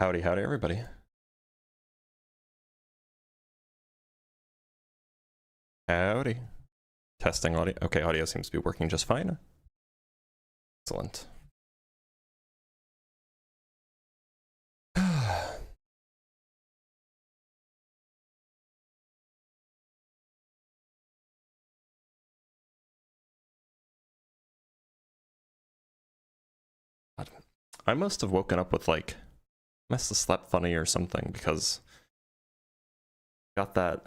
Howdy, howdy, everybody. Howdy. Testing audio. Okay, audio seems to be working just fine. Excellent. I must have woken up with like, must have slept funny or something because got that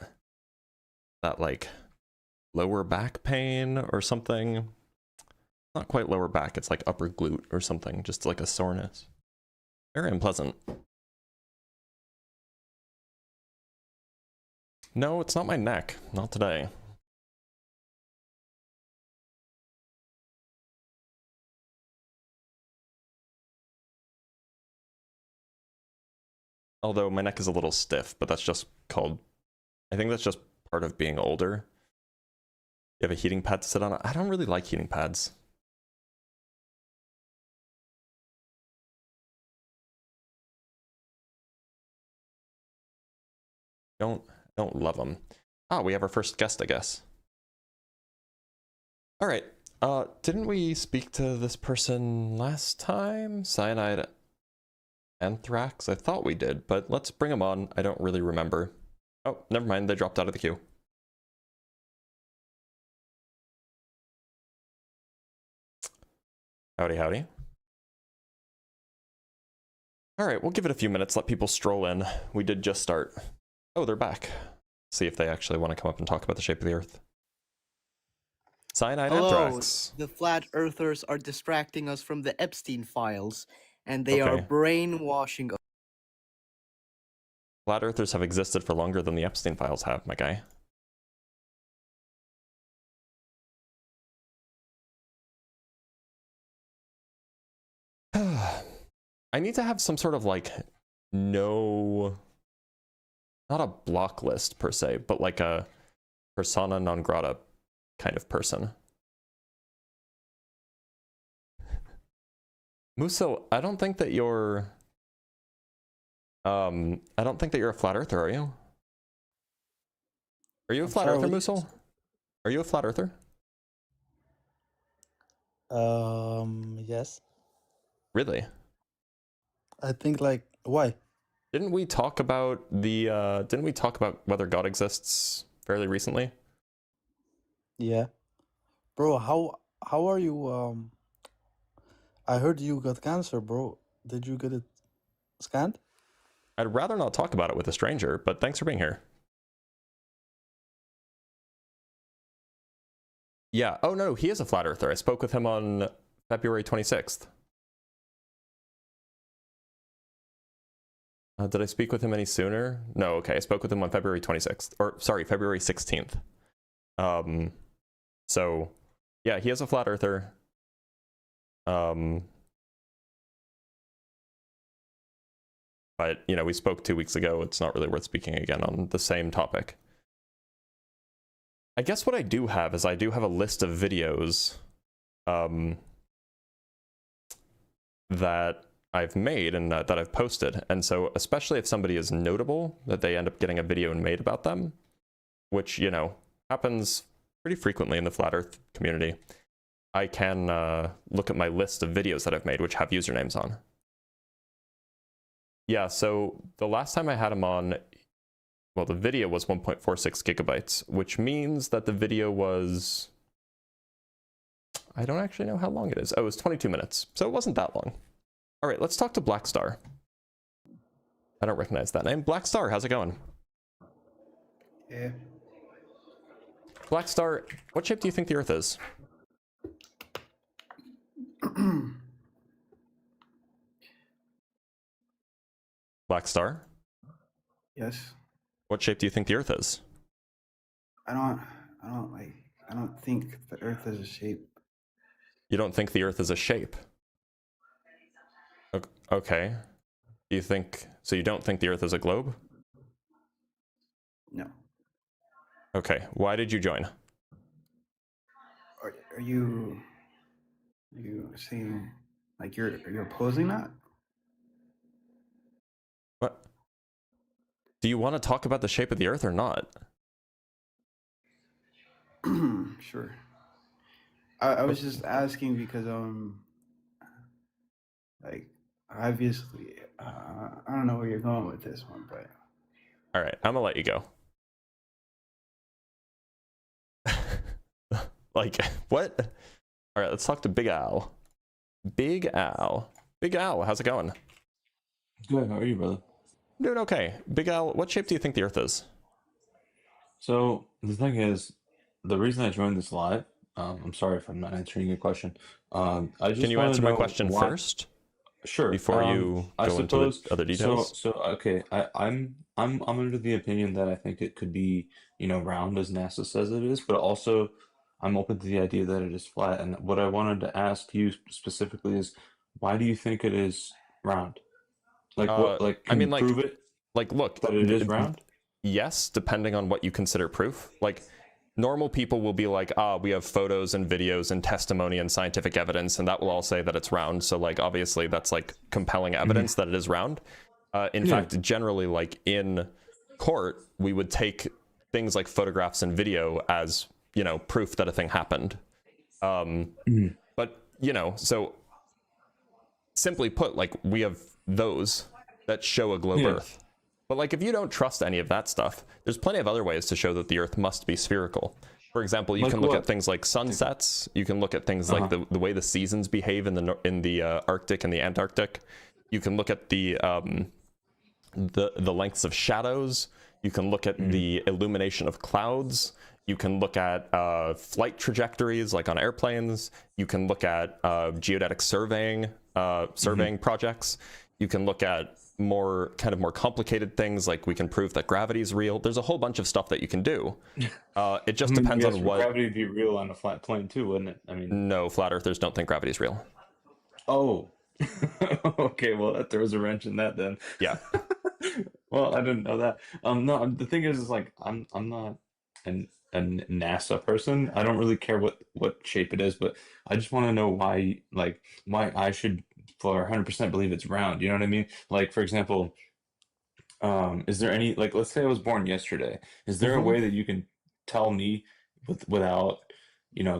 like lower back pain or something. Not quite lower back, it's like upper glute or something, just like a soreness. Very unpleasant. No, it's not my neck. Not today. Although my neck is a little stiff, but that's just called, I think that's just part of being older. You have a heating pad to sit on. I don't really like heating pads. Don't love them. Ah, we have our first guest, I guess. All right. Didn't we speak to this person last time? Cyanide anthrax? I thought we did, but let's bring him on. I don't really remember. Oh, never mind. They dropped out of the queue. Howdy, howdy. All right, we'll give it a few minutes, let people stroll in. We did just start. Oh, they're back. See if they actually want to come up and talk about the shape of the Earth. Cyanide anthrax. The flat earthers are distracting us from the Epstein files, and they are brainwashing us. Flat earthers have existed for longer than the Epstein files have, my guy. I need to have some sort of like, not a block list per se, but like a persona non grata kind of person. Muso, I don't think that you're a flat earther, are you? Are you a flat earther, Muso? Are you a flat earther? Yes. Really? I think like, why? Didn't we talk about whether God exists fairly recently? Yeah. Bro, how are you? I heard you got cancer, bro. Did you get it scanned? I'd rather not talk about it with a stranger, but thanks for being here. Yeah. Oh no, he is a flat earther. I spoke with him on February 26th. Did I speak with him any sooner? No, okay. I spoke with him on February 26th. Or, sorry, February 16th. So, yeah, he is a flat earther. But, you know, we spoke 2 weeks ago. It's not really worth speaking again on the same topic. I guess what I do have is I do have a list of videos that I've made and that I've posted. And so especially if somebody is notable, that they end up getting a video made about them, which, you know, happens pretty frequently in the flat earth community, I can look at my list of videos that I've made which have usernames on. Yeah, so the last time I had him on, well, the video was 1.46 gigabytes, which means that the video was, I don't actually know how long it is. Oh, it was 22 minutes, so it wasn't that long. All right, let's talk to Black Star. I don't recognize that name. Black Star, how's it going? Yeah. Black Star, what shape do you think the Earth is? Black Star? Yes. What shape do you think the Earth is? I don't think the Earth is a shape. You don't think the Earth is a shape? Okay. Do you think, so you don't think the Earth is a globe? No. Okay, why did you join? Are you saying like you're opposing that? What? Do you want to talk about the shape of the Earth or not? Sure. I was just asking because like obviously I don't know where you're going with this one, but All right, I'm gonna let you go. Like, what? All right, let's talk to Big Al. Big Al. Big Al, how's it going? Good, how are you, brother? I'm doing okay. Big Al, what shape do you think the Earth is? So the thing is, the reason I joined this live, I'm sorry if I'm not answering your question. I Can just you want answer to my know question why. first Sure. before you I go into the suppose other details? so okay, I'm under the opinion that I think it could be, round as NASA says it is, but also I'm open to the idea that it is flat. And what I wanted to ask you specifically is why do you think it is round? Like what, like I can you mean, prove it look, that it is round? yes, depending on what you consider proof. Like, normal people will be like, we have photos and videos and testimony and scientific evidence, and that will all say that it's round. So, like, obviously that's like compelling evidence that it is round. In Yeah. fact, generally, like in court, we would take things like photographs and video as, proof that a thing happened. But, so simply put, like, we have those that show a globe Yeah. Earth. But like, if you don't trust any of that stuff, there's plenty of other ways to show that the Earth must be spherical. For example, you Like can look what? at things like sunsets. You can look at things like the way the seasons behave in the Arctic and the Antarctic. You can look at the lengths of shadows. You can look at the illumination of clouds. You can look at flight trajectories, like on airplanes. You can look at geodetic surveying projects. You can look at more complicated things, like we can prove that gravity is real. There's a whole bunch of stuff that you can do. It just depends on what. Gravity would be real on a flat plane too, wouldn't it? I mean, No, flat earthers don't think gravity is real. oh, okay. Well, that throws a wrench in that then. Yeah. Well, I didn't know that. No, the thing is like I'm not a NASA person. I don't really care what shape it is, but I just want to know why I should for 100% believe it's round. You know what I mean? Like for example, is there any like let's say I was born yesterday. Is there a way that you can tell me without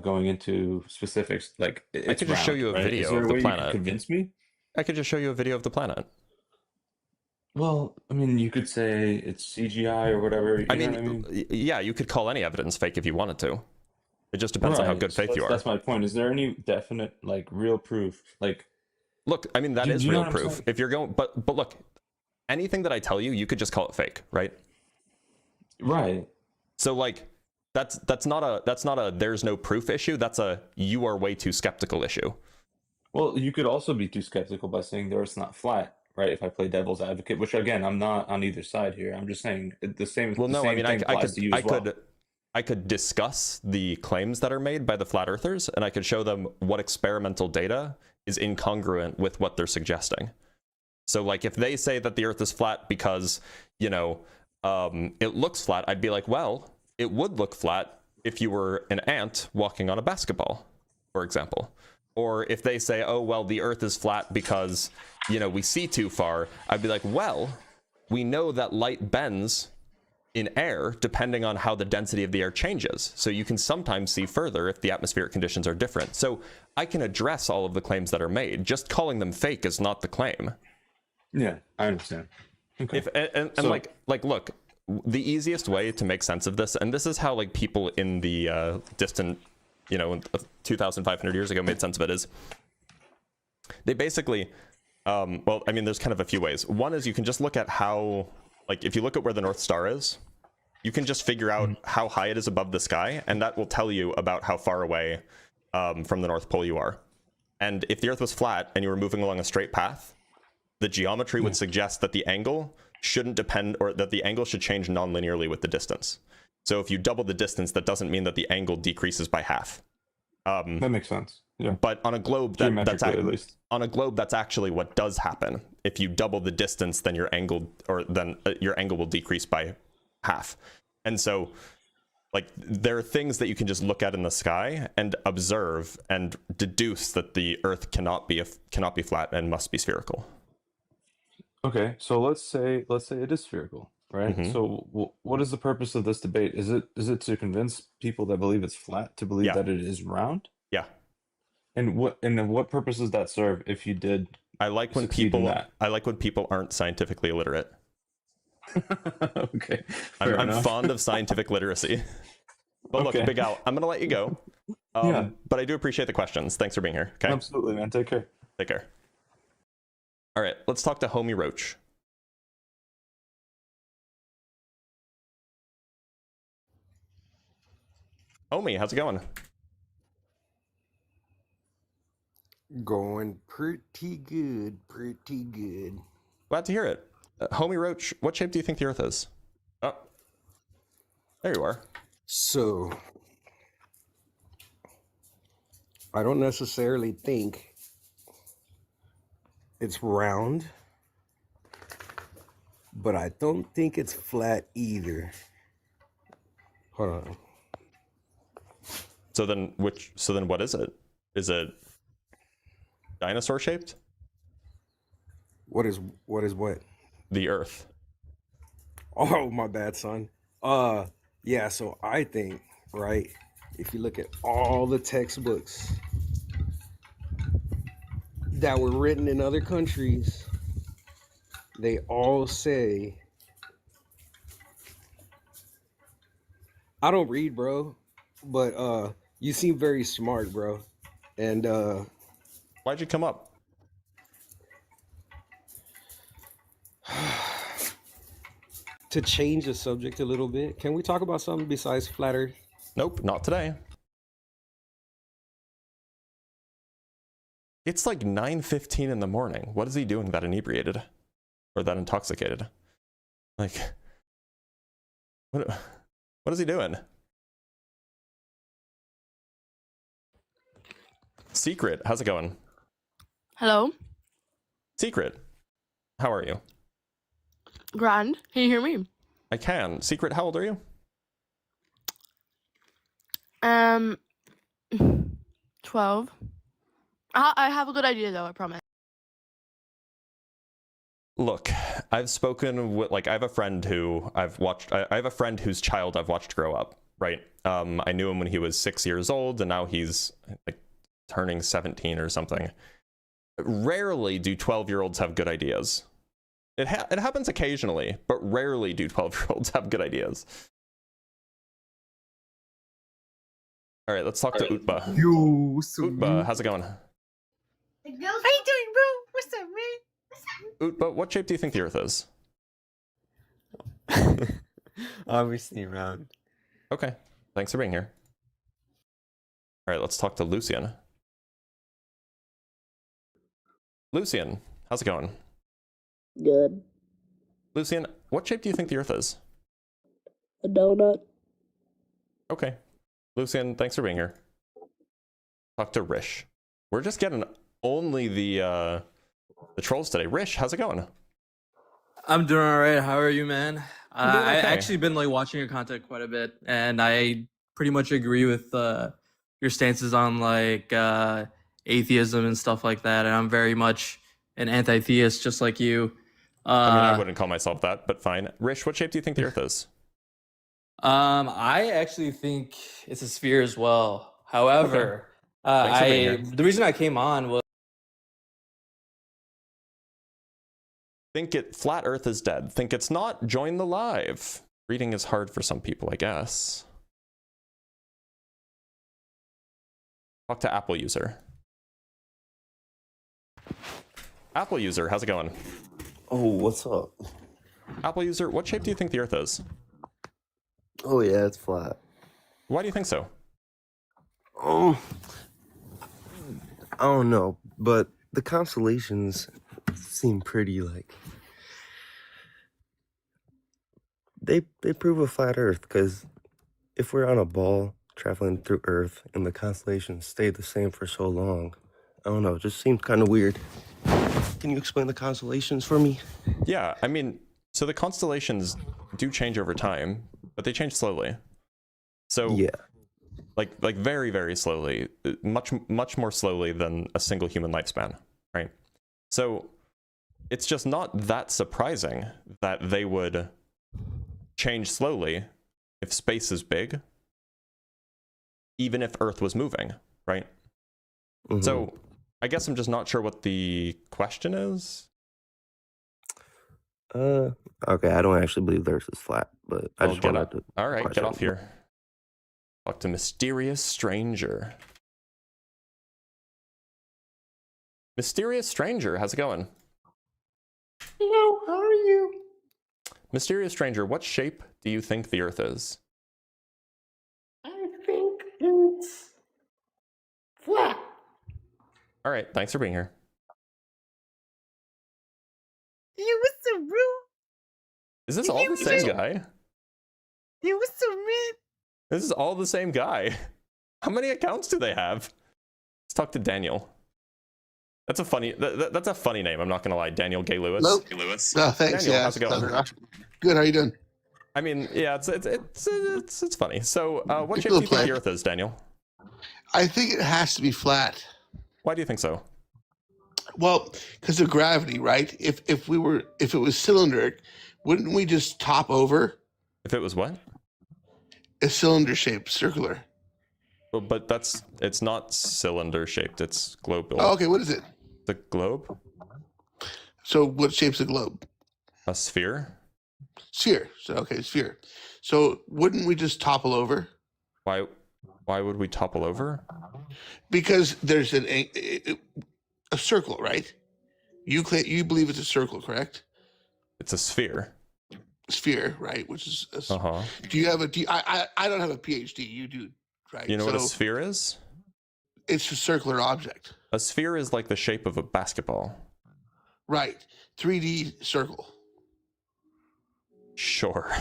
going into specifics like I it's could just show round, you a right? Is video there of a the way you can planet. convince me? I could just show you a video of the planet. Well, I mean, you could say it's CGI or whatever. You know what I mean? Yeah, you could call any evidence fake if you wanted to. It just depends on how good So faith you are. that's my point. Is there any definite like real proof? Like, look, I mean, that Do is you know real what I'm proof. saying? If you're going, but look, anything that I tell you, you could just call it fake, right? right? So like, that's not a there's no proof issue. That's a you are way too skeptical issue. Well, you could also be too skeptical by saying the Earth's not flat, right? If I play devil's advocate, which again, I'm not on either side here. I'm just saying the same. Well, the no, same I mean, thing applies to you as well. I could discuss the claims that are made by the flat earthers, and I could show them what experimental data is incongruent with what they're suggesting. So like, if they say that the Earth is flat because, it looks flat, I'd be like, well, it would look flat if you were an ant walking on a basketball, for example. Or if they say, oh, well, the Earth is flat because, we see too far, I'd be like, well, we know that light bends in air depending on how the density of the air changes. So you can sometimes see further if the atmospheric conditions are different. So I can address all of the claims that are made. Just calling them fake is not the claim. Yeah, I understand. Okay. Look, the easiest way to make sense of this, and this is how like people in the distant, 2,500 years ago made sense of it, is they basically, there's kind of a few ways. One is you can just look at how, like, if you look at where the North Star is, you can just figure out how high it is above the sky, and that will tell you about how far away from the North Pole you are. And if the Earth was flat and you were moving along a straight path, the geometry would suggest that the angle shouldn't depend, or that the angle should change non-linearly with the distance. So if you double the distance, that doesn't mean that the angle decreases by half. That makes sense. Yeah. But on a globe, Geometrically, at least. on a globe, that's actually what does happen. If you double the distance, then your angle will decrease by half. And so, like, there are things that you can just look at in the sky and observe and deduce that the Earth cannot be flat and must be spherical. Okay, so let's say it is spherical, right? Mhm. So what is the purpose of this debate? Is it to convince people that believe it's flat to believe Yeah. that it is round? Yeah. And then what purpose does that serve if you did I like when succeed in that? people aren't scientifically illiterate. Okay, I'm fair enough. fond of scientific literacy. But Okay. look, Big Al, I'm gonna let you go. Yeah. But I do appreciate the questions. Thanks for being here. Okay. Absolutely, man. Take care. Take care. All right, let's talk to Homie Roach. Homie, how's it going? Going pretty good, pretty good. Glad to hear it. Homie Roach, what shape do you think the Earth is? Oh, there you are. So, I don't necessarily think it's round, but I don't think it's flat either. Hold on. So then what is it? Is it dinosaur shaped? What is what? The Earth. Oh, my bad, son. Yeah, so I think, right, if you look at all the textbooks that were written in other countries, they all say, I don't read, bro, but you seem very smart, bro. And Why'd you come up? to change the subject a little bit, can we talk about something besides flat Earth? Nope, not today. It's like 9:15 in the morning. What is he doing that inebriated? Or that intoxicated? Like, what is he doing? Secret, how's it going? Hello? Secret, how are you? Grand. Can you hear me? I can. Secret, how old are you? 12. I have a good idea though, I promise. Look, I've spoken with, like, I have a friend who I have a friend whose child I've watched grow up, right? I knew him when he was 6 years old, and now he's like turning 17 or something. Rarely do 12-year-olds have good ideas. It happens occasionally, but rarely do 12-year-olds have good ideas. All right, let's talk to Utba. Yo, what's up, Utba, how's it going? How you doing, bro? What's up, man? Utba, what shape do you think the Earth is? Obviously round. Okay, thanks for being here. All right, let's talk to Lucian. Lucian, how's it going? Good. Lucian, what shape do you think the Earth is? A donut. Okay. Lucian, thanks for being here. Talk to Rish. We're just getting only the trolls today. Rish, how's it going? I'm doing all right. How are you, man? I'm doing I okay. actually been like watching your content quite a bit, and I pretty much agree with your stances on like atheism and stuff like that. And I'm very much an anti-theist, just like you. I mean, I wouldn't call myself that, but fine. Rish, what shape do you think the Earth is? I actually think it's a sphere as well. However, Thanks for being here. the reason I came on was Think it flat Earth is dead. Think it's not, join the live. Reading is hard for some people, I guess. Talk to Apple user. Apple user, how's it going? Oh, what's up? Apple user, what shape do you think the Earth is? Oh yeah, it's flat. Why do you think so? I don't know, but the constellations seem pretty like they prove a flat Earth, because if we're on a ball traveling through Earth and the constellations stay the same for so long, I don't know, it just seems kind of weird. Can you explain the constellations for me? Yeah, I mean, so the constellations do change over time, but they change slowly. So Yeah. like very, very slowly, much more slowly than a single human lifespan, right? So it's just not that surprising that they would change slowly if space is big, even if Earth was moving, right? Mhm. So I guess I'm just not sure what the question is. Okay, I don't actually believe the Earth is flat, but I Well, just get wanted up. to All right, get question. off here. Talk to mysterious stranger. Mysterious stranger, how's it going? Hello, how are you? Mysterious stranger, what shape do you think the Earth is? I think it's flat. All right, thanks for being here. You was so rude. Is this all the same guy? You was so rude. This is all the same guy. How many accounts do they have? Let's talk to Daniel. That's a funny. That's a funny name. I'm not gonna lie. Daniel Gay Lewis. Hello? Gay Lewis. Oh, thanks. Daniel, Yeah, how's it going? good. How you doing? I mean, yeah, it's funny. So, what shape do Little you think play. the Earth is, Daniel? I think it has to be flat. Why do you think so? Well, because of gravity, right? If it was cylindric, wouldn't we just top over? If it was what? A cylinder shape, circular. Well, but it's not cylinder shaped. It's global. Oh, okay. What is it? The globe? So, what shape's a globe? A sphere? Sphere. So, okay, sphere. So, wouldn't we just topple over? Why would we topple over? Because there's a circle, right? You believe it's a circle, correct? It's a sphere. Sphere, right? Which is Uh-huh. Do you have a? I don't have a PhD. You do, right? You know what a sphere is? It's a circular object. A sphere is like the shape of a basketball. Right. 3D circle. Sure.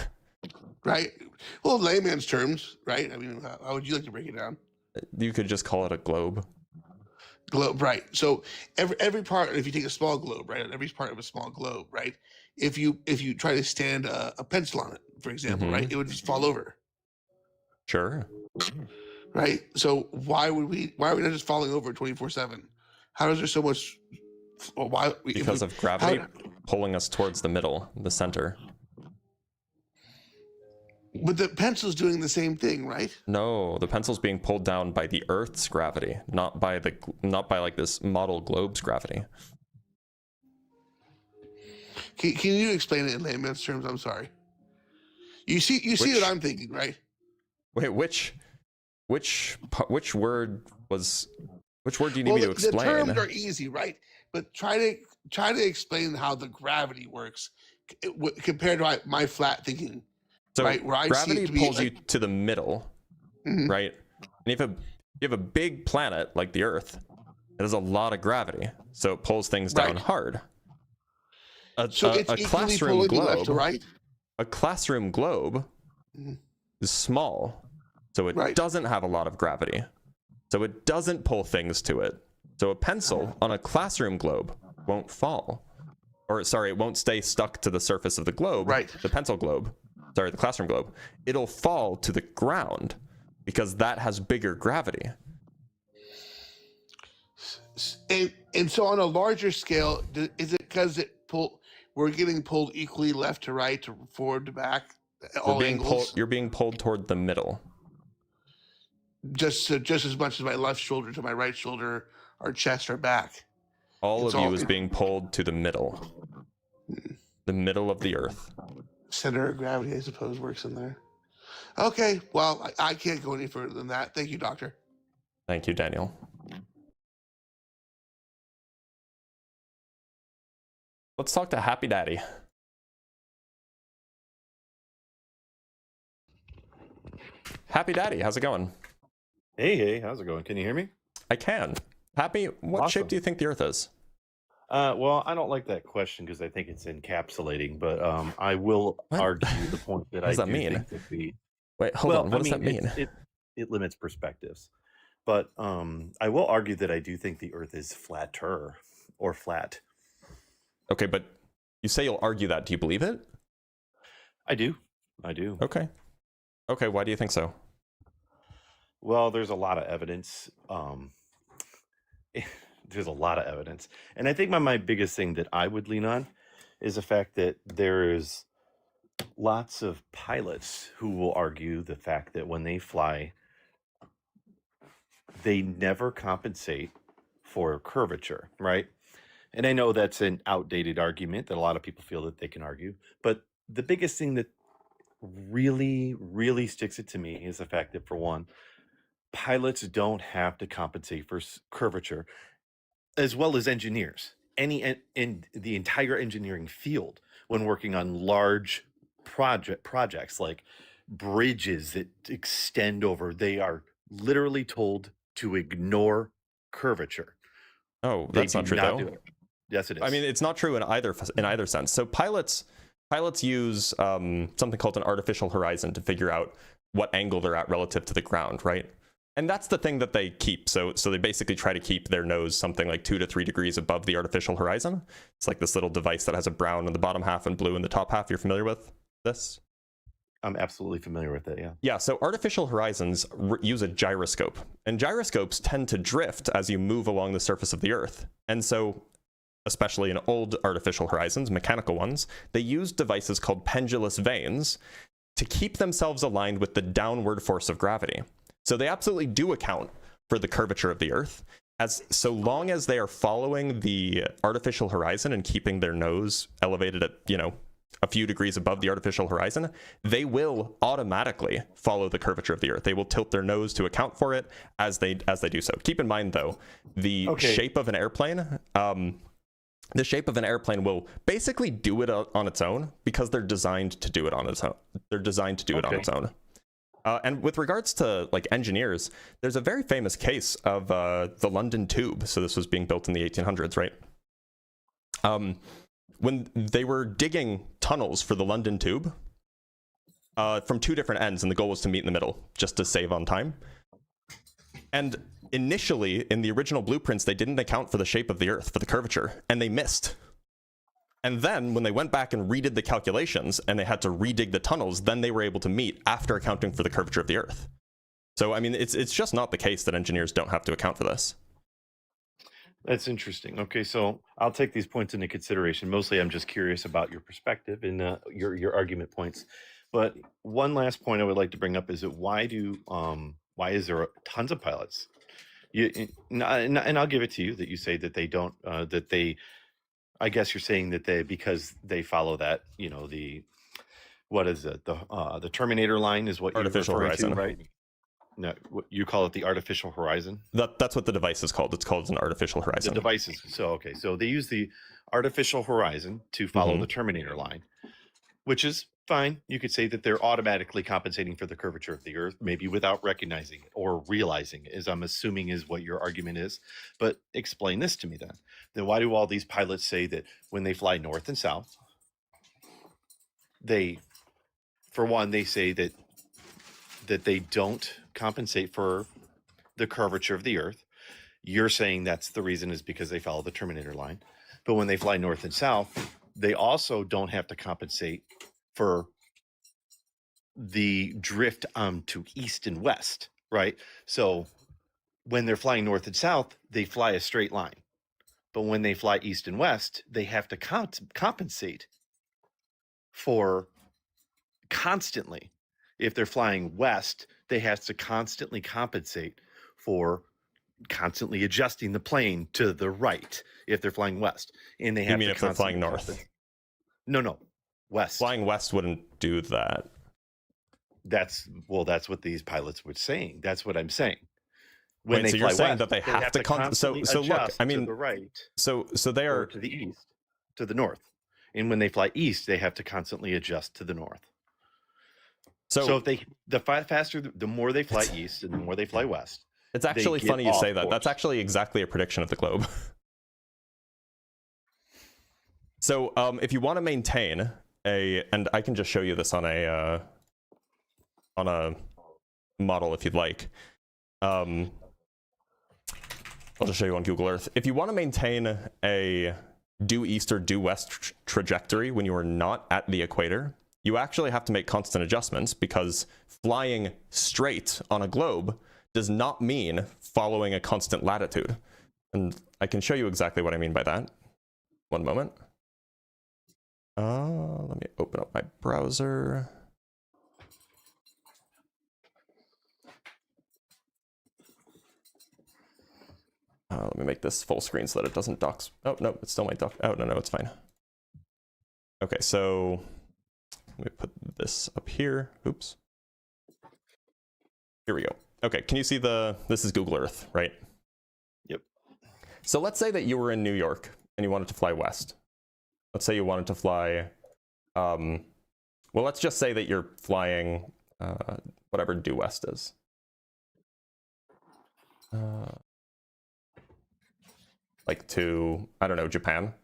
Right. Well, layman's terms, right? I mean, how would you like to break it down? You could just call it a globe. Globe, right? So every part, if you take a small globe, right, every part of a small globe, right? If you try to stand a pencil on it, for example, right, it would just fall over. Sure. Right. So why are we not just falling over 24/7? How is there so much? Well, why? Because of gravity pulling us towards the middle, the center. But the pencil's doing the same thing, right? No, the pencil's being pulled down by the Earth's gravity, not by like this model globe's gravity. Can you explain it in layman's terms? I'm sorry. You see what I'm thinking, right? Wait, which word do you need me to explain? The terms are easy, right? But try to explain how the gravity works compared to my flat thinking. So right, where I gravity see it pulls you to the middle, right? And if you have a big planet like the Earth, it has a lot of gravity, so it pulls things down hard. A classroom globe, left to right? A classroom globe is small, so it doesn't have a lot of gravity, so it doesn't pull things to it. So a pencil on a classroom globe won't fall, or sorry, it won't stay stuck to the surface of the globe. Right. The pencil globe. Sorry, the classroom globe, it'll fall to the ground because that has bigger gravity. And so on a larger scale, is it because we're getting pulled equally left to right, to forward to back, all angles? You're being pulled toward the middle. Just as much as my left shoulder to my right shoulder, or chest or back. All of you is being pulled to the middle. The middle of the Earth. Center of gravity, I suppose, works in there. Okay, well, I can't go any further than that. Thank you, doctor. Thank you, Daniel. Let's talk to Happy Daddy. Happy Daddy, how's it going? Hey, how's it going? Can you hear me? I can. Happy, what shape do you think the Earth is? Well, I don't like that question because I think it's encapsulating, but I will argue the point that what does that mean? Think that the... Wait, hold on. What does that mean? It limits perspectives. But I will argue that I do think the Earth is flatter or flat. Okay, but you say you'll argue that. Do you believe it? I do. I do. Okay. Okay, why do you think so? Well, there's a lot of evidence. There's a lot of evidence. And I think my biggest thing that I would lean on is the fact that there is lots of pilots who will argue the fact that when they fly, they never compensate for curvature, right? And I know that's an outdated argument that a lot of people feel that they can argue. But the biggest thing that really, really sticks it to me is the fact that, for one, pilots don't have to compensate for curvature, as well as engineers. In the entire engineering field, when working on large projects like bridges that extend over, they are literally told to ignore curvature. Oh, that's not true though. Yes, it is. I mean, it's not true in either sense. So pilots use something called an artificial horizon to figure out what angle they're at relative to the ground, right? And that's the thing that they keep. So they basically try to keep their nose something like 2 to 3 degrees above the artificial horizon. It's like this little device that has a brown in the bottom half and blue in the top half. You're familiar with this? I'm absolutely familiar with it, yeah. Yeah, so artificial horizons use a gyroscope. And gyroscopes tend to drift as you move along the surface of the Earth. And so, especially in old artificial horizons, mechanical ones, they use devices called pendulous vanes to keep themselves aligned with the downward force of gravity. So they absolutely do account for the curvature of the Earth, as so long as they are following the artificial horizon and keeping their nose elevated at, a few degrees above the artificial horizon, they will automatically follow the curvature of the Earth. They will tilt their nose to account for it as they do so. Keep in mind, though, the shape of an airplane. The shape of an airplane will basically do it on its own because they're designed to do it on its own. They're designed to do it on its own. And with regards to engineers, there's a very famous case of the London Tube. So this was being built in the 1800s, right? When they were digging tunnels for the London Tube from 2 different ends, and the goal was to meet in the middle just to save on time. And initially, in the original blueprints, they didn't account for the shape of the Earth, for the curvature, and they missed. And then when they went back and redid the calculations and they had to redig the tunnels, then they were able to meet after accounting for the curvature of the Earth. So, I mean, it's just not the case that engineers don't have to account for this. That's interesting. Okay, so I'll take these points into consideration. Mostly I'm just curious about your perspective and your argument points. But one last point I would like to bring up is that why is there tons of pilots? And I'll give it to you that you say that they don't, I guess you're saying that because they follow that, what is it? The Terminator line is what artificial you're horizon, to, right? No, you call it the artificial horizon? That's what the device is called. It's called an artificial horizon. The devices. So they use the artificial horizon to follow the Terminator line, which is fine. You could say that they're automatically compensating for the curvature of the Earth, maybe without recognizing it or realizing it, as I'm assuming is what your argument is. But explain this to me then. Then why do all these pilots say that when they fly north and south, for one, they say that they don't compensate for the curvature of the Earth? You're saying that's the reason is because they follow the Terminator line. But when they fly north and south, they also don't have to compensate for the drift to east and west, right? So when they're flying north and south, they fly a straight line. But when they fly east and west, they have to compensate for constantly. If they're flying west, they have to constantly compensate for constantly adjusting the plane to the right if they're flying west. And they have you mean if they're flying north? No. West. Flying west wouldn't do that. That's what these pilots were saying. That's what I'm saying. When they fly saying west, that they have to constantly so look, I mean, to the right. So they are to the east, to the north. And when they fly east, they have to constantly adjust to the north. So if the faster, the more they fly east and the more they fly west. It's actually funny you say that. Course. That's actually exactly a prediction of the globe. So if you want to maintain and I can just show you this on a model if you'd like. I'll just show you on Google Earth. If you want to maintain a due east or due west trajectory when you are not at the equator, you actually have to make constant adjustments, because flying straight on a globe does not mean following a constant latitude. And I can show you exactly what I mean by that. One moment. Let me open up my browser. Let me make this full screen so that it doesn't dock. Oh, no, it still might dock. Oh, no, it's fine. Okay, so let me put this up here. Oops. Here we go. Okay, can you see this is Google Earth, right? Yep. So let's say that you were in New York and you wanted to fly west. Let's say you wanted to fly, well, let's just say that you're flying whatever due west is. Like to, I don't know, Japan.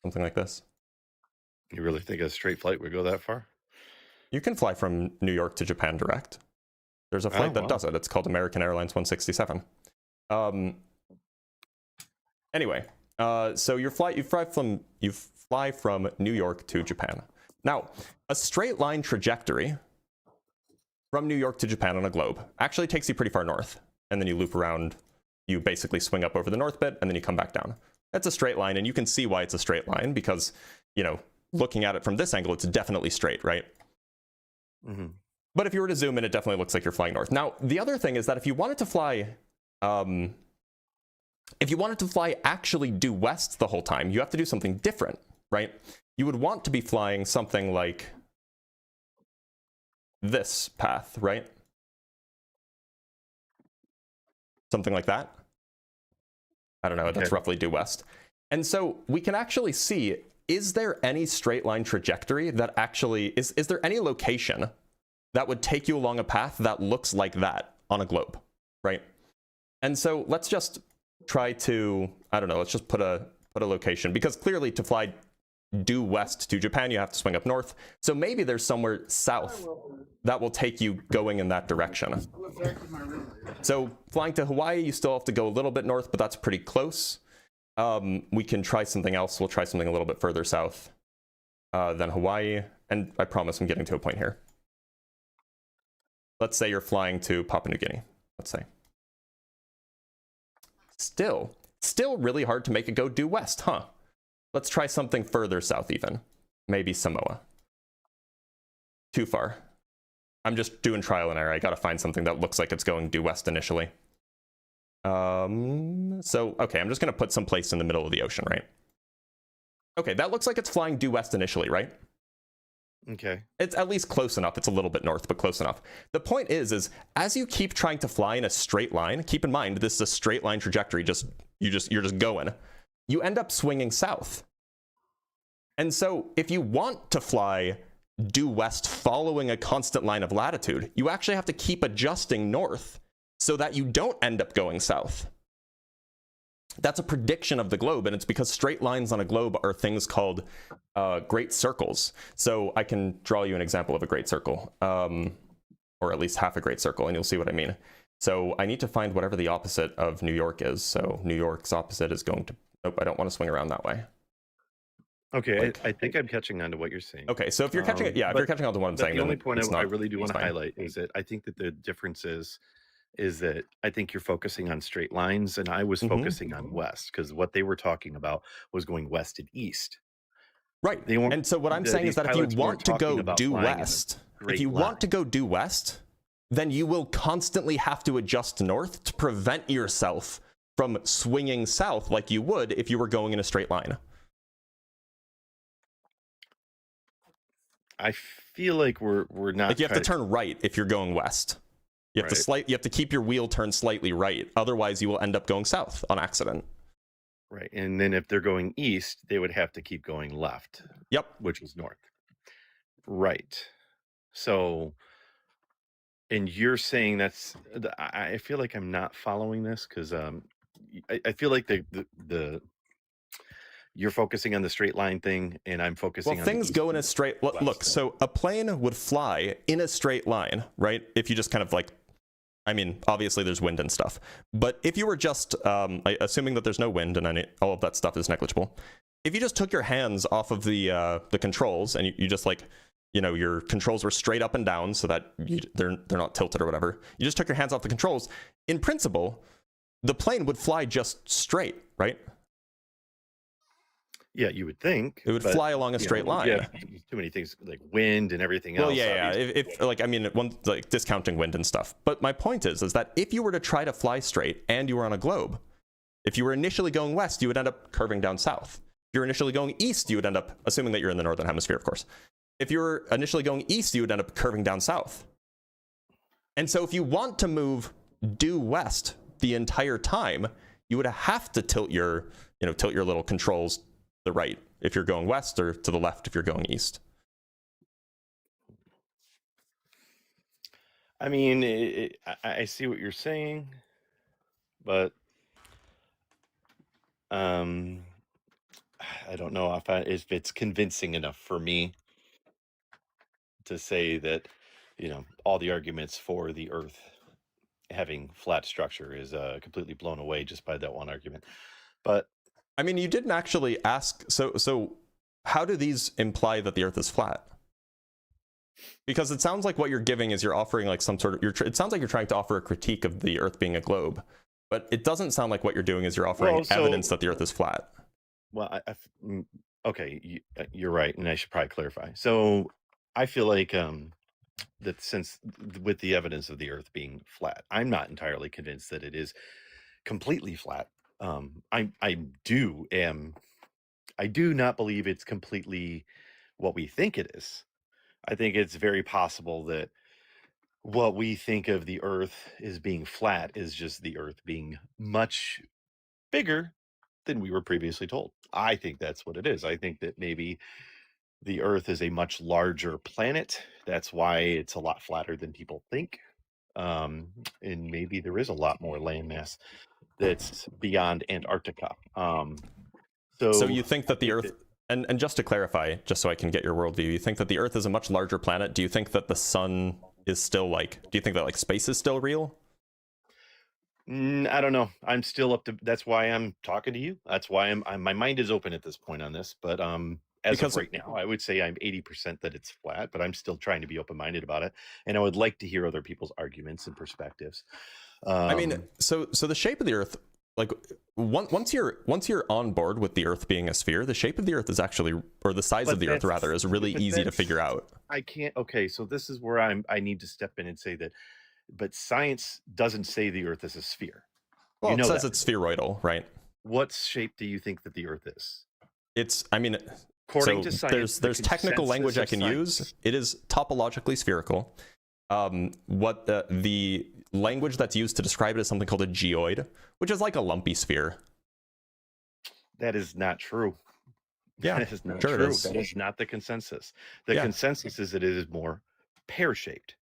Something like this. You really think a straight flight would go that far? You can fly from New York to Japan direct. There's a flight that does it. It's called American Airlines 167. Anyway, so you fly from New York to Japan. Now, a straight line trajectory from New York to Japan on a globe actually takes you pretty far north. And then you loop around, you basically swing up over the north bit, and then you come back down. That's a straight line, and you can see why it's a straight line, because, you know, looking at it from this angle, it's definitely straight, right? Mm-hmm. But if you were to zoom in, it definitely looks like you're flying north. Now, the other thing is that if you wanted to fly actually due west the whole time, you have to do something different, right? You would want to be flying something like this path, right? Something like that. I don't know, that's roughly due west. And so we can actually see, is there any straight line trajectory that actually, is there any location that would take you along a path that looks like that on a globe, right? And so let's just try to, I don't know, let's just put a location, because clearly to fly due west to Japan, you have to swing up north. So maybe there's somewhere south that will take you going in that direction. So flying to Hawaii, you still have to go a little bit north, but that's pretty close. We can try something else. We'll try something a little bit further south than Hawaii. And I promise I'm getting to a point here. Let's say you're flying to Papua New Guinea, let's say. Still really hard to make it go due west, huh? Let's try something further south even. Maybe Samoa. Too far. I'm just doing trial and error. I gotta find something that looks like it's going due west initially. So, okay, I'm just gonna put some place in the middle of the ocean, right? Okay, that looks like it's flying due west initially, right? Okay. It's at least close enough. It's a little bit north, but close enough. The point is as you keep trying to fly in a straight line, keep in mind, this is a straight line trajectory, you're just going. You end up swinging south. And so if you want to fly due west following a constant line of latitude, you actually have to keep adjusting north so that you don't end up going south. That's a prediction of the globe, and it's because straight lines on a globe are things called great circles. So I can draw you an example of a great circle, or at least half a great circle, and you'll see what I mean. So I need to find whatever the opposite of New York is. So New York's opposite is going to, nope, I don't want to swing around that way. Okay, Like, I think I'm catching on to what you're saying. Okay, so if you're catching it, yeah, if you're catching on to what I'm saying, the only then point it's I not- really do want it's to fine. highlight is that I think that the difference is that I think you're focusing on straight lines, and I was focusing on west, because what they were talking about was going west and east. Right. They weren't, And so what I'm saying is these that if you pilots want weren't to talking go about due flying in a west, if straight you want line. to go due west, then you will constantly have to adjust north to prevent yourself from swinging south like you would if you were going in a straight line. I feel like we're not. Like you have to trying turn right if you're going west. You have to you have to keep your wheel turned slightly right. Otherwise, you will end up going south on accident. Right. And then if they're going east, they would have to keep going left. Yep. Which is north. Right. So, and you're saying that's, I feel like I'm not following this, because I feel like the you're focusing on the straight line thing, and I'm focusing on Well, things go in a straight, look, so a plane would fly in a straight line, right? If you just kind of like, I mean, obviously there's wind and stuff, but if you were just, assuming that there's no wind and all of that stuff is negligible, if you just took your hands off of the controls and you just like, you know, your controls were straight up and down so that they're not tilted or whatever. You just took your hands off the controls. In principle, the plane would fly just straight, right? Yeah, you would think it would fly along a straight line. Yeah, too many things like wind and everything else. Well, yeah. If like, I mean, one like discounting wind and stuff. But my point is that if you were to try to fly straight and you were on a globe, if you were initially going west, you would end up curving down south. If you were initially going east, you would end up, assuming that you're in the northern hemisphere, of course. If you were initially going east, you would end up curving down south. And so if you want to move due west the entire time, you would have to tilt your little controls the right if you're going west, or to the left if you're going east. I mean, I see what you're saying, but I don't know if it's convincing enough for me to say that, you know, all the arguments for the Earth having flat structure is completely blown away just by that one argument. But I mean, you didn't actually ask. So how do these imply that the Earth is flat? Because it sounds like what you're giving is you're offering like some sort of, it sounds like you're trying to offer a critique of the Earth being a globe, but it doesn't sound like what you're doing is you're offering evidence that the Earth is flat. Well, okay, you're right, and I should probably clarify. So I feel like that since with the evidence of the Earth being flat, I'm not entirely convinced that it is completely flat. I do not believe it's completely what we think it is. I think it's very possible that what we think of the Earth as being flat is just the Earth being much bigger than we were previously told. I think that's what it is. I think that maybe the Earth is a much larger planet. That's why it's a lot flatter than people think. And maybe there is a lot more landmass that's beyond Antarctica. So you think that the Earth, and just to clarify, just so I can get your worldview, you think that the Earth is a much larger planet? Do you think that the sun is still like, do you think that like space is still real? I don't know. I'm still up to, that's why I'm talking to you. That's why my mind is open at this point on this. But as of right now, I would say I'm 80% that it's flat, but I'm still trying to be open-minded about it. And I would like to hear other people's arguments and perspectives. I mean, so the shape of the Earth, like once you're on board with the Earth being a sphere, the shape of the Earth is actually, or the size of the Earth rather, is really easy to figure out. I can't. Okay, so this is where I need to step in and say that, but science doesn't say the Earth is a sphere. Well, it says it's spheroidal, right? What shape do you think that the Earth is? It's, I mean, according to science, there's technical language I can use. It is topologically spherical. What the language that's used to describe it is something called a geoid, which is like a lumpy sphere. That is not true. Yeah, that is not sure true. it is. That is not the consensus. The consensus is that it is more pear-shaped.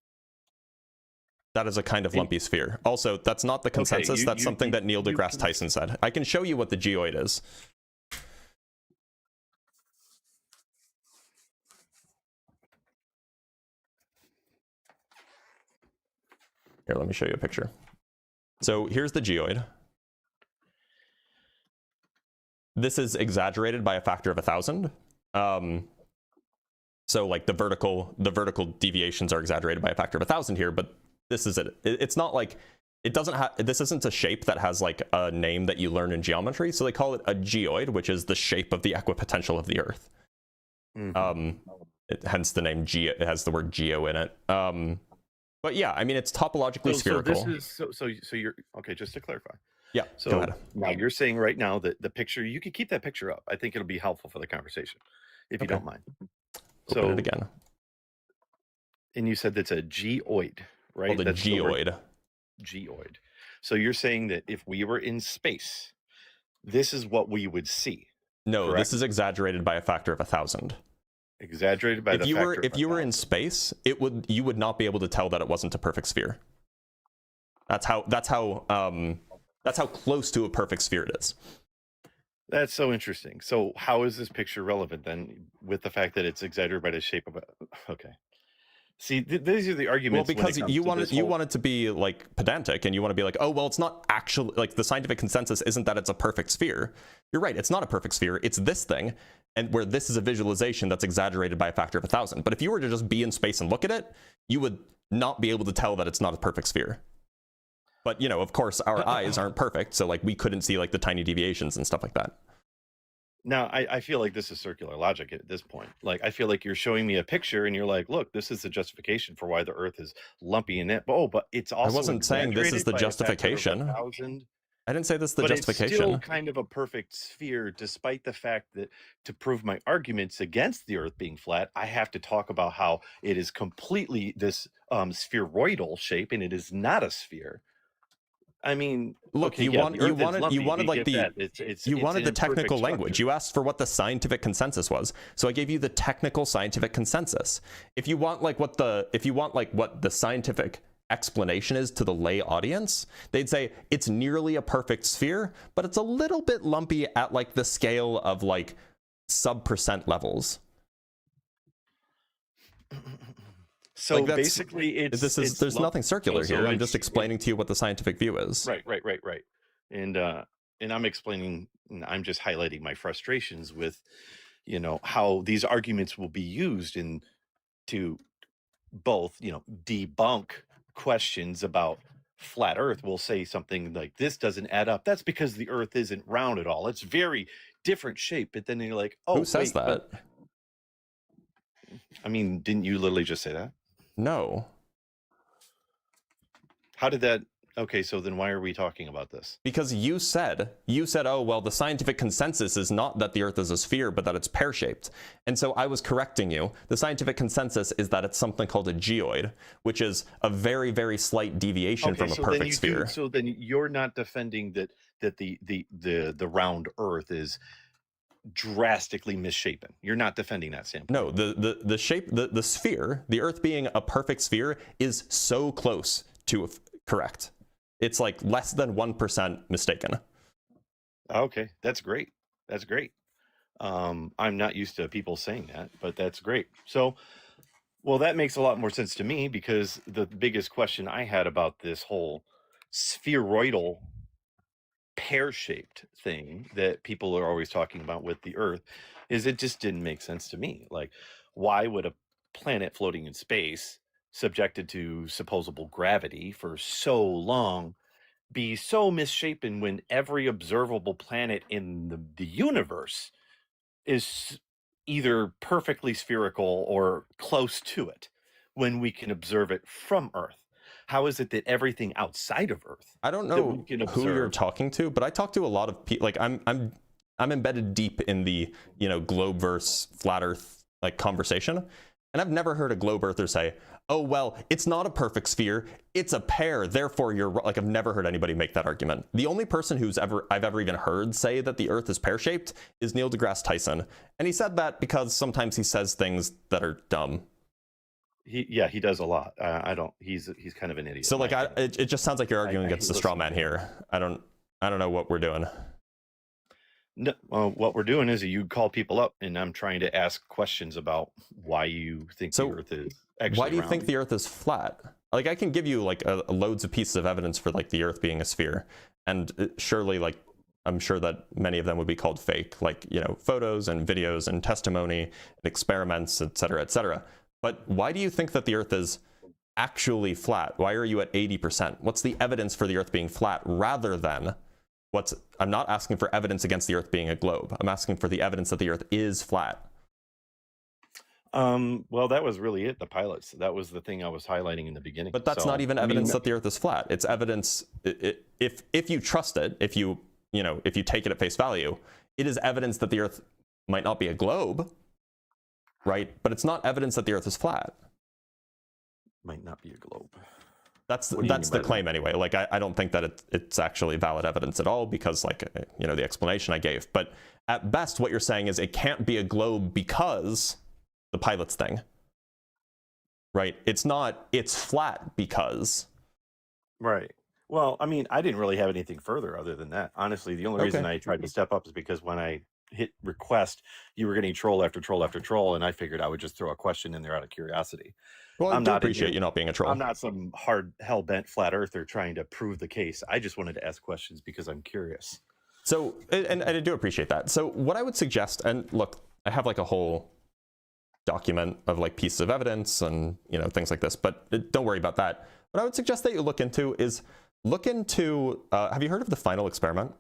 That is a kind of lumpy sphere. Also, that's not the consensus. That's something that Neil deGrasse Tyson said. I can show you what the geoid is. Here, let me show you a picture. So here's the geoid. This is exaggerated by a factor of 1,000. So like the vertical deviations are exaggerated by a factor of 1,000 here, but this is it. It's not like, it doesn't have, this isn't a shape that has like a name that you learn in geometry. So they call it a geoid, which is the shape of the equipotential of the Earth. Hence the name geo, it has the word geo in it. But yeah, I mean, it's topologically spherical. So you're, okay, just to clarify. Yeah, so go ahead. Now you're saying right now that the picture, you could keep that picture up. I think it'll be helpful for the conversation, if you don't mind. Open it again. And you said that's a geoid, right? Called a geoid. Geoid. So you're saying that if we were in space, this is what we would see. No, correct? This is exaggerated by a factor of 1,000. Exaggerated by if you were in space, you would not be able to tell that it wasn't a perfect sphere. That's how close to a perfect sphere it is. That's so interesting. So how is this picture relevant then with the fact that it's exaggerated by the shape of it? Okay. See, these are the arguments. Well, because you wanted to be like pedantic, and you want to be like, oh well, it's not actually like the scientific consensus isn't that it's a perfect sphere. You're right, it's not a perfect sphere. It's this thing, and where this is a visualization that's exaggerated by a factor of 1,000. But if you were to just be in space and look at it, you would not be able to tell that it's not a perfect sphere. But you know, of course, our eyes aren't perfect, so like we couldn't see like the tiny deviations and stuff like that. Now, I feel like this is circular logic at this point. Like, I feel like you're showing me a picture and you're like, look, this is the justification for why the Earth is lumpy in it. Oh, but it's also I wasn't saying this is the justification. I didn't say this is the justification. It's still kind of a perfect sphere, despite the fact that to prove my arguments against the Earth being flat, I have to talk about how it is completely this spheroidal shape, and it is not a sphere. I mean, look, okay, you wanted like you wanted the technical language. Structure. You asked for what the scientific consensus was, so I gave you the technical scientific consensus. If you want like what the scientific explanation is to the lay audience, they'd say it's nearly a perfect sphere, but it's a little bit lumpy at like the scale of like sub% levels. So like basically, there's nothing circular here. I'm just explaining to you what the scientific view is. Right. And I'm explaining. I'm just highlighting my frustrations with, you know, how these arguments will be used to both, you know, debunk questions about flat Earth. We'll say something like, "This doesn't add up. That's because the Earth isn't round at all. It's very different shape." But then you're like, "Oh, who says that?" I mean, didn't you literally just say that? No. How did that? Okay, so then why are we talking about this? Because you said, oh, well, the scientific consensus is not that the Earth is a sphere, but that it's pear-shaped. And so I was correcting you. The scientific consensus is that it's something called a geoid, which is a very, very slight deviation from a perfect sphere. So then you're not defending that the round Earth is drastically misshapen. You're not defending that standpoint. No, the shape, the sphere, the Earth being a perfect sphere is so close to correct. It's like less than 1% mistaken. Okay, that's great. I'm not used to people saying that, but that's great. So, well, that makes a lot more sense to me, because the biggest question I had about this whole spheroidal pear-shaped thing that people are always talking about with the Earth is it just didn't make sense to me. Like, why would a planet floating in space, subjected to supposable gravity for so long, be so misshapen when every observable planet in the universe is either perfectly spherical or close to it when we can observe it from Earth? How is it that everything outside of Earth? I don't know who you're talking to, but I talk to a lot of people. Like I'm embedded deep in the, you know, globe versus flat Earth like conversation, and I've never heard a globe earther say, "Oh well, it's not a perfect sphere, it's a pear, therefore you're like." I've never heard anybody make that argument. The only person I've ever even heard say that the Earth is pear-shaped is Neil deGrasse Tyson, and he said that because sometimes he says things that are dumb. He does a lot. He's kind of an idiot. So like, it just sounds like you're arguing against the straw man here. I don't know what we're doing. No, what we're doing is you call people up, and I'm trying to ask questions about why you think the Earth is actually why do you round. think the Earth is flat? Like, I can give you like loads of pieces of evidence for like the Earth being a sphere, and surely like I'm sure that many of them would be called fake, like, you know, photos and videos and testimony and experiments, etc., etc. But why do you think that the Earth is actually flat? Why are you at 80%? What's the evidence for the Earth being flat rather than I'm not asking for evidence against the Earth being a globe. I'm asking for the evidence that the Earth is flat. Well, that was really it. The pilots. That was the thing I was highlighting in the beginning. But that's not even evidence that the Earth is flat. It's evidence if you trust it, if you take it at face value, it is evidence that the Earth might not be a globe, right? But it's not evidence that the Earth is flat. Might not be a globe. That's the claim anyway. Like, I don't think that it's actually valid evidence at all, because, like, you know, the explanation I gave. But at best, what you're saying is it can't be a globe because the pilots thing, right? It's flat because. Right. Well, I mean, I didn't really have anything further other than that. Honestly, the only reason I tried to step up is because when I hit request, you were getting troll after troll after troll, and I figured I would just throw a question in there out of curiosity. Well, I do appreciate you not being a troll. I'm not some hard hell-bent flat earther trying to prove the case. I just wanted to ask questions because I'm curious. So, and I do appreciate that. So what I would suggest, and look, I have like a whole document of like pieces of evidence and, you know, things like this, but don't worry about that. What I would suggest that you look into is have you heard of the final experiment?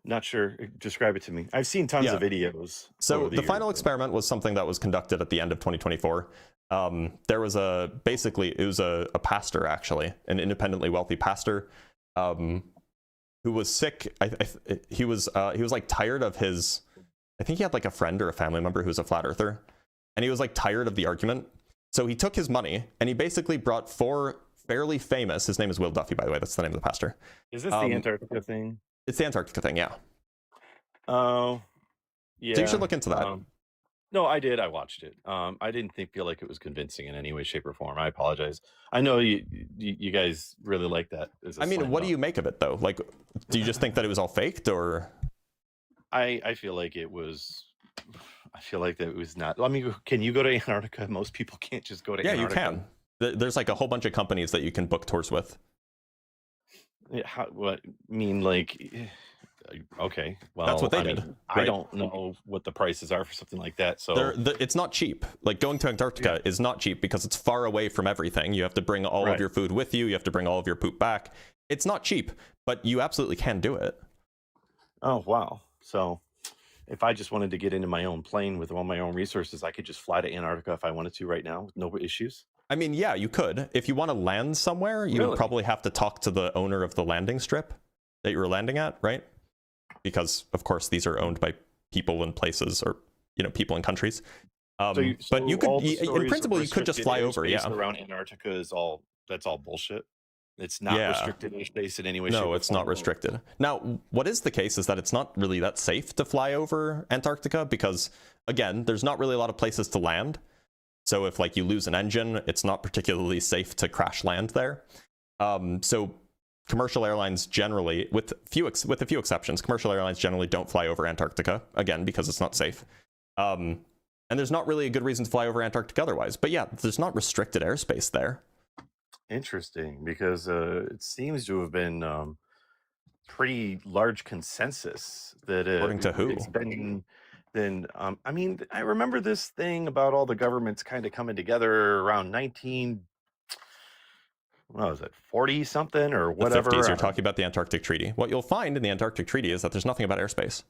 Not sure. Describe it to me. I've seen tons of videos. So the final experiment was something that was conducted at the end of 2024. There was it was a pastor, actually, an independently wealthy pastor, who was sick. He was like tired of his, I think he had like a friend or a family member who was a flat earther, and he was like tired of the argument. So he took his money and he basically brought 4 fairly famous, his name is Will Duffy, by the way, that's the name of the pastor. Is this the Antarctica thing? It's the Antarctica thing, yeah. Oh, yeah. So you should look into that. No, I did. I watched it. I didn't feel like it was convincing in any way, shape, or form. I apologize. I know you guys really like that. I mean, what do you make of it, though? Like, do you just think that it was all faked, or? I feel like it was. I feel like that it was not. I mean, can you go to Antarctica? Most people can't just go to Antarctica. Yeah, you can. There's like a whole bunch of companies that you can book tours with. Yeah, what mean, like, okay, well, that's what they did. Mean, right? I don't know what the prices are for something like that. So it's not cheap. Like going to Antarctica is not cheap because it's far away from everything. You have to bring all of your food with you. You have to bring all of your poop back. It's not cheap, but you absolutely can do it. Oh, wow. So if I just wanted to get into my own plane with all my own resources, I could just fly to Antarctica if I wanted to right now with no issues. I mean, yeah, you could. If you want to land somewhere, you would probably have to talk to the owner of the landing strip that you were landing at, right? Because, of course, these are owned by people and places, or, you know, people and countries. But you could, in principle, you could just fly over, yeah. Around Antarctica is that's all bullshit. It's not restricted airspace in any way. No, it's not restricted. Now, what is the case is that it's not really that safe to fly over Antarctica because, again, there's not really a lot of places to land. So if like you lose an engine, it's not particularly safe to crash land there. So commercial airlines generally, with a few exceptions, commercial airlines generally don't fly over Antarctica, again, because it's not safe. And there's not really a good reason to fly over Antarctica otherwise. But yeah, there's not restricted airspace there. Interesting, because it seems to have been pretty large consensus that according to who? It's been I mean, I remember this thing about all the governments kind of coming together around 40 something or whatever. The 50s, you're talking about the Antarctic Treaty. What you'll find in the Antarctic Treaty is that there's nothing about airspace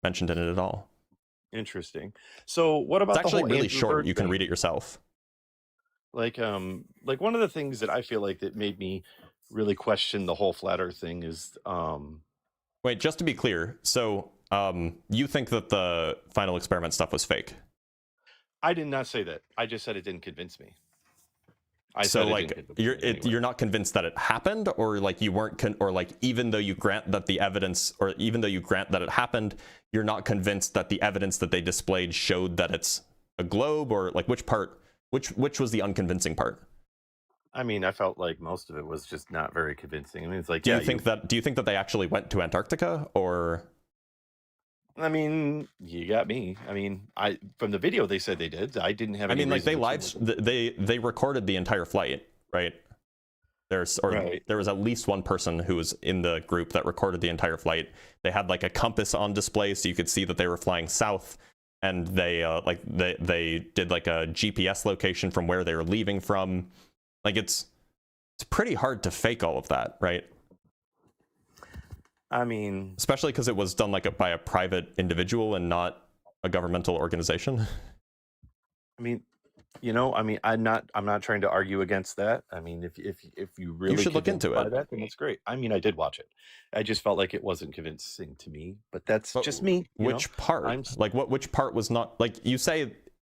mentioned in it at all. Interesting. So what about it's actually really short. You can read it yourself. Like one of the things that I feel like that made me really question the whole flat earth thing is wait, just to be clear, so you think that the final experiment stuff was fake? I did not say that. I just said it didn't convince me. You're not convinced that it happened, or like you weren't or like even though you grant that the evidence, or even though you grant that it happened, you're not convinced that the evidence that they displayed showed that it's a globe, or like which part? Which was the unconvincing part? I mean, I felt like most of it was just not very convincing. I mean, it's like, do you think that they actually went to Antarctica, or? I mean, you got me. I mean, from the video they said they did. I didn't have. I mean, like they recorded the entire flight, right? There was at least one person who was in the group that recorded the entire flight. They had like a compass on display, so you could see that they were flying south. And they did like a GPS location from where they were leaving from. Like it's pretty hard to fake all of that, right? I mean, especially because it was done like by a private individual and not a governmental organization. I mean, I'm not trying to argue against that. I mean, if you really should look into it, then it's great. I mean, I did watch it. I just felt like it wasn't convincing to me, but that's just me. Which part? Which part was not, like you say,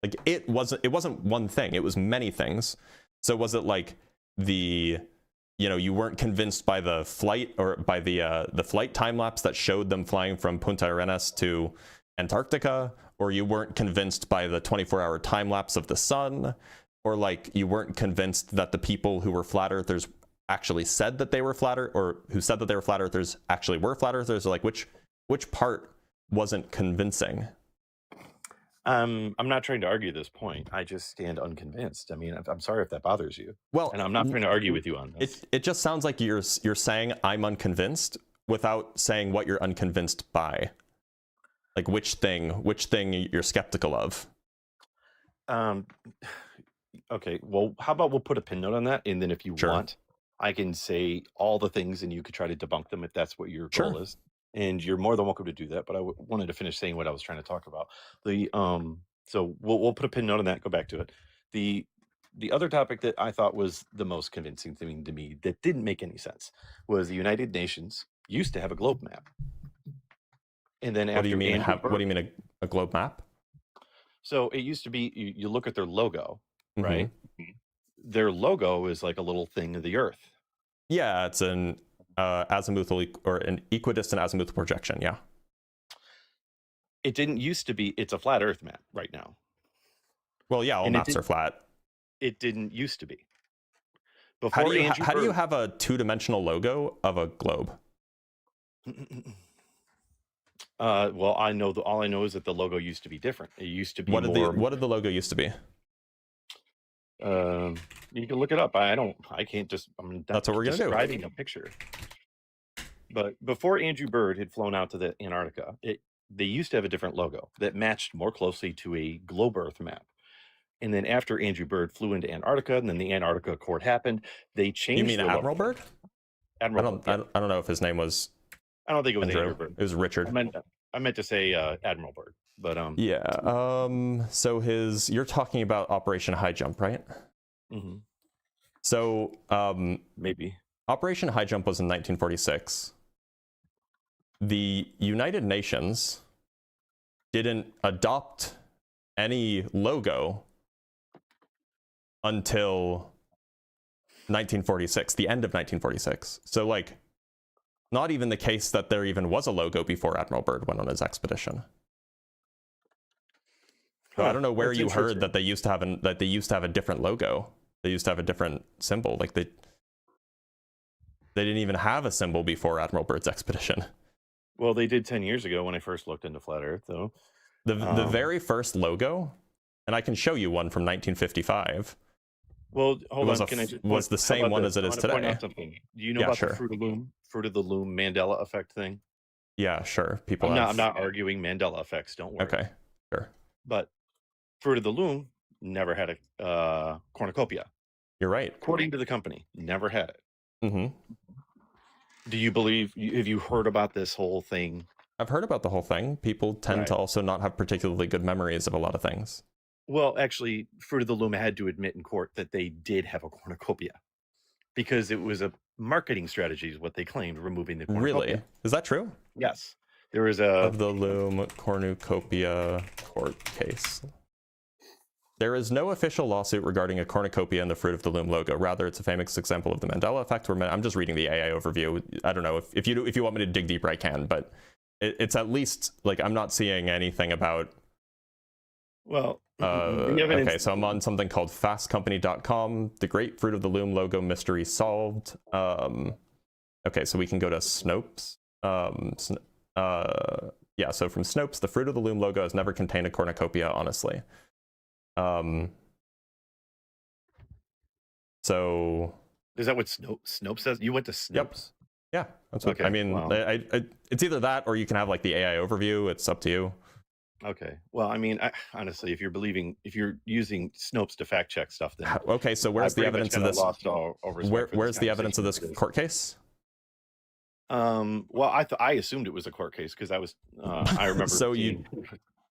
like it wasn't one thing. It was many things. So was it like you weren't convinced by the flight, or by the flight time lapse that showed them flying from Punta Arenas to Antarctica, or you weren't convinced by the 24-hour time lapse of the sun, or like you weren't convinced that the people who were flat earthers actually said that they were flat earth, or who said that they were flat earthers actually were flat earthers, or like which part wasn't convincing? I'm not trying to argue this point. I just stand unconvinced. I mean, I'm sorry if that bothers you. Well, and I'm not trying to argue with you on this. It just sounds like you're saying I'm unconvinced without saying what you're unconvinced by. Like which thing you're skeptical of. Okay, well, how about we'll put a pin note on that, and then if you want, I can say all the things, and you could try to debunk them if that's what your goal is. And you're more than welcome to do that. But I wanted to finish saying what I was trying to talk about. So we'll put a pin note on that. Go back to it. The other topic that I thought was the most convincing thing to me that didn't make any sense was the United Nations used to have a globe map. And then what do you mean? What do you mean a globe map? So it used to be you look at their logo, right? Their logo is like a little thing of the Earth. Yeah, it's an azimuthal or an equidistant azimuthal projection. Yeah. It didn't used to be. It's a flat Earth map right now. Well, yeah, all maps are flat. It didn't used to be. How do you have a two-dimensional logo of a globe? Well, I know all I know is that the logo used to be different. It used to be what did the logo used to be? You can look it up. I can't just. That's what we're gonna do. Describing a picture. But before Andrew Bird had flown out to the Antarctica, they used to have a different logo that matched more closely to a globe Earth map. And then after Andrew Bird flew into Antarctica, and then the Antarctica Accord happened, they changed. You mean Admiral Bird? Admiral Bird. I don't know if his name was. I don't think it was Andrew Bird. It was Richard. I meant to say Admiral Bird, but yeah. So you're talking about Operation High Jump, right? Mm-hmm. So maybe Operation High Jump was in 1946. The United Nations didn't adopt any logo until 1946, the end of 1946. So like, not even the case that there even was a logo before Admiral Byrd went on his expedition. So I don't know where you heard that they used to have a different logo. They used to have a different symbol. Like they didn't even have a symbol before Admiral Byrd's expedition. Well, they did 10 years ago when I first looked into Flat Earth, though. The very first logo, and I can show you one from 1955. Well, hold on. Was the same one as it is today. Do you know about the Fruit of the Loom Mandela effect thing? Yeah, sure. I'm not arguing Mandela effects. Don't worry. Okay, sure. But Fruit of the Loom never had a cornucopia. You're right. According to the company, never had it. Mm-hmm. Do you believe? Have you heard about this whole thing? I've heard about the whole thing. People tend to also not have particularly good memories of a lot of things. Well, actually, Fruit of the Loom had to admit in court that they did have a cornucopia because it was a marketing strategy, is what they claimed, removing the cornucopia. Really? Is that true? Yes. There was a... Of the Loom cornucopia court case. There is no official lawsuit regarding a cornucopia in the Fruit of the Loom logo. Rather, it's a famous example of the Mandela effect. I'm just reading the AA overview. I don't know if you want me to dig deeper, I can, but it's at least like I'm not seeing anything about. Well, okay, so I'm on something called fastcompany.com. The Great Fruit of the Loom logo mystery solved. Okay, so we can go to Snopes. Yeah, so from Snopes, the Fruit of the Loom logo has never contained a cornucopia, honestly. So is that what Snopes says? You went to Snopes? Yep. Yeah, that's what I mean. Wow. It's either that or you can have like the AI overview. It's up to you. Okay. Well, I mean, honestly, if you're using Snopes to fact check stuff, then okay. So where's the evidence of this? Where's the evidence of this court case? Well, I assumed it was a court case because I remember.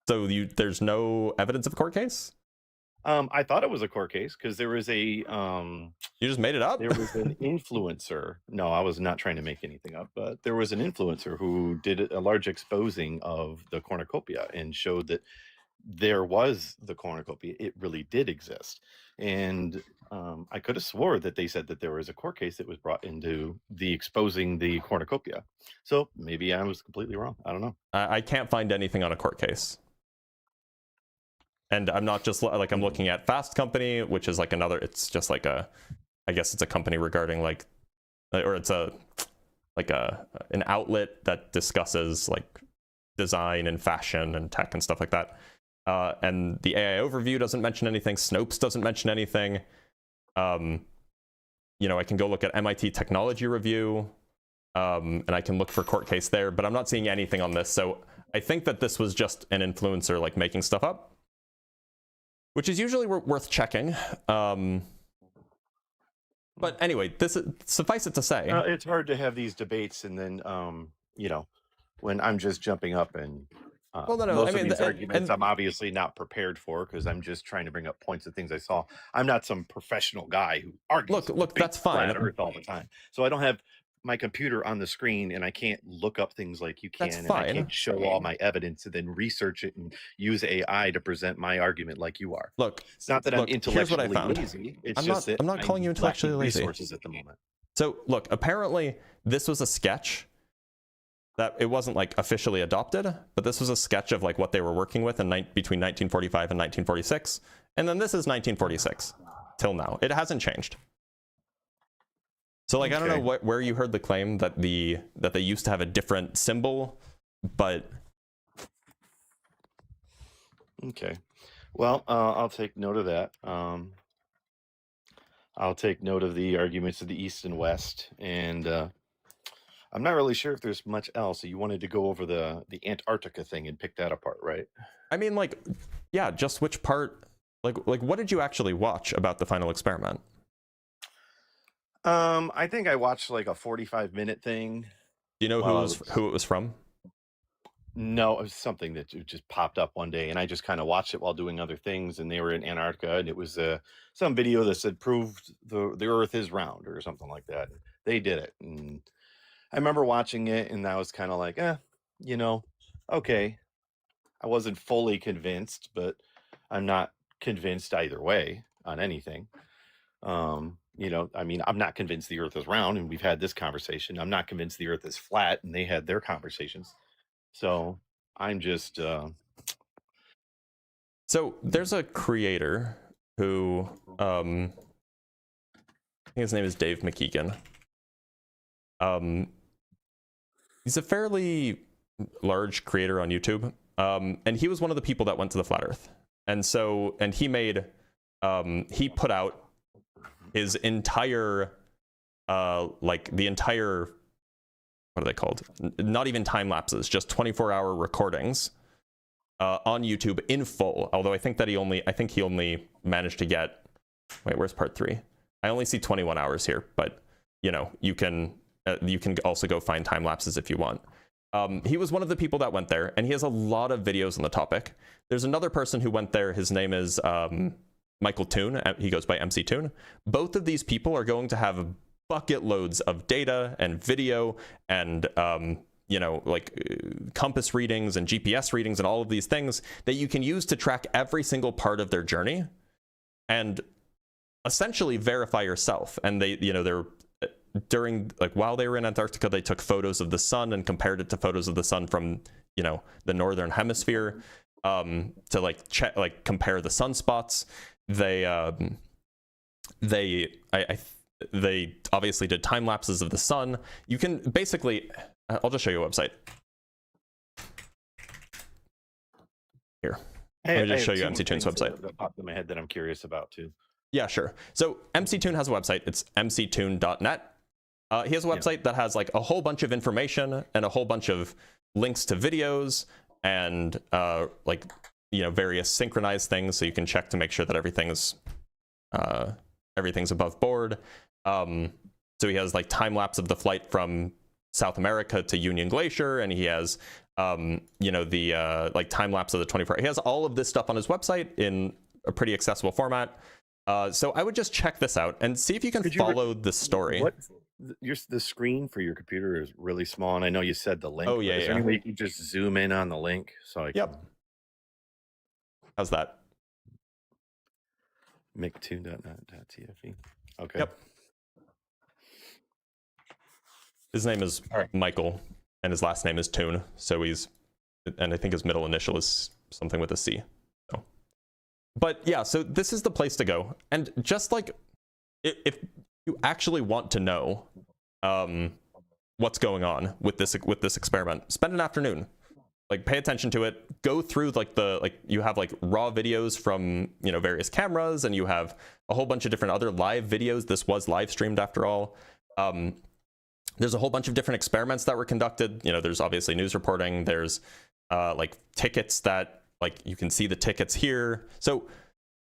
There's no evidence of a court case? I thought it was a court case because there was a You just made it up? There was an influencer. No, I was not trying to make anything up, but there was an influencer who did a large exposing of the cornucopia and showed that there was the cornucopia. It really did exist. And I could have swore that they said that there was a court case that was brought into the exposing the cornucopia. So maybe I was completely wrong. I don't know. I can't find anything on a court case. And I'm not just like, I'm looking at Fast Company, which is like another, it's just like I guess it's a company regarding like or it's an outlet that discusses like design and fashion and tech and stuff like that. And the AI overview doesn't mention anything. Snopes doesn't mention anything. You know, I can go look at MIT Technology Review, and I can look for court case there, but I'm not seeing anything on this. So I think that this was just an influencer like making stuff up, which is usually worth checking. But anyway, suffice it to say, it's hard to have these debates and then, you know, when I'm just jumping up and well, no, most I mean, of these arguments I'm obviously not prepared for because I'm just trying to bring up points of things I saw. I'm not some professional guy who argues. Look, that's fine. Flat Earth all the time. So I don't have my computer on the screen and I can't look up things like you can. That's and fine. I can't show all my evidence and then research it and use AI to present my argument like you are. Look, it's not that I'm intellectually here's what I found. lazy. It's I'm just not, that I'm not calling you intellectually lazy. Resources at the moment. So look, apparently this was a sketch that it wasn't like officially adopted, but this was a sketch of like what they were working with in between 1945 and 1946. And then this is 1946 till now. It hasn't changed. So like, okay. I don't know where you heard the claim that they used to have a different symbol, but. Okay. Well, I'll take note of that. I'll take note of the arguments of the East and West, and I'm not really sure if there's much else. You wanted to go over the Antarctica thing and pick that apart, right? I mean, like, yeah, just which part, like what did you actually watch about the final experiment? I think I watched like a 45-minute thing. Do you know who it was from? No, it was something that just popped up one day, and I just kind of watched it while doing other things. And they were in Antarctica, and it was some video that said proved the Earth is round or something like that. They did it, and I remember watching it, and I was kind of like, you know, okay. I wasn't fully convinced, but I'm not convinced either way on anything. You know, I mean, I'm not convinced the Earth is round, and we've had this conversation. I'm not convinced the Earth is flat, and they had their conversations. So I'm just. So there's a creator who, I think his name is Dave McKeegan. He's a fairly large creator on YouTube, and he was one of the people that went to the Flat Earth, and he made, he put out his entire, like the entire, what are they called? Not even time lapses, just 24-hour recordings on YouTube in full. Although I think he only managed to get, wait, where's part 3? I only see 21 hours here, but you know, you can also go find time lapses if you want. He was one of the people that went there, and he has a lot of videos on the topic. There's another person who went there. His name is Michael Toon. He goes by MC Toon. Both of these people are going to have bucket loads of data and video and you know, like compass readings and GPS readings and all of these things that you can use to track every single part of their journey and essentially verify yourself. And they, you know, they're during, like, while they were in Antarctica, they took photos of the sun and compared it to photos of the sun from, you know, the northern hemisphere to like check, like compare the sunspots. They obviously did time lapses of the sun. You can basically, I'll just show you a website here. Let me just show you MC Toon's website. That popped in my head that I'm curious about too. Yeah, sure. So MC Toon has a website. It's mctoon.net. He has a website that has like a whole bunch of information and a whole bunch of links to videos and like, you know, various synchronized things, so you can check to make sure that everything's above board. So he has like time lapse of the flight from South America to Union Glacier, and he has you know, the like time lapse of the 24. He has all of this stuff on his website in a pretty accessible format. So I would just check this out and see if you can follow the story. The screen for your computer is really small, and I know you said the link. Oh yeah, is there any way you can just zoom in on the link so I can? Yep. How's that? Mctoon.net.tfe. Okay. Yep. His name is Michael, and his last name is Toon. So and I think his middle initial is something with a C. So. But yeah, so this is the place to go. And just like, if you actually want to know what's going on with this experiment. Spend an afternoon, like pay attention to it, go through like you have like raw videos from, you know, various cameras, and you have a whole bunch of different other live videos. This was live streamed after all. There's a whole bunch of different experiments that were conducted. You know, there's obviously news reporting, there's like tickets that, like, you can see the tickets here. So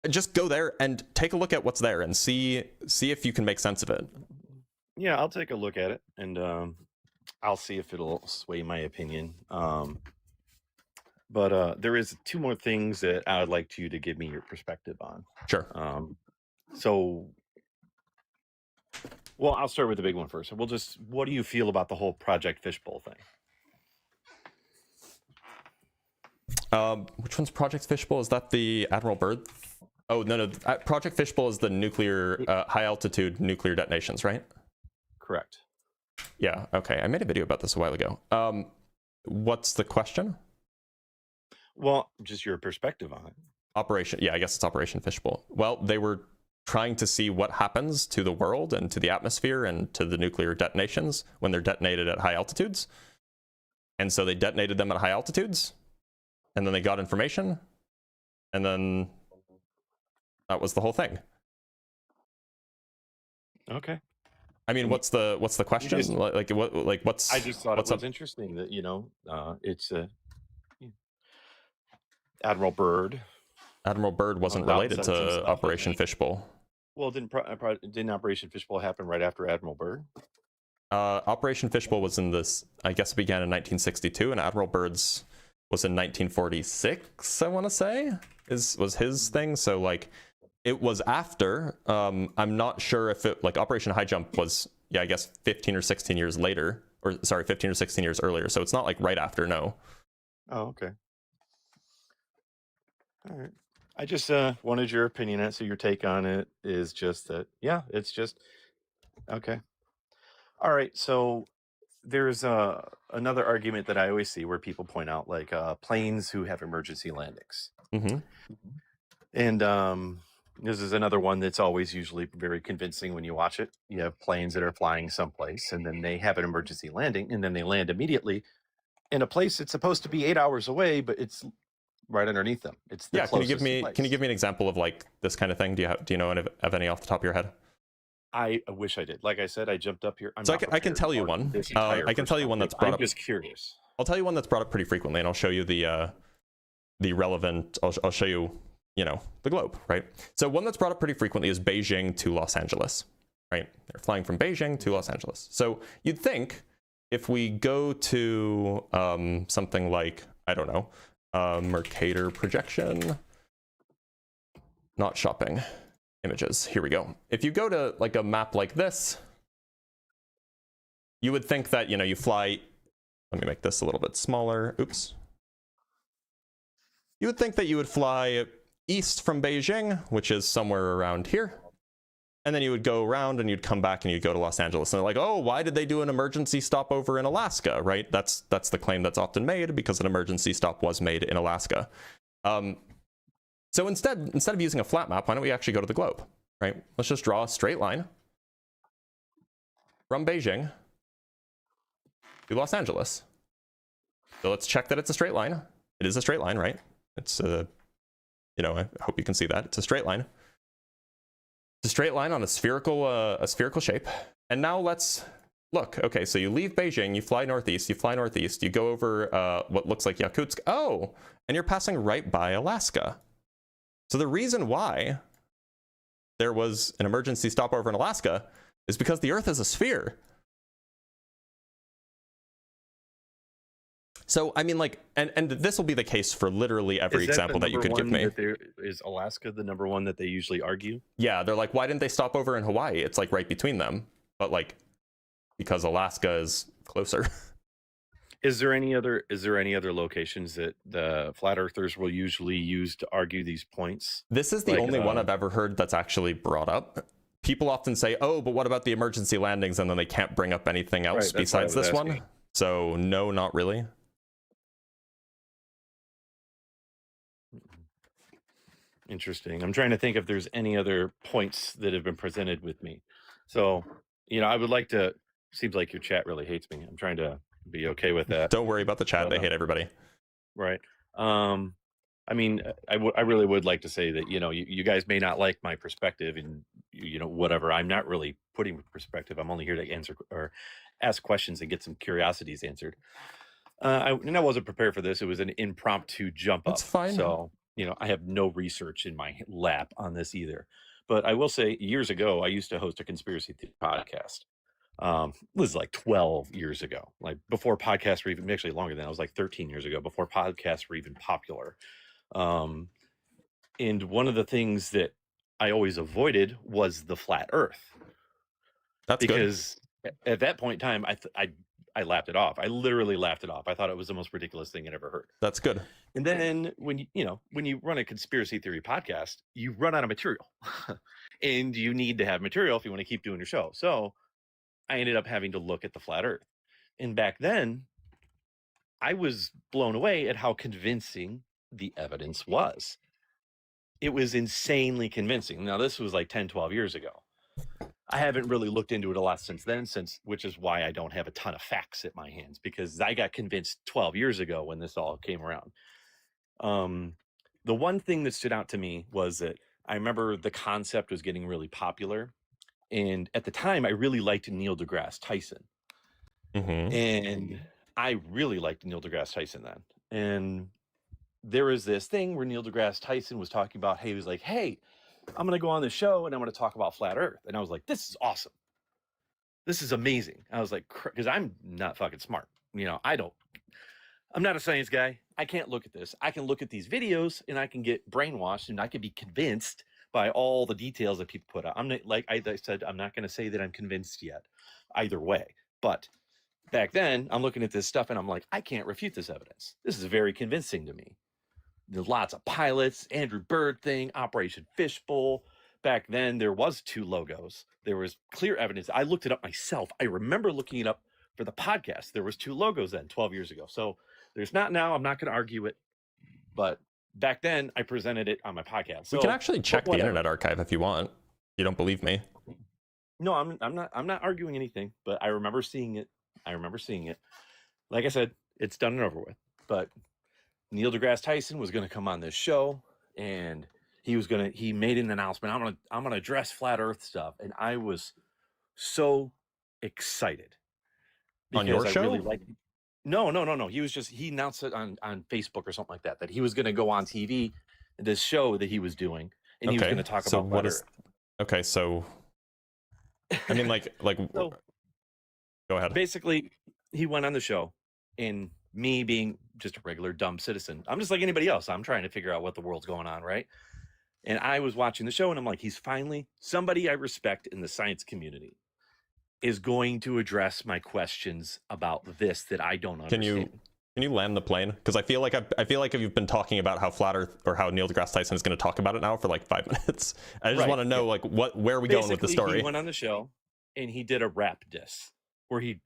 just go there and take a look at what's there and see if you can make sense of it. Yeah, I'll take a look at it, and I'll see if it'll sway my opinion. But there is 2 more things that I would like you to give me your perspective on. Sure. Well, I'll start with the big one first. What do you feel about the whole Project Fishbowl thing? Which one's Project Fishbowl? Is that the Admiral Byrd? Oh, no. Project Fishbowl is the nuclear, high altitude nuclear detonations, right? Correct. Yeah, okay. I made a video about this a while ago. What's the question? Well, just your perspective on it. I guess it's Operation Fishbowl. Well, they were trying to see what happens to the world and to the atmosphere and to the nuclear detonations when they're detonated at high altitudes. And so they detonated them at high altitudes, and then they got information, and then that was the whole thing. Okay. I mean, what's the question? What's I just thought what's it was up? interesting that, it's Admiral Byrd. Admiral Byrd wasn't related to Operation Fishbowl. Well, didn't Operation Fishbowl happen right after Admiral Byrd? Operation Fishbowl was in this, I guess it began in 1962, and Admiral Byrd's was in 1946, I want to say, was his thing. So, like, it was after. I'm not sure if it, like, Operation High Jump was, I guess 15 or 16 years later, or sorry, 15 or 16 years earlier. So it's not like right after, no. Oh, okay. All right. I just wanted your opinion on it. So your take on it is just that, it's just, okay. All right. So there's another argument that I always see where people point out, like, planes who have emergency landings. Mm-hmm. And this is another one that's always usually very convincing when you watch it. You have planes that are flying someplace, and then they have an emergency landing, and then they land immediately in a place that's supposed to be 8 hours away, but it's right underneath them. It's the Can you give me place. Can you give me an example of, like, this kind of thing? Do you know of any off the top of your head? I wish I did. Like I said, I jumped up here. I can tell you one. I can tell you one that's brought up. I'm just curious. I'll tell you one that's brought up pretty frequently, and I'll show you the relevant. I'll show you, the globe, right? So one that's brought up pretty frequently is Beijing to Los Angeles, right? They're flying from Beijing to Los Angeles. So you'd think if we go to something like, I don't know, Mercator projection, not shopping. Images. Here we go. If you go to, like, a map like this, you would think that, you fly. Let me make this a little bit smaller. Oops. You would think that you would fly east from Beijing, which is somewhere around here. And then you would go around and you'd come back and you'd go to Los Angeles. And they're like, oh, why did they do an emergency stopover in Alaska, right? That's the claim that's often made, because an emergency stop was made in Alaska. So instead of using a flat map, why don't we actually go to the globe, right? Let's just draw a straight line from Beijing to Los Angeles. So let's check that it's a straight line. It is a straight line, right? It's I hope you can see that. It's a straight line. It's a straight line on a spherical shape. And now let's look. Okay, so you leave Beijing, you fly northeast, you go over what looks like Yakutsk. Oh, and you're passing right by Alaska. So the reason why there was an emergency stopover in Alaska is because the Earth is a sphere. So, I mean, like, and this will be the case for literally every example that you could give me. Is Alaska the number one that they usually argue? Yeah, they're like, why didn't they stop over in Hawaii? It's, like, right between them. But, like, because Alaska is closer. Is there any other locations that the flat earthers will usually use to argue these points? This is the only one I've ever heard that's actually brought up. People often say, oh, but what about the emergency landings? And then they can't bring up anything else besides this one. So no, not really. Interesting. I'm trying to think if there's any other points that have been presented with me. So, I would like to seems like your chat really hates me. I'm trying to be okay with that. Don't worry about the chat. They hate everybody. Right. I mean, I really would like to say that, you know, you guys may not like my perspective and, you know, whatever. I'm not really putting perspective. I'm only here to answer or ask questions and get some curiosities answered. I wasn't prepared for this. It was an impromptu jump up. That's fine. So, you know, I have no research in my lap on this either. But I will say, years ago, I used to host a conspiracy theory podcast. It was like 12 years ago, like before podcasts were even, actually longer than that. It was like 13 years ago, before podcasts were even popular. And one of the things that I always avoided was the flat earth. That's because at that point in time, I laughed it off. I literally laughed it off. I thought it was the most ridiculous thing I'd ever heard. That's good. And then when you run a conspiracy theory podcast, you run out of material and you need to have material if you want to keep doing your show. So I ended up having to look at the flat earth. And back then I was blown away at how convincing the evidence was. It was insanely convincing. Now, this was like 10, 12 years ago. I haven't really looked into it a lot since then, which is why I don't have a ton of facts at my hands, because I got convinced 12 years ago when this all came around. The one thing that stood out to me was that I remember the concept was getting really popular. And at the time, I really liked Neil deGrasse Tyson. And I really liked Neil deGrasse Tyson then. And there was this thing where Neil deGrasse Tyson was talking about, he was like, hey, I'm going to go on the show and I'm going to talk about flat earth. And I was like, this is awesome. This is amazing. I was like, because I'm not fucking smart. You know, I'm not a science guy. I can't look at this. I can look at these videos and I can get brainwashed and I can be convinced by all the details that people put out. I'm not, like I said, I'm not going to say that I'm convinced yet either way. But back then I'm looking at this stuff and I'm like, I can't refute this evidence. This is very convincing to me. There's lots of pilots, Andrew Bird thing, Operation Fishbowl. Back then there was 2 logos. There was clear evidence. I looked it up myself. I remember looking it up for the podcast. There was 2 logos then 12 years ago. So there's not now. I'm not going to argue it. But back then I presented it on my podcast. So, we can actually check the Internet Archive if you want. You don't believe me? No, I'm not arguing anything, but I remember seeing it. Like I said, it's done and over with. But Neil deGrasse Tyson was going to come on this show, and he made an announcement. I'm going to address flat earth stuff. And I was so excited. On your show? Really no. He announced it on Facebook or something like that he was going to go on TV, this show that he was doing, and he was going to talk about flat earth. Okay. So, I mean, so, go ahead. Basically, he went on the show, and me being just a regular dumb citizen, I'm just like anybody else. I'm trying to figure out what the world's going on, right? And I was watching the show, and I'm like, he's finally somebody I respect in the science community is going to address my questions about this that I don't understand. Can you land the plane? Because I feel like you've been talking about how flat Earth or how Neil deGrasse Tyson is going to talk about it now for like 5 minutes. I just want to know where are we going with the story? He went on the show and he did a rap diss where he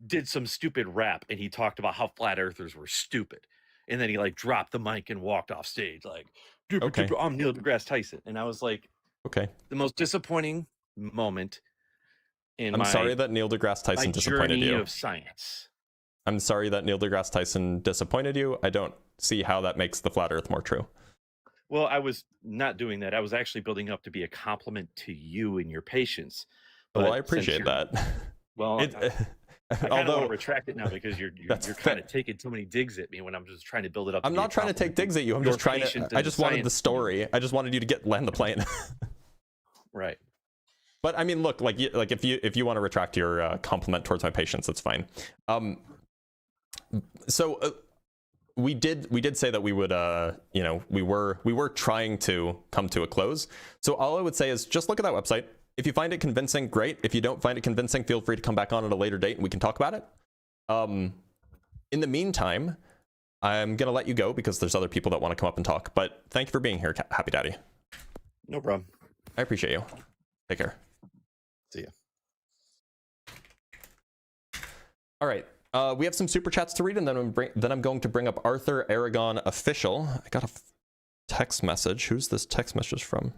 did some stupid rap and he talked about how flat earthers were stupid, and then he like dropped the mic and walked off stage like, I'm Neil deGrasse Tyson. And I was like, okay, the most disappointing moment in I'm sorry that Neil deGrasse Tyson disappointed you. Of science. I'm sorry that Neil deGrasse Tyson disappointed you. I don't see how that makes the flat earth more true. Well, I was not doing that. I was actually building up to be a compliment to you and your patience. Well, I appreciate that. Well, I kind of want to retract it now because you're kind of taking so many digs at me when I'm just trying to build it up. I'm not trying to take digs at you. I'm just trying to. I just wanted the story. I just wanted you to land the plane. Right. But I mean, look, like if you want to retract your compliment towards my patience, that's fine. So we did say that we would we were trying to come to a close. So all I would say is just look at that website. If you find it convincing, great. If you don't find it convincing, feel free to come back on at a later date and we can talk about it. In the meantime, I'm gonna let you go because there's other people that want to come up and talk. But thank you for being here, Happy Daddy. No problem. I appreciate you. Take care. See ya. All right. We have some super chats to read, and then I'm going to bring up Arthur Aragon Official. I got a text message. Who's this text message from?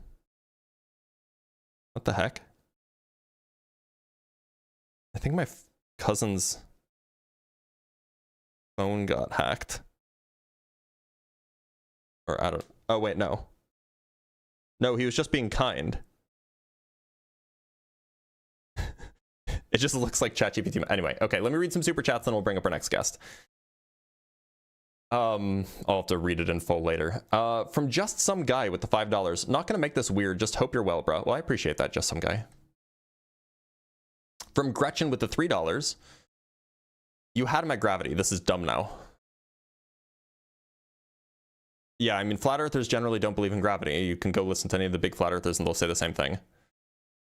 What the heck? I think my cousin's phone got hacked. Or I don't... Oh, wait, no. No, he was just being kind. It just looks like ChatGPT. Anyway, okay, let me read some super chats, then we'll bring up our next guest. I'll have to read it in full later. From Just Some Guy with the $5. Not gonna make this weird, just hope you're well, bro. Well, I appreciate that, Just Some Guy. From Gretchen with the $3. You had him at gravity. This is dumb now. Yeah, I mean, flat earthers generally don't believe in gravity. You can go listen to any of the big flat earthers and they'll say the same thing.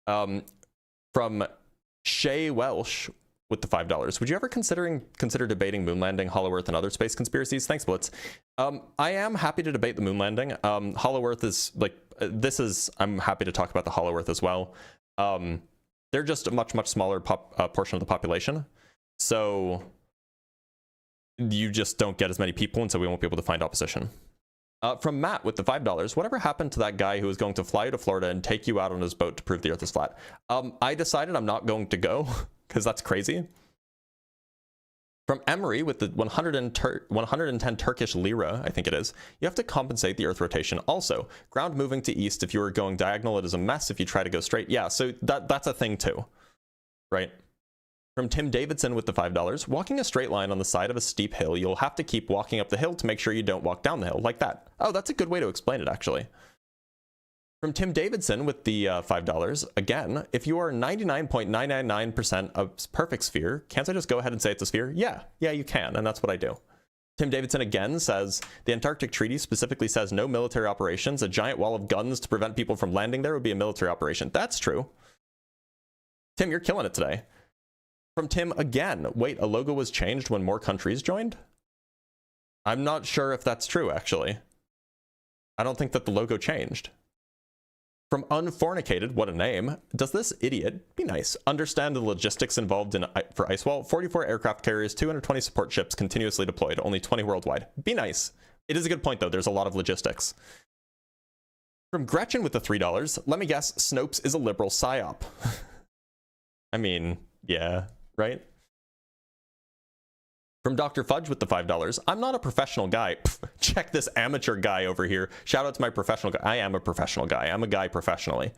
From Shay Welsh with the $5. Would you ever consider debating moon landing, Hollow Earth, and other space conspiracies? Thanks, Blitz. I am happy to debate the moon landing. Hollow Earth is like, I'm happy to talk about the Hollow Earth as well. They're just a much smaller portion of the population. So you just don't get as many people, and so we won't be able to find opposition. From Matt with the $5. Whatever happened to that guy who was going to fly you to Florida and take you out on his boat to prove the earth is flat? I decided I'm not going to go because that's crazy. From Emery with the 110 Turkish lira, I think it is. You have to compensate the earth rotation also. Ground moving to east, if you were going diagonal, it is a mess. If you try to go straight, yeah, so that's a thing too, right? From Tim Davidson with the $5. Walking a straight line on the side of a steep hill, you'll have to keep walking up the hill to make sure you don't walk down the hill, like that. Oh, that's a good way to explain it, actually. From Tim Davidson with the $5. Again, if you are 99.999% a perfect sphere, can't I just go ahead and say it's a sphere? Yeah, you can, and that's what I do. Tim Davidson again says, the Antarctic Treaty specifically says no military operations. A giant wall of guns to prevent people from landing there would be a military operation. That's true. Tim, you're killing it today. From Tim again, wait, a logo was changed when more countries joined? I'm not sure if that's true, actually. I don't think that the logo changed. From Unfornicated, what a name. Does this idiot, be nice, understand the logistics involved for Icewall? 44 aircraft carriers, 220 support ships continuously deployed, only 20 worldwide. Be nice. It is a good point, though. There's a lot of logistics. From Gretchen with the $3, let me guess, Snopes is a liberal psyop. I mean, yeah. Right? From Dr. Fudge with the $5. I'm not a professional guy. Pff, check this amateur guy over here. Shout out to my professional guy. I am a professional guy. I'm a guy professionally.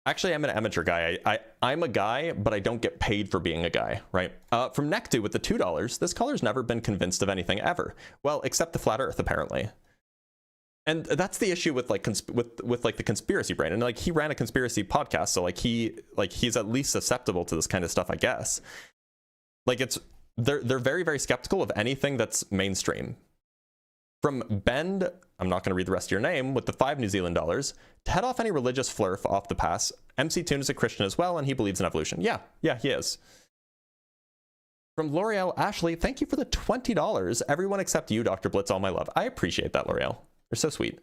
Actually, I'm an amateur guy. I'm a guy, but I don't get paid for being a guy, right? From Nectu with the $2. This caller's never been convinced of anything ever. Well, except the flat earth, apparently. And that's the issue with like with like the conspiracy brain. And like he ran a conspiracy podcast, so like he's at least susceptible to this kind of stuff, I guess. Like they're very, very skeptical of anything that's mainstream. From Bend, I'm not going to read the rest of your name, with the $5 New Zealand dollars, to head off any religious flurf off the pass. MC Toon is a Christian as well, and he believes in evolution. Yeah, he is. From L'Oreal Ashley, thank you for the $20. Everyone except you, Dr. Blitz, all my love. I appreciate that, L'Oreal. They're so sweet.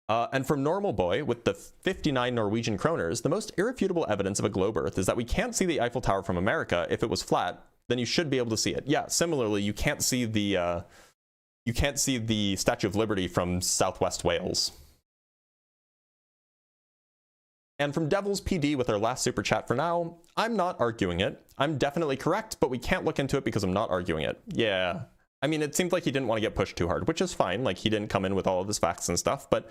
And from Normal Boy, with the 59 Norwegian kroners, the most irrefutable evidence of a globe Earth is that we can't see the Eiffel Tower from America. If it was flat, then you should be able to see it. Yeah, similarly, you can't see the Statue of Liberty from Southwest Wales. And from Devil's PD with our last super chat for now, I'm not arguing it. I'm definitely correct, but we can't look into it because I'm not arguing it. Yeah. I mean, it seemed like he didn't want to get pushed too hard, which is fine. Like, he didn't come in with all of his facts and stuff, but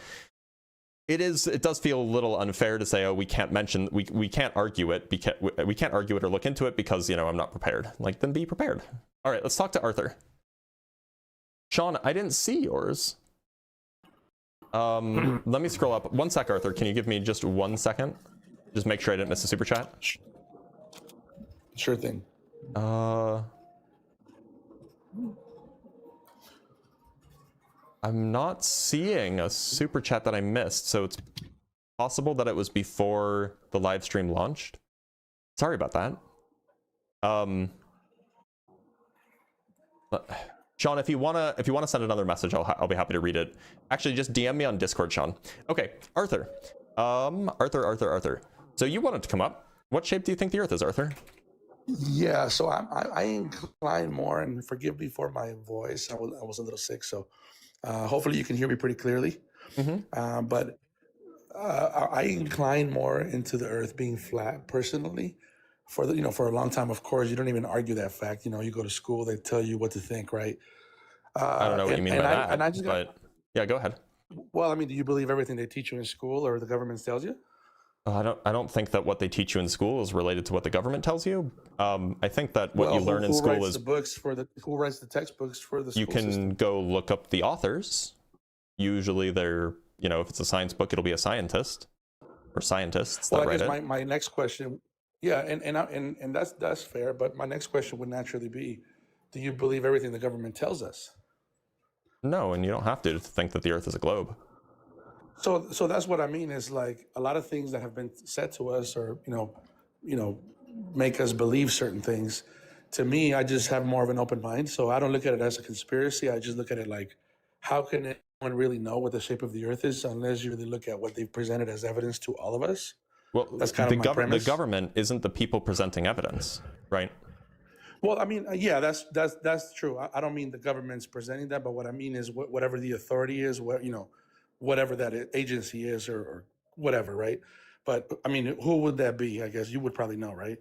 it does feel a little unfair to say, oh, we can't argue it because we can't argue it or look into it because, you know, I'm not prepared. Like, then be prepared. All right, let's talk to Arthur. Sean, I didn't see yours. Let me scroll up. One sec, Arthur. Can you give me just 1 second? Just make sure I didn't miss a super chat. Sure thing. I'm not seeing a super chat that I missed, so it's possible that it was before the live stream launched. Sorry about that. Sean, if you wanna send another message, I'll be happy to read it. Actually, just DM me on Discord, Sean. Okay, Arthur. Arthur. So you wanted to come up. What shape do you think the Earth is, Arthur? Yeah, so I incline more, and forgive me for my voice. I was a little sick, so hopefully you can hear me pretty clearly. But I incline more into the Earth being flat personally. for the, for a long time, of course, you don't even argue that fact. You go to school, they tell you what to think, right? I don't know what you mean by that, but yeah, go ahead. Well, I mean, do you believe everything they teach you in school or the government tells you? I don't think that what they teach you in school is related to what the government tells you. I think that what you learn in school is who writes the textbooks for the school you can system? go look up the authors. Usually they're, if it's a science book, it'll be a scientist or scientists that write it. My next question, yeah, and that's fair, but my next question would naturally be, do you believe everything the government tells us? No, and you don't have to think that the Earth is a globe. So that's what I mean is like a lot of things that have been said to us or, make us believe certain things. To me, I just have more of an open mind. So I don't look at it as a conspiracy. I just look at it like, how can anyone really know what the shape of the Earth is unless you really look at what they've presented as evidence to all of us? Well, that's kind of my premise. The government isn't the people presenting evidence, right? Well, I mean, yeah, that's true. I don't mean the government's presenting that, but what I mean is whatever the authority is, whatever that agency is or whatever, right? But I mean, who would that be? I guess you would probably know, right?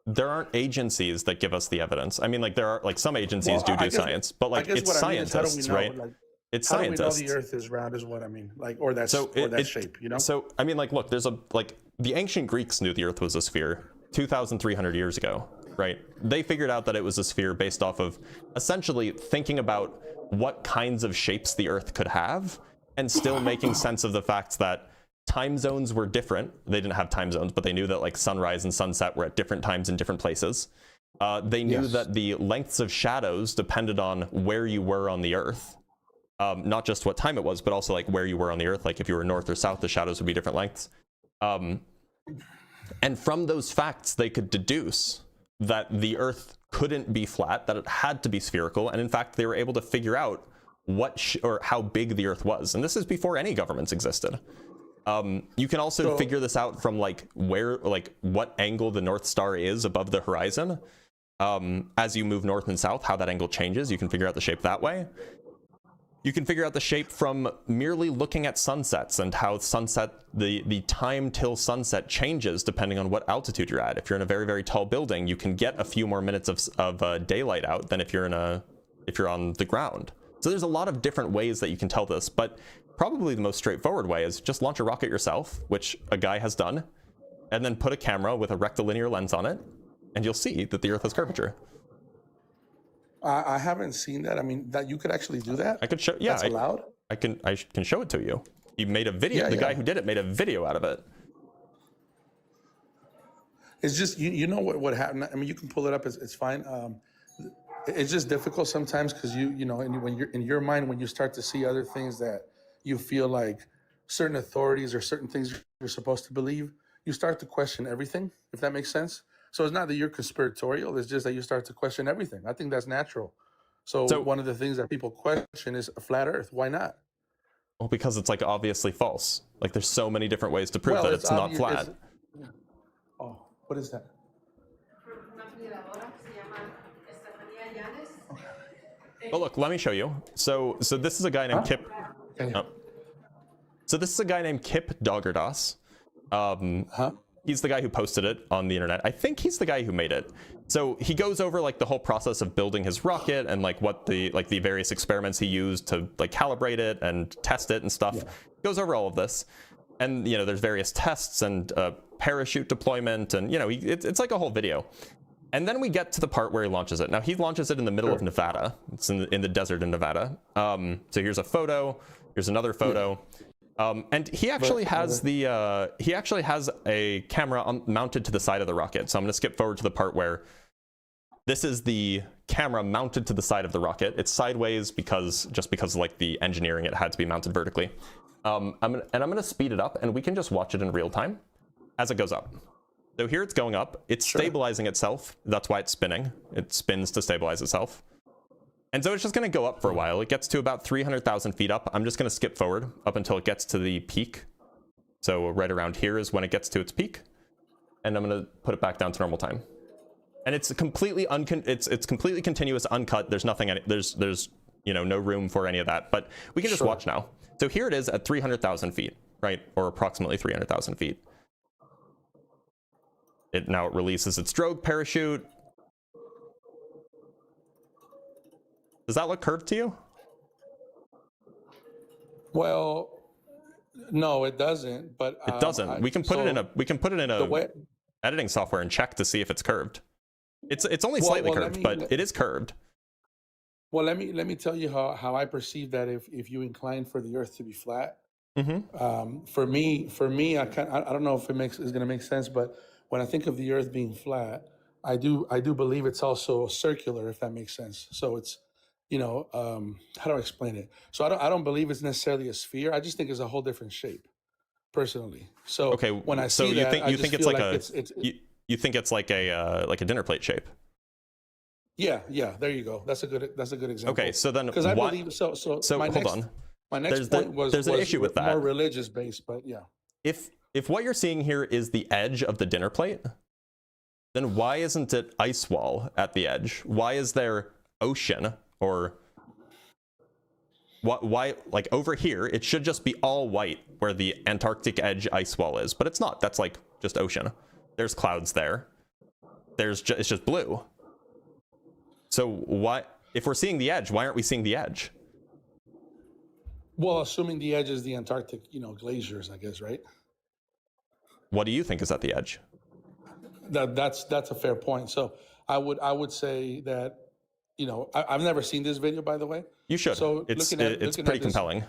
There aren't agencies that give us the evidence. I mean, like there are some agencies do science, but like it's scientists, right? Like, it's how scientists. Do we know the Earth is round? Is what I mean, like, or that shape, So I mean, like, look, there's the ancient Greeks knew the Earth was a sphere 2,300 years ago, right? They figured out that it was a sphere based off of essentially thinking about what kinds of shapes the Earth could have and still making sense of the fact that time zones were different. They didn't have time zones, but they knew that like sunrise and sunset were at different times in different places. They knew that the lengths of shadows depended on where you were on the Earth. Not just what time it was, but also like where you were on the Earth. Like if you were north or south, the shadows would be different lengths. And from those facts, they could deduce that the Earth couldn't be flat, that it had to be spherical. And in fact, they were able to figure out or how big the Earth was. And this is before any governments existed. You can also figure this out from what angle the North Star is above the horizon. As you move north and south, how that angle changes. You can figure out the shape that way. You can figure out the shape from merely looking at sunsets and how the time till sunset changes depending on what altitude you're at. If you're in a very, very tall building, you can get a few more minutes of daylight out than if you're on the ground. So there's a lot of different ways that you can tell this, but probably the most straightforward way is just launch a rocket yourself, which a guy has done, and then put a camera with a rectilinear lens on it, and you'll see that the Earth has curvature. I haven't seen that. I mean, that you could actually do that? I could show. Yeah, that's allowed. I can show it to you. He made a video. The guy who did it made a video out of it. It's just you know what happened. I mean, you can pull it up. It's fine. It's just difficult sometimes because when you're in your mind, when you start to see other things that you feel like certain authorities or certain things you're supposed to believe, you start to question everything. If that makes sense. So it's not that you're conspiratorial, it's just that you start to question everything. I think that's natural. So one of the things that people question is a flat Earth. Why not? Well, because it's like obviously false. Like there's so many different ways to prove that it's not flat. Oh, what is that? Oh, look, let me show you. So this is a guy named Kip. So this is a guy named Kip Doggerdas. He's the guy who posted it on the internet. I think he's the guy who made it. So he goes over like the whole process of building his rocket and like what the various experiments he used to like calibrate it and test it and stuff. Goes over all of this. And there's various tests and parachute deployment and it's like a whole video. And then we get to the part where he launches it. Now he launches it in the middle of Nevada. It's in the desert in Nevada. So here's a photo. Here's another photo. And he actually has a camera mounted to the side of the rocket. So I'm going to skip forward to the part where this is the camera mounted to the side of the rocket. It's sideways because like the engineering, it had to be mounted vertically. I'm going to speed it up and we can just watch it in real time as it goes up. So here it's going up. It's stabilizing itself. That's why it's spinning. It spins to stabilize itself. And so it's just going to go up for a while. It gets to about 300,000 feet up. I'm just going to skip forward up until it gets to the peak. So right around here is when it gets to its peak. And I'm going to put it back down to normal time. And it's completely it's completely continuous, uncut. There's nothing. There's no room for any of that. But we can just watch now. So here it is at 300,000 feet, right? Or approximately 300,000 feet. now it releases its drogue parachute. Does that look curved to you? Well, no, it doesn't. But it doesn't. We can put it in a editing software and check to see if it's curved. It's only slightly curved, but it is curved. Well, let me tell you how I perceive that if you incline for the Earth to be flat. For me, I don't know if it's going to make sense, but when I think of the Earth being flat, I do believe it's also circular, if that makes sense. So it's, how do I explain it? So I don't believe it's necessarily a sphere. I just think it's a whole different shape, personally. So okay, when I so see you that, think it's like you think it's like a dinner plate shape? Yeah, there you go. That's a good example. Okay, so then because I believe so. So hold on. My next point was an issue with that. More religious based, but yeah. If what you're seeing here is the edge of the dinner plate, then why isn't it ice wall at the edge? Why is there ocean? Or why like over here it should just be all white where the Antarctic edge ice wall is, but it's not. That's like just ocean. There's clouds there. It's just blue. So why, if we're seeing the edge, why aren't we seeing the edge? Well, assuming the edge is the Antarctic, glaciers, I guess, right? What do you think is at the edge? That's a fair point. So I would say that, I've never seen this video, by the way. You should. So it's pretty compelling.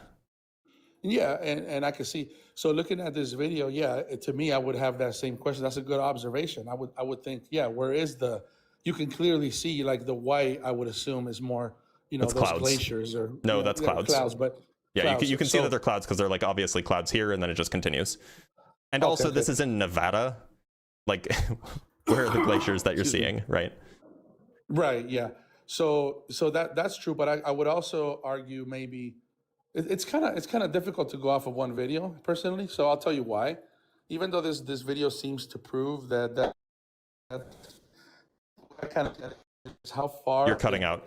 Yeah, and I can see. So looking at this video, yeah, to me, I would have that same question. That's a good observation. I would think, yeah, where is the? You can clearly see like the white. I would assume is more, those clouds. Glaciers or no, that's clouds. Clouds, but yeah, clouds. You can see that they're clouds because they're like obviously clouds here, and then it just continues. And also, this is in Nevada, like where are the glaciers that you're seeing, right? Right. Yeah. So that's true, but I would also argue maybe it's kind of difficult to go off of one video personally. So I'll tell you why. Even though this video seems to prove that kind of how far you're cutting out.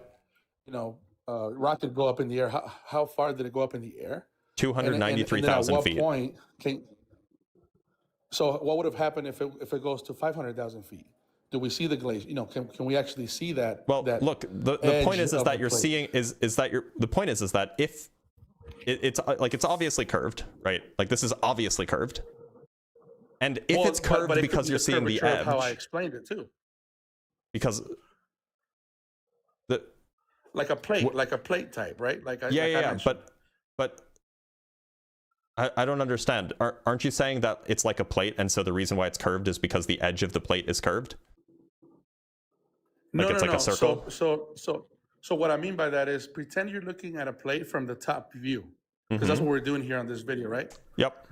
Rocket go up in the air. How far did it go up in the air? 293,000 feet. At what point so what would have happened if it goes to 500,000 feet? Do we see the glacier? Can we actually see that? Well, look, the point is that you're seeing is that the point is that if it's like it's obviously curved, right? Like this is obviously curved, and if it's curved but because you're seeing the edge, how I explained it too, because like a plate type, right? But I don't understand. Aren't you saying that it's like a plate, and so the reason why it's curved is because the edge of the plate is curved? Like it's like a circle? So what I mean by that is pretend you're looking at a plate from the top view, because that's what we're doing here on this video, right? Yep.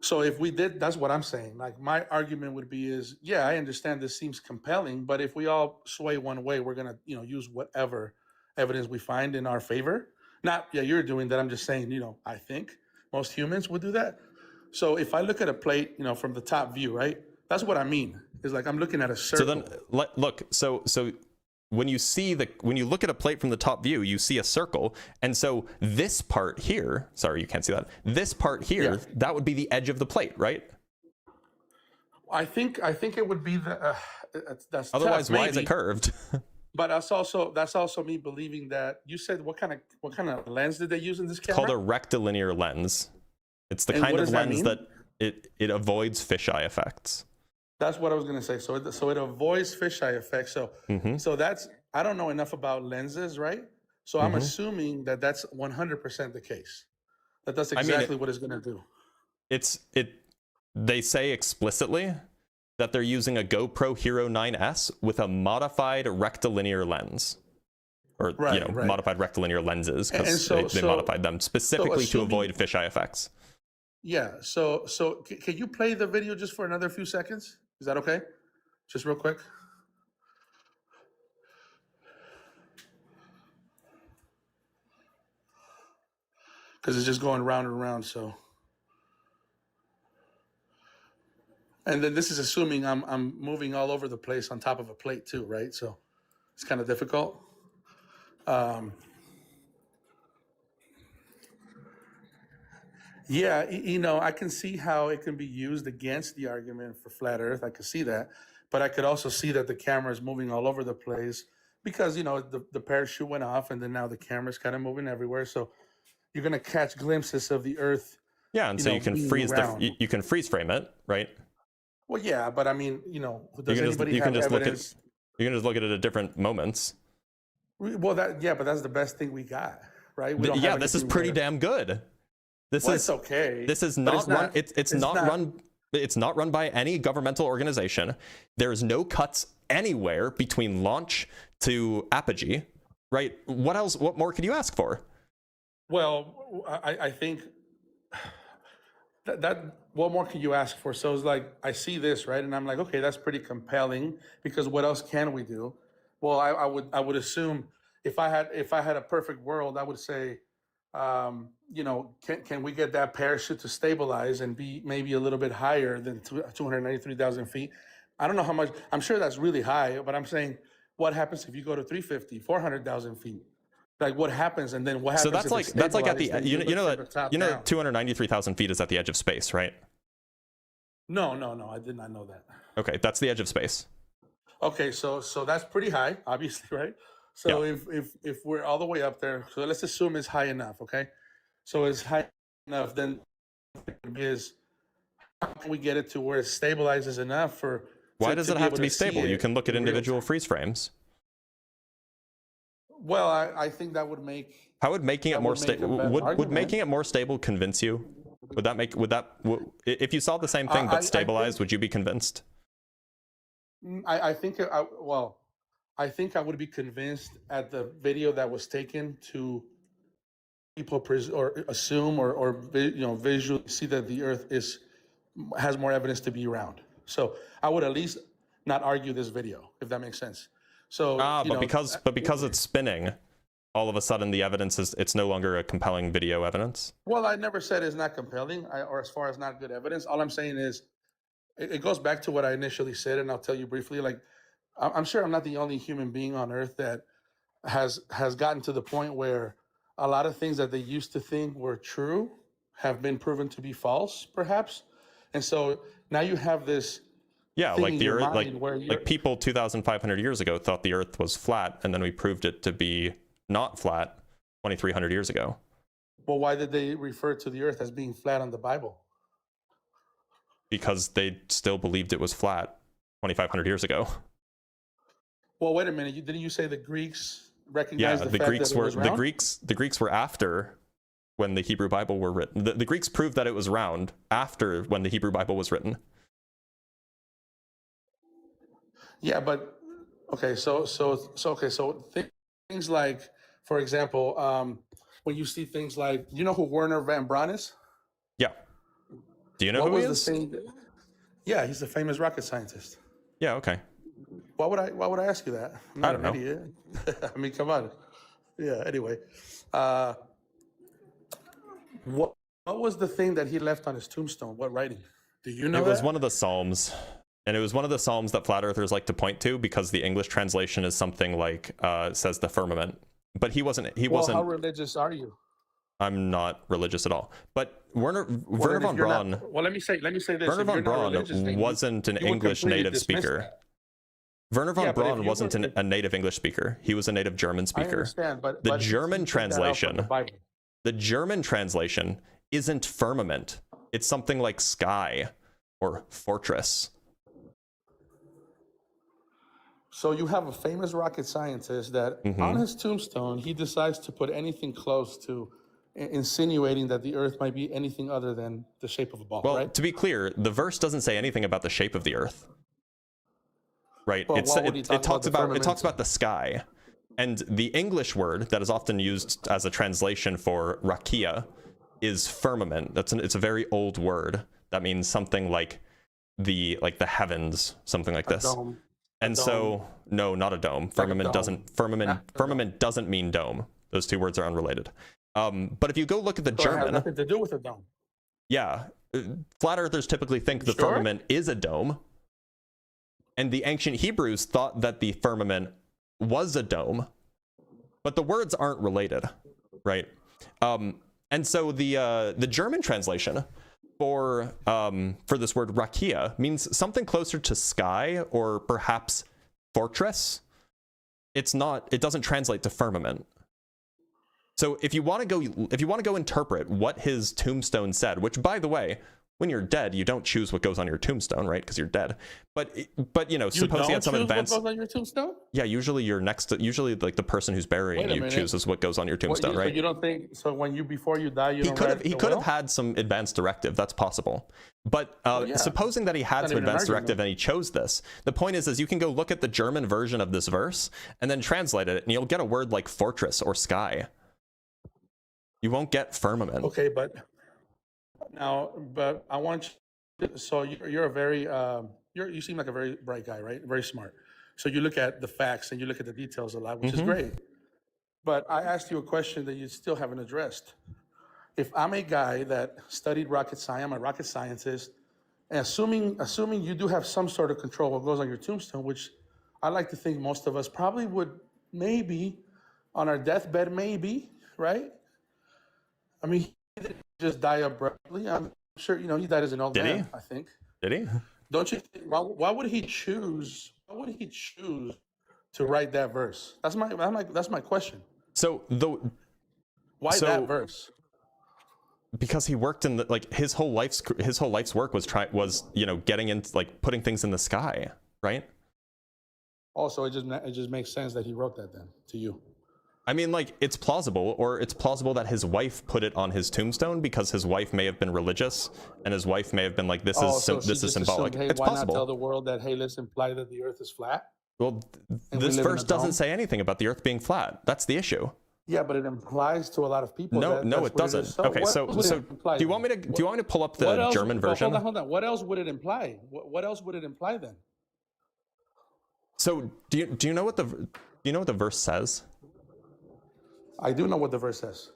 So if we did, that's what I'm saying. Like my argument would be is, yeah, I understand this seems compelling, but if we all sway one way, we're gonna, use whatever evidence we find in our favor. Not, yeah, you're doing that. I'm just saying, I think most humans would do that. So if I look at a plate, from the top view, right? That's what I mean. It's like I'm looking at a circle. So then, look. So when you look at a plate from the top view, you see a circle, and so this part here. Sorry, you can't see that. This part here, that would be the edge of the plate, right? I think it would be the. That's otherwise, tough, why is it curved? But that's also me believing that you said what kind of lens did they use in this camera? It's called a rectilinear lens. It's the kind of lens that it avoids fisheye effects. That's what I was gonna say. So it avoids fisheye effects. So that's, I don't know enough about lenses, right? So I'm assuming that that's 100% the case. That's exactly what it's gonna do. They say explicitly that they're using a GoPro Hero 9S with a modified rectilinear lens, or modified rectilinear lenses, because they modified them specifically to avoid fisheye effects. Yeah. So can you play the video just for another few seconds? Is that okay? Just real quick. Because it's just going round and round. So. And then this is assuming I'm moving all over the place on top of a plate too, right? So it's kind of difficult. Yeah, you know, I can see how it can be used against the argument for flat Earth. I could see that, but I could also see that the camera is moving all over the place because you know the parachute went off, and then now the camera's kind of moving everywhere. So you're gonna catch glimpses of the Earth. Yeah, and so you can freeze you can freeze frame it, right? Well, yeah, but I mean, you know, does you anybody can have just evidence? You can just look at it at different moments. Well, but that's the best thing we got, right? We don't Yeah, have this is anything pretty where- damn good. This Well, is it's okay. This is but not it's run. not- It's not run. It's not run by any governmental organization. There's no cuts anywhere between launch to apogee, right? What else? What more could you ask for? Well, I think that what more can you ask for? So it's like I see this, right, and I'm like, okay, that's pretty compelling because what else can we do? Well, I would assume if I had a perfect world, I would say, you know, can we get that parachute to stabilize and be maybe a little bit higher than 293,000 feet? I don't know how much. I'm sure that's really high, but I'm saying, what happens if you go to 350, 400,000 feet? Like what happens, and then what happens? So that's if like at the stabilized, you know down? 293,000 feet is at the edge of space, right? No, I did not know that. Okay, that's the edge of space. Okay, so that's pretty high, obviously, right? So if we're all the way up there, so let's assume it's high enough, okay? So it's high enough, then is how can we get it to where it stabilizes enough for? Why does it have to be see stable? You it can look at in real individual time? freeze frames. Well, I think that would make. How would making it more stable? Would argument. making it more stable convince you? Would that make if you saw the same thing but stabilized, would you be convinced? I think I think I would be convinced at the video that was taken to people or assume or you know visually see that the Earth has more evidence to be round. So I would at least not argue this video, if that makes sense. So because it's spinning, all of a sudden the evidence it's no longer a compelling video evidence. Well, I never said it's not compelling or as far as not good evidence. All I'm saying is it goes back to what I initially said, and I'll tell you briefly. Like I'm sure I'm not the only human being on Earth that has gotten to the point where a lot of things that they used to think were true have been proven to be false, perhaps. And so now you have this. Yeah, like the Earth, like people 2,500 years ago thought the Earth was flat, and then we proved it to be not flat 2,300 years ago. Well, why did they refer to the Earth as being flat on the Bible? Because they still believed it was flat 2,500 years ago. Well, wait a minute. Didn't you say the Greeks recognized the fact that it was round? The Greeks were after when the Hebrew Bible were written. The Greeks proved that it was round after when the Hebrew Bible was written. Yeah, but okay, so things like, for example, when you see things like, you know who Werner von Braun is? Yeah. Do you know who he is? Yeah, he's a famous rocket scientist. Yeah. Okay. Why would I ask you that? I'm not an idiot. I mean, come on. Yeah. Anyway, what was the thing that he left on his tombstone? What writing? Do you know? It was one of the Psalms. And it was one of the Psalms that flat earthers like to point to because the English translation is something like says the firmament. But he wasn't. Well, how religious are you? I'm not religious at all. But Werner von Braun. Well, let me say this. Werner von Braun wasn't an English native speaker. Werner von Braun wasn't a native English speaker. He was a native German speaker. I understand, but the German translation isn't firmament. It's something like sky or fortress. So you have a famous rocket scientist that on his tombstone, he decides to put anything close to insinuating that the Earth might be anything other than the shape of a ball, right? To be clear, the verse doesn't say anything about the shape of the Earth. Right? It talks about the sky. And the English word that is often used as a translation for rakia is firmament. It's a very old word that means something like the heavens, something like this. Dome. And so, no, not a dome. Firmament doesn't mean dome. Those two words are unrelated. But if you go look at the German, it has nothing to do with a dome. Yeah, flat earthers typically think the firmament is a dome, and the ancient Hebrews thought that the firmament was a dome, but the words aren't related, right? And so the German translation for this word rakia means something closer to sky or perhaps fortress. It doesn't translate to firmament. So if you want to go interpret what his tombstone said, which by the way, when you're dead, you don't choose what goes on your tombstone, right? Because you're dead. But you know, suppose he had some advanced. What goes on your tombstone? Yeah, usually usually like the person who's burying you chooses what goes on your tombstone, right? So you don't think so? Before you die, you he could have had some advanced directive. That's possible. But supposing that he had some advanced directive and he chose this, the point is you can go look at the German version of this verse and then translate it, and you'll get a word like fortress or sky. You won't get firmament. Okay, but I want you. So you're a very you seem like a very bright guy, right? Very smart. So you look at the facts and you look at the details a lot, which is great. But I asked you a question that you still haven't addressed. If I'm a guy that studied rocket science, I'm a rocket scientist, and assuming you do have some sort of control of what goes on your tombstone, which I like to think most of us probably would, maybe on our deathbed, maybe, right? I mean, he didn't just die abruptly. I'm sure, you know, he died as an old man, I think. Did he? Don't you think, why would he choose to write that verse? That's my question. So why that verse? Because he worked in his whole life's work was you know, getting into like putting things in the sky, right? Also, it just makes sense that he wrote that then to you. I mean, like, it's plausible that his wife put it on his tombstone because his wife may have been religious, and his wife may have been like, this is symbolic. Assumed, hey, it's why possible. Not tell the world that, hey, let's imply that the Earth is flat? Well, this verse doesn't say anything about the Earth being flat. That's the issue. Yeah, but it implies to a lot of people. No, it doesn't. So okay, so do you want me to pull up the German version? Hold on. What else would it imply? What else would it imply then? So do you know what the verse says? I do know what the verse says.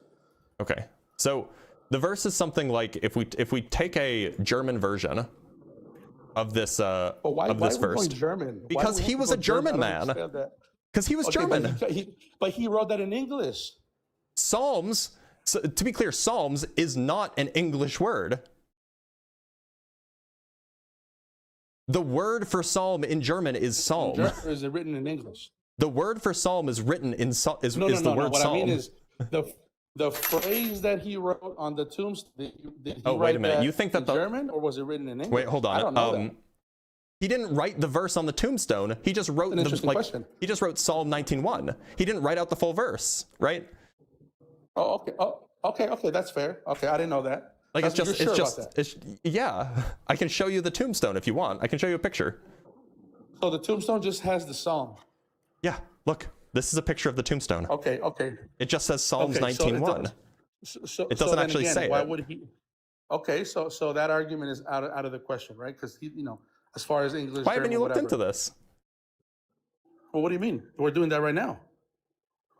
Okay, so the verse is something like, if we take a German version of this verse, German? Because he was a German man. Because he was German. But he wrote that in English. Psalms, so to be clear, Psalms is not an English word. The word for psalm in German is psalm. Or is it written in English? The word for psalm is written in the word what psalm. I mean is the phrase that he wrote on the tombstone. Did he wait a minute. You think that German, or was it written in English? Wait, hold on. I don't know that. He didn't write the verse on the tombstone. He just wrote he just wrote Psalm 19:1. He didn't write out the full verse, right? Oh, okay. Okay. That's fair. Okay, I didn't know that. Like, yeah. I can show you the tombstone if you want. I can show you a picture. So the tombstone just has the psalm. Yeah, look. This is a picture of the tombstone. Okay. It just says Psalms 19:1. It doesn't actually say why it. Would he? Okay, so that argument is out of the question, right? Because he, as far as English. Why haven't you looked into this? Well, what do you mean? We're doing that right now.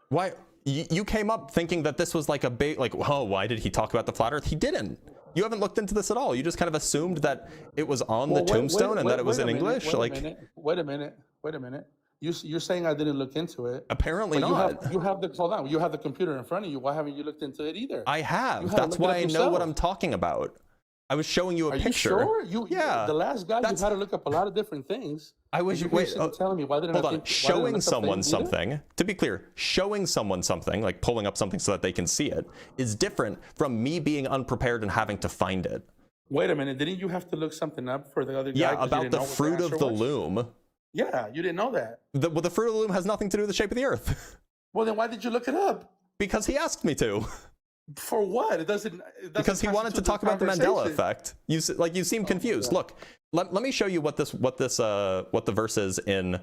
Why? You came up thinking that this was like a big, why did he talk about the flat Earth? He didn't. You haven't looked into this at all. You just kind of assumed that it was on the tombstone and that it was in English. Wait a minute. You're saying I didn't look into it. Apparently not. You have the computer in front of you. Why haven't you looked into it either? I have. That's why I know what I'm talking about. I was showing you a picture. Are you sure? Yeah. The last guy, you had to look up a lot of different things. I was telling me why didn't hold on. Showing someone something. To be clear, showing someone something, like pulling up something so that they can see it, is different from me being unprepared and having to find it. Wait a minute. Didn't you have to look something up for the other guy? Yeah, about the fruit of the loom. Yeah, you didn't know that. The fruit of the loom has nothing to do with the shape of the Earth. Well, then why did you look it up? Because he asked me to. For what? It doesn't because he wanted to talk about the Mandela effect. You seem confused. Look, let me show you what the verse is in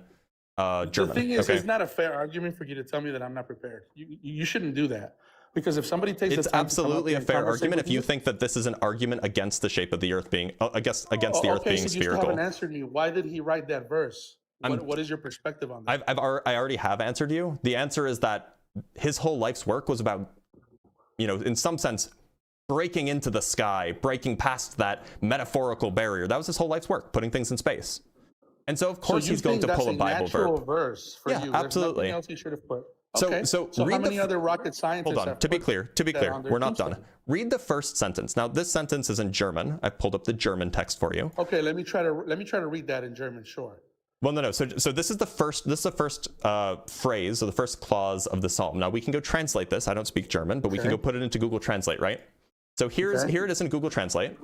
German. The thing is, it's not a fair argument for you to tell me that I'm not prepared. You shouldn't do that. Because if somebody takes it's absolutely a fair argument if you think that this is an argument against the shape of the Earth being against the Earth being spherical. You haven't answered me. Why did he write that verse? What is your perspective on that? I already have answered you. The answer is that his whole life's work was about, in some sense, breaking into the sky, breaking past that metaphorical barrier. That was his whole life's work, putting things in space. And so of course he's going to pull a Bible verse. Verse for you. Absolutely. There's nothing else he should have put. Okay. So how read many other rocket scientists? Hold on. To be clear, on their we're not tombstone? done. Read the first sentence. Now, this sentence is in German. I pulled up the German text for you. Okay, let me try to read that in German. Sure. Well, no. So this is the first phrase or the first clause of the psalm. Now we can go translate this. I don't speak German, but we can go put it into Google Translate, right? So here it is in Google Translate.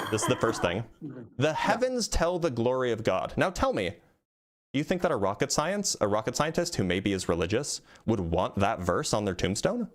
This is the first thing. The heavens tell the glory of God. Now tell me, do you think that a rocket scientist who maybe is religious would want that verse on their tombstone?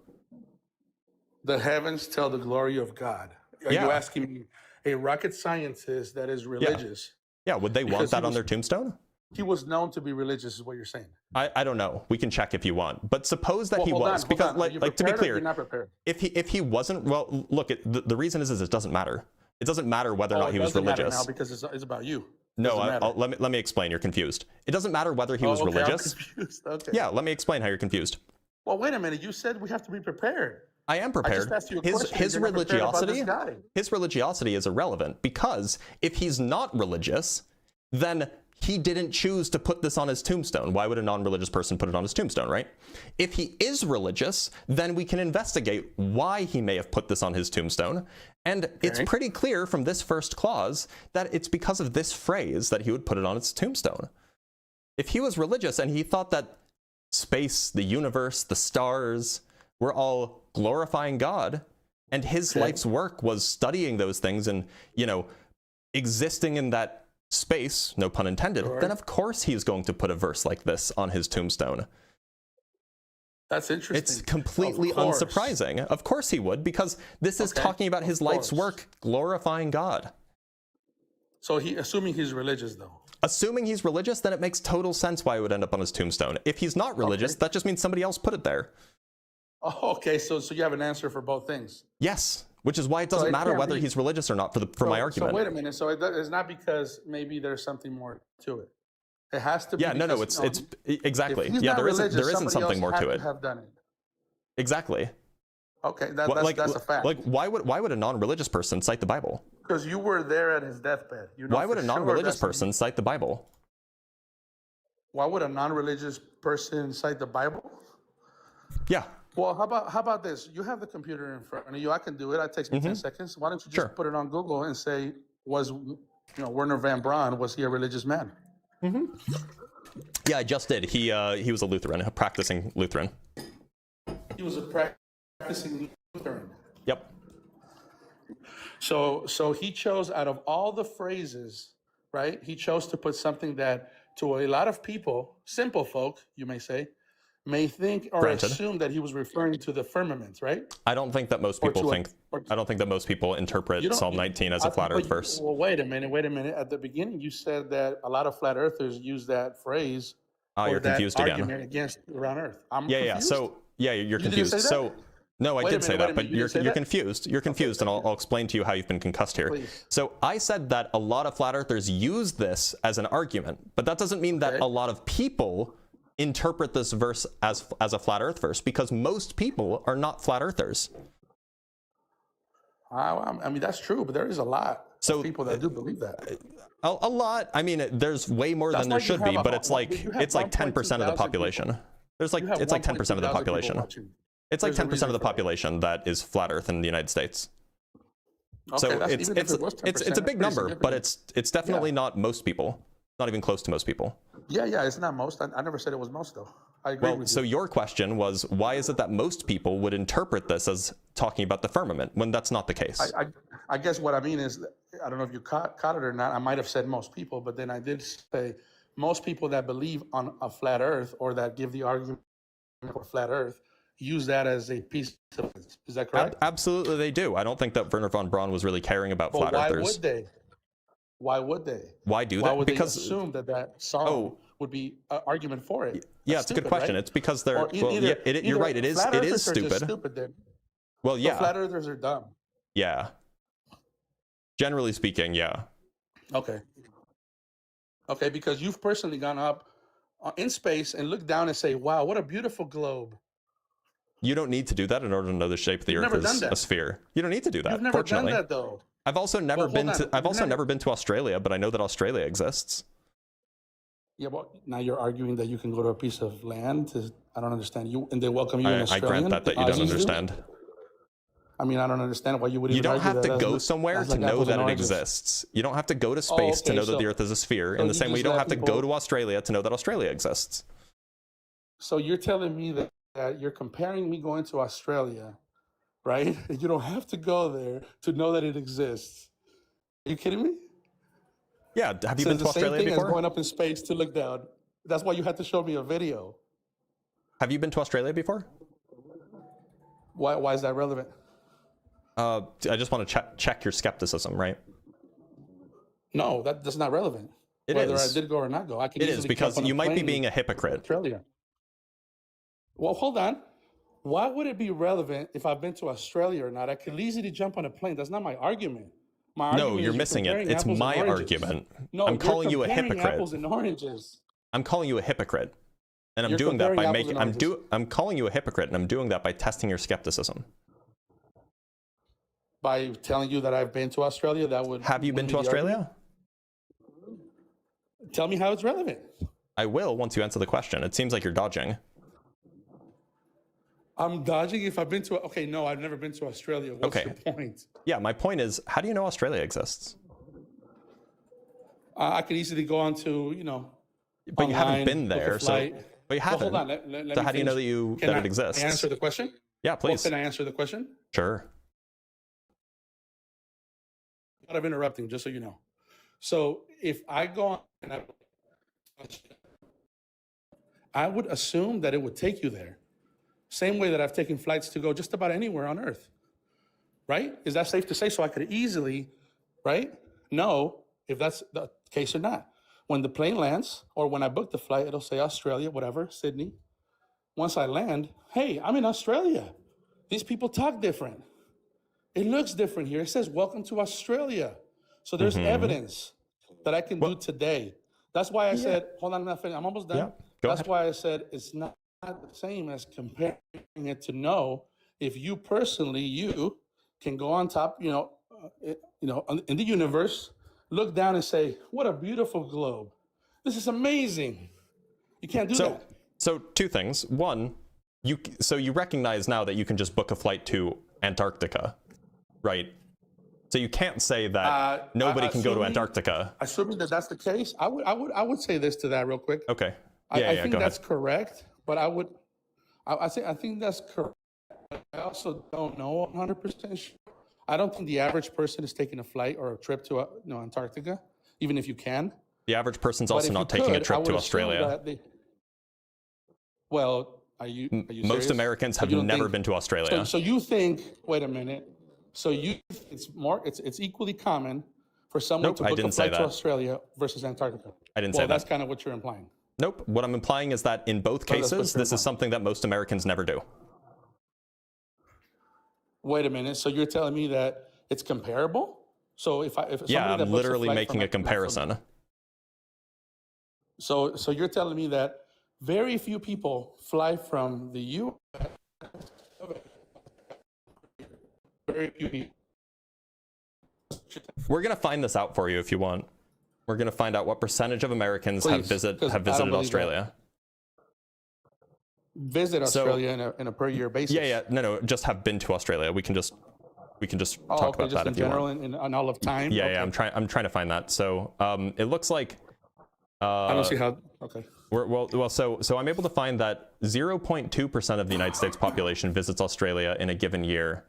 The heavens tell the glory of God. Are you asking me, a rocket scientist that is religious? Yeah, would they want that on their tombstone? He was known to be religious, is what you're saying. I don't know. We can check if you want. But suppose that he was, because like to be clear, you're not prepared. if he wasn't, well, look, the reason is it doesn't matter. It doesn't matter whether or not he was religious. It doesn't matter now because it's about you. No, let me explain. You're confused. It doesn't matter whether he was religious. I'm confused. Okay. Yeah, let me explain how you're confused. Well, wait a minute. You said we have to be prepared. I am prepared. I just asked you a question. His You're not prepared about this religiosity, guy. his religiosity is irrelevant because if he's not religious, then he didn't choose to put this on his tombstone. Why would a non-religious person put it on his tombstone, right? If he is religious, then we can investigate why he may have put this on his tombstone. And it's pretty clear from this first clause that it's because of this phrase that he would put it on his tombstone. If he was religious and he thought that space, the universe, the stars were all glorifying God, and his life's work was studying those things and, existing in that space, no pun intended, then of course he's going to put a verse like this on his tombstone. That's interesting. It's completely unsurprising. Of course he would, because this is talking about his life's work, glorifying God. So assuming he's religious, though. Assuming he's religious, then it makes total sense why it would end up on his tombstone. If he's not religious, that just means somebody else put it there. Oh, okay. So you have an answer for both things. Yes, which is why it doesn't matter whether he's religious or not for my argument. So wait a minute. So it's not because maybe there's something more to it. It has to be. Yeah, no, it's exactly. Yeah, there isn't something more to it. Have done it. Exactly. Okay, that's a fact. Like, why would a non-religious person cite the Bible? Because you were there at his deathbed. Why would a non-religious person cite the Bible? Why would a non-religious person cite the Bible? Yeah. Well, how about this? You have the computer in front of you. I can do it. It takes me 10 seconds. Why don't you just put it on Google and say, was Werner van Braun, was he a religious man? Yeah, I just did. He was a Lutheran, a practicing Lutheran. He was a practicing Lutheran. Yep. So he chose, out of all the phrases, right? He chose to put something that to a lot of people, simple folk, you may say, may think or assume that he was referring to the firmament, right? I don't think that most people I don't think that most people interpret Psalm 19 as a flat earth verse. Well, wait a minute. At the beginning, you said that a lot of flat earthers use that phrase. You're confused again. Argument against round earth. Yeah. So you're confused. So no, I did say that, but you're confused. You're confused, and I'll explain to you how you've been concussed here. Please. So I said that a lot of flat earthers use this as an argument, but that doesn't mean that a lot of people interpret this verse as a flat earth verse, because most people are not flat earthers. I mean, that's true, but there is a lot of people that do believe that. A lot. I mean, there's way more than there should be, but it's like 10% of the population. It's like 10% of the population. It's like 10% of the population that is flat earth in the United States. So it's a big number, but it's definitely not most people. Not even close to most people. Yeah, it's not most. I never said it was most, though. I agree with you. So your question was, why is it that most people would interpret this as talking about the firmament when that's not the case? I guess what I mean is, I don't know if you caught it or not. I might have said most people, but then I did say most people that believe on a flat earth or that give the argument for flat earth use that as a piece of evidence. Is that correct? Absolutely, they do. I don't think that Werner von Braun was really caring about flat earthers. Why would they? Why would they? Why do Why that? would Because they assume that song would be an argument for it? Yeah, it's a good question. Right? It's because they're. You're right. It is stupid. Then. Well, yeah. So flat earthers are dumb. Yeah. Generally speaking, yeah. Okay, because you've personally gone up in space and looked down and say, "Wow, what a beautiful globe." You don't need to do that in order to know the shape of the Earth is a sphere. You don't need to do that. You've never fortunately. done that, though. I've also never been to Australia, but I know that Australia exists. Yeah, but now you're arguing that you can go to a piece of land. I don't understand. And they welcome you in I Australian. grant that you don't understand. I mean, I don't understand why you would even You don't argue have to that go somewhere to know that it exists. You don't have to go to space to know that the Earth is a sphere. In the same way, you don't have to go to Australia to know that Australia exists. So you're telling me that you're comparing me going to Australia, right? You don't have to go there to know that it exists. Are you kidding me? Yeah, have you been to Australia before? It's the same thing as going up in space to look down. That's why you had to show me a video. Have you been to Australia before? Why is that relevant? I just want to check your skepticism, right? No, that's not relevant. It Whether is. I did go or not go. I could it is, because you might be being a hypocrite. Australia. Well, hold on. Why would it be relevant if I've been to Australia or not? I could easily jump on a plane. That's not my argument. No, you're missing it. It's my argument. No, I'm calling you a hypocrite. Apples and oranges. I'm calling you a hypocrite. And I'm doing that by making I'm calling you a hypocrite, and I'm doing that by testing your skepticism. By telling you that I've been to Australia, that would... Have you been to Australia? Tell me how it's relevant. I will once you answer the question. It seems like you're dodging. I'm dodging if I've been to... Okay, no, I've never been to Australia. What's your point? Yeah, my point is, how do you know Australia exists? I could easily go on to, But online, you haven't been there, so... But you haven't. Well, hold on. Let so me how do you know that it exists? Can I answer the question? Yeah, please. Well, can I answer the question? Sure. Out of interrupting, just so you know. So if I go on and I would assume that it would take you there. Same way that I've taken flights to go just about anywhere on Earth. Right? Is that safe to say? So I could easily, right, know if that's the case or not. When the plane lands, or when I book the flight, it'll say Australia, whatever, Sydney. Once I land, hey, I'm in Australia. These people talk different. It looks different here. It says, welcome to Australia. So there's evidence that I can do today. That's why I said, hold on, I'm almost done. That's why I said it's not the same as comparing it to know if you personally, you can go on top, in the universe, look down and say, what a beautiful globe. This is amazing. You can't do that. So two things. One, you recognize now that you can just book a flight to Antarctica, right? So you can't say that nobody can go to Antarctica. Assuming that that's the case, I would say this to that real quick. Okay. I think that's correct, but I think that's correct. I also don't know 100% sure. I don't think the average person is taking a flight or a trip to Antarctica, even if you can. The average person's also not taking a trip to Australia. Well, are you Most serious? Americans have never been to Australia. So you think? Wait a minute. So you it's equally common for someone to book a flight to Australia versus Antarctica. I didn't say that. Well, that's kind of what you're implying. Nope. What I'm implying is that in both cases, this is something that most Americans never do. Wait a minute. So you're telling me that it's comparable? So if I'm literally making a comparison. So you're telling me that very few people fly from the U.S. Very few people. We're gonna find this out for you if you want. We're gonna find out what percentage of Americans have visited Australia. Visit Australia in a per year basis. Yeah. No, just have been to Australia. We can just talk about that if you want. In all of time. Yeah. I'm trying to find that. So it looks like. I don't see how. Okay. So I'm able to find that 0.2% of the United States population visits Australia in a given year.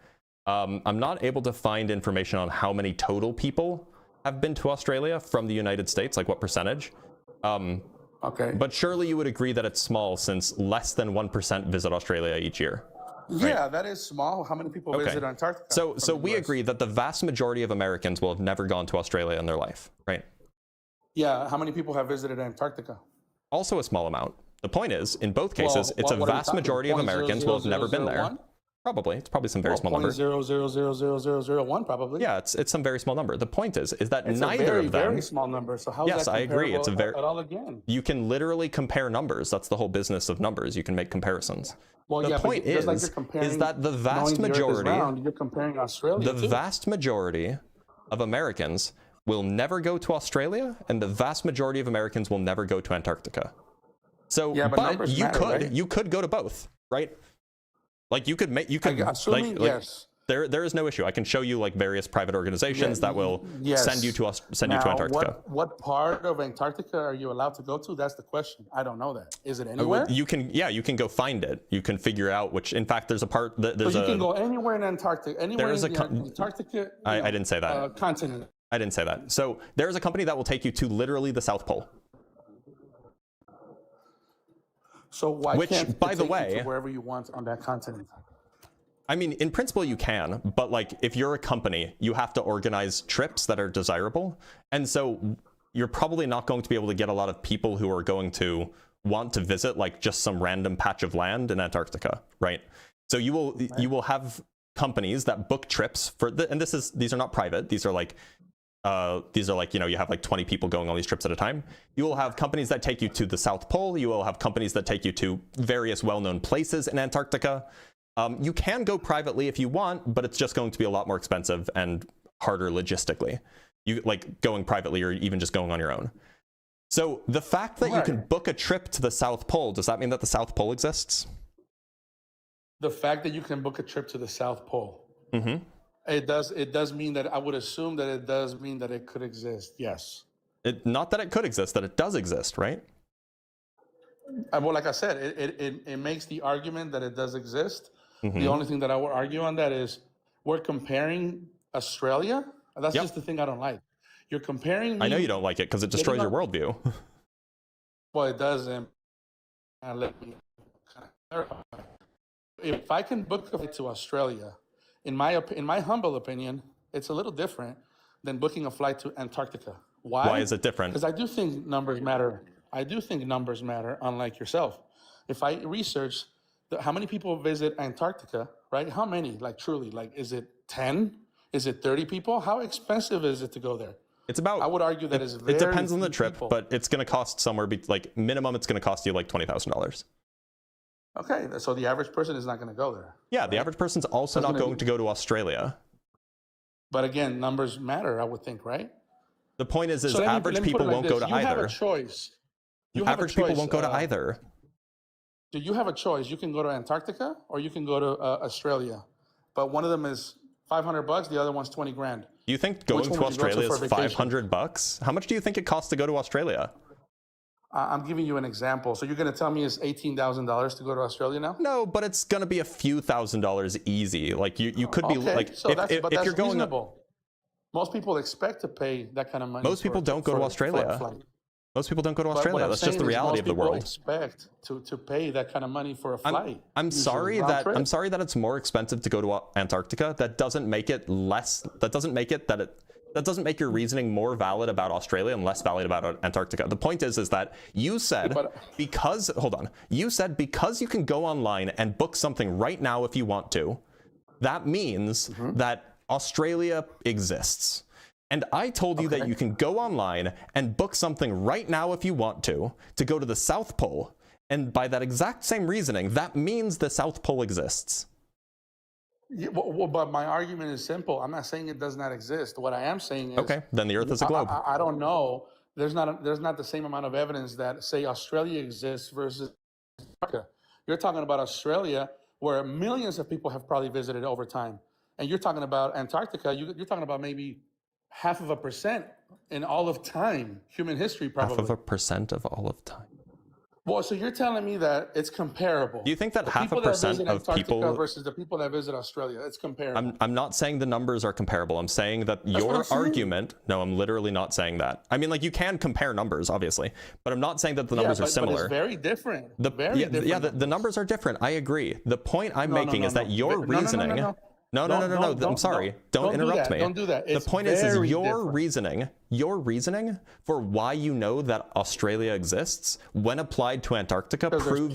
I'm not able to find information on how many total people have been to Australia from the United States, like what percentage. Okay. But surely you would agree that it's small, since less than 1% visit Australia each year. Right? Yeah, that is small. How many people visit Antarctica? So we agree that the vast majority of Americans will have never gone to Australia in their life, right? Yeah, how many people have visited Antarctica? Also a small amount. The point is, in both cases, it's a vast majority of Americans will have never been there. Probably. It's probably some very small number. 0.000001 probably. Yeah, it's some very small number. The point is that it's neither of them. Very small number. So how yes, is that I agree. It's a very. At all again? You can literally compare numbers. That's the whole business of numbers. You can make comparisons. Well, the point is that the vast majority. You're comparing Australia. The vast majority of Americans will never go to Australia, and the vast majority of Americans will never go to Antarctica. So, Yeah, but you matter, could right? you could go to both, right? Like you could make assuming yes. There is no issue. I can show you like various private organizations that will send you to Antarctica. What part of Antarctica are you allowed to go to? That's the question. I don't know that. Is it anywhere? You can go find it. You can figure out which. In fact, there's a part that there's you can go anywhere in Antarctica. Anywhere in Antarctica. I didn't say that. Continent. I didn't say that. So there's a company that will take you to literally the South Pole. So why can't it by the take way, you to wherever you want on that continent? I mean, in principle, you can, but like if you're a company, you have to organize trips that are desirable. And so you're probably not going to be able to get a lot of people who are going to want to visit like just some random patch of land in Antarctica, right? So you will have companies that book trips for and these are not private. These are like, you know, you have like 20 people going on these trips at a time. You will have companies that take you to the South Pole. You will have companies that take you to various well-known places in Antarctica. You can go privately if you want, but it's just going to be a lot more expensive and harder logistically. You like going privately or even just going on your own. So the fact that you can book a trip to the South Pole, does that mean that the South Pole exists? The fact that you can book a trip to the South Pole. Mm-hmm. It does mean that I would assume that it does mean that it could exist. Yes. Not that it could exist, that it does exist, right? Well, like I said, it makes the argument that it does exist. Mm-hmm. The only thing that I would argue on that is we're comparing Australia. That's just the thing I don't like. You're comparing. I know you don't like it because it destroys your worldview. Well, it doesn't. Let me kind of clarify. If I can book a flight to Australia, in my humble opinion, it's a little different than booking a flight to Antarctica. Why? Why is it different? Because I do think numbers matter. Unlike yourself. If I research how many people visit Antarctica, right? How many? Like truly, like is it 10? Is it 30 people? How expensive is it to go there? It's about. I would argue that it depends on the trip, but it's going to cost somewhere like minimum. It's going to cost you like $20,000. Okay, so the average person is not going to go there. Yeah, right? The average person's also not going to go to Australia. But again, numbers matter, I would think, right? The point is average people won't go to either. You have a choice. Average people won't go to either. Do you have a choice? You can go to Antarctica or you can go to Australia, but one of them is $500. The other one's 20 grand. Do you think going to Australia is $500? How much do you think it costs to go to Australia? I'm giving you an example. So you're going to tell me it's $18,000 to go to Australia now? No, but it's going to be a few $1,000s easy. Like you could be like so that's if you're going reasonable. Most people expect to pay that kind of money. Most people don't go to Australia. Most people don't go to Australia. That's just the reality of the world. Most people expect to pay that kind of money for a flight. I'm sorry that it's more expensive to go to Antarctica. That doesn't make it less. That doesn't make your reasoning more valid about Australia and less valid about Antarctica. The point is that you said because you can go online and book something right now if you want to. That means that Australia exists. And I told you that you can go online and book something right now if you want to go to the South Pole. And by that exact same reasoning, that means the South Pole exists. Yeah, well, but my argument is simple. I'm not saying it does not exist. What I am saying is... Okay, then the Earth is a globe. I don't know. There's not the same amount of evidence that, say, Australia exists versus America. You're talking about Australia, where millions of people have probably visited over time. And you're talking about Antarctica, you're talking about maybe 0.5% in all of time, human history, probably. 0.5% of all of time. Well, so you're telling me that it's comparable. Do you think that 0.5% of people versus the people that visit Australia, it's comparable? I'm not saying the numbers are comparable. I'm saying that your argument. No, I'm literally not saying that. I mean, like you can compare numbers, obviously, but I'm not saying that the numbers are similar. But it's very different. The numbers are different. I agree. The point I'm making is that your reasoning. No, I'm sorry. Don't interrupt me. Don't do that. The point is your reasoning for why you know that Australia exists when applied to Antarctica proves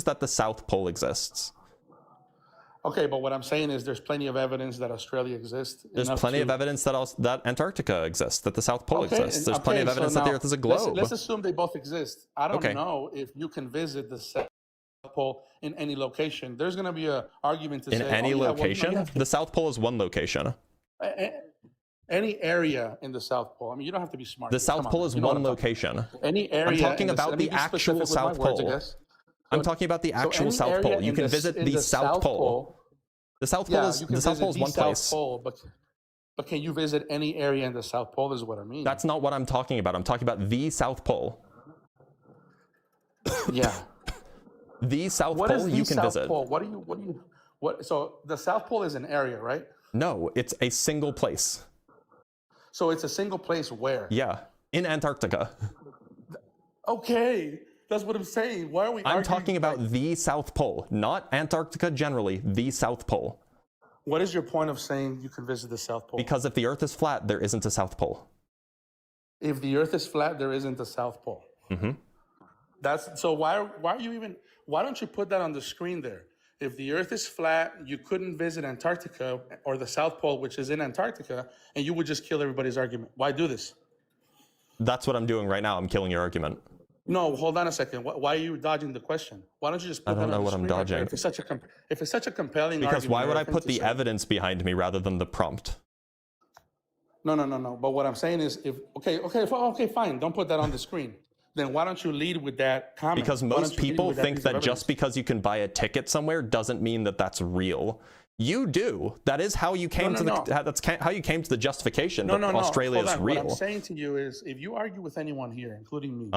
that the South Pole exists. Okay, but what I'm saying is there's plenty of evidence that Australia exists. There's plenty of evidence that Antarctica exists, that the South Pole exists. There's plenty of evidence that the Earth is a globe. Let's assume they both exist. I don't know if you can visit the South Pole in any location. There's going to be an argument to say in any location. The South Pole is one location. any area in the South Pole. I mean, you don't have to be smart. The South Pole is one location. Any area. I'm talking about the actual South Pole. I'm talking about the actual South Pole. You can visit the South Pole. The South Pole is one place. But can you visit any area in the South Pole is what I mean. That's not what I'm talking about. I'm talking about the South Pole. Yeah. The South Pole you can visit. So the South Pole is an area, right? No, it's a single place. So it's a single place where? Yeah, in Antarctica. Okay, that's what I'm saying. Why are we I'm talking about the South Pole, not Antarctica generally, the South Pole. What is your point of saying you can visit the South Pole? Because if the Earth is flat, there isn't a South Pole. If the Earth is flat, there isn't a South Pole. Mm-hmm. So why don't you put that on the screen there? If the Earth is flat, you couldn't visit Antarctica or the South Pole, which is in Antarctica, and you would just kill everybody's argument. Why do this? That's what I'm doing right now. I'm killing your argument. No, hold on a second. Why are you dodging the question? Why don't you just put that on the screen? I don't know what I'm dodging. If it's such a compelling argument. Because why would I put the evidence behind me rather than the prompt? No. But what I'm saying is, okay, fine. Don't put that on the screen. Then why don't you lead with that comment? Because most people think that just because you can buy a ticket somewhere doesn't mean that that's real. You do. That is how you came that's how you came to the justification that Australia is real. What I'm saying to you is, if you argue with anyone here, including me,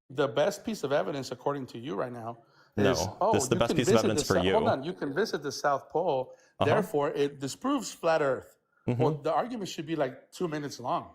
the best piece of evidence, according to you right now, is this is the best piece of evidence for you. Hold on, you can visit the South Pole. Therefore, it disproves flat Earth. Well, the argument should be like 2 minutes long.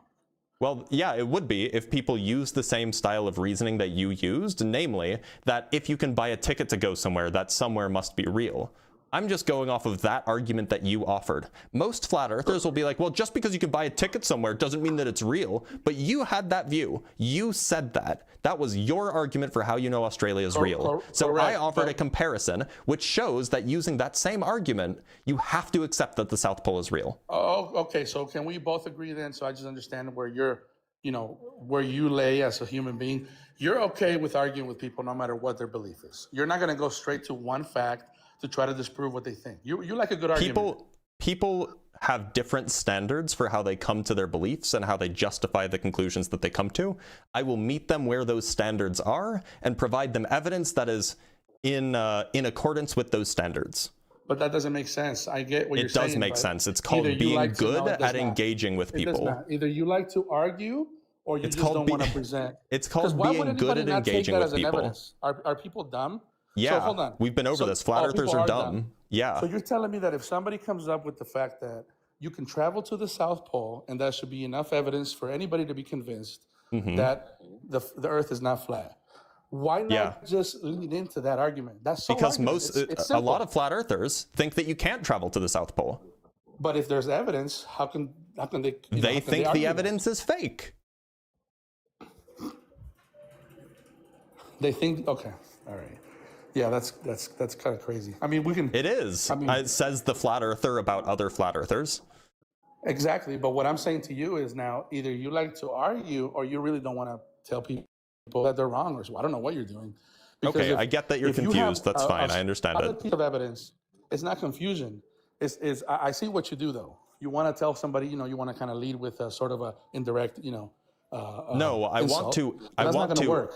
Well, yeah, it would be if people use the same style of reasoning that you used, namely that if you can buy a ticket to go somewhere, that somewhere must be real. I'm just going off of that argument that you offered. Most flat earthers will be like, well, just because you can buy a ticket somewhere doesn't mean that it's real. But you had that view. You said that. That was your argument for how you know Australia is real. So I offered a comparison which shows that using that same argument, you have to accept that the South Pole is real. Oh, okay. So can we both agree then? So I just understand where where you lay as a human being. You're okay with arguing with people no matter what their belief is. You're not going to go straight to one fact to try to disprove what they think. You like a good argument. People have different standards for how they come to their beliefs and how they justify the conclusions that they come to. I will meet them where those standards are and provide them evidence that is in accordance with those standards. But that doesn't make sense. I get what you're saying. It does make sense. It's called being good at engaging with people. Either you like to argue or you just don't want to present. It's called being good at engaging with people. Are people dumb? Yeah, so hold on. We've been over this. Flat earthers are dumb. Yeah. So you're telling me that if somebody comes up with the fact that you can travel to the South Pole and that should be enough evidence for anybody to be convinced that the Earth is not flat, why not just lean into that argument? That's so because argument. a lot of flat earthers think that you can't travel to the South Pole. But if there's evidence, how can they? They think the evidence is fake. They think okay, all right. Yeah, that's kind of crazy. I mean, we can. It is. It says the flat earther about other flat earthers. Exactly. But what I'm saying to you is now either you like to argue or you really don't want to tell people that they're wrong or so. I don't know what you're doing. Okay, I get that you're confused. That's fine. I understand it. Piece of evidence. It's not confusion. I see what you do though. You want to tell somebody, you want to kind of lead with a sort of a indirect, no, I insult. want to. That's not going to work.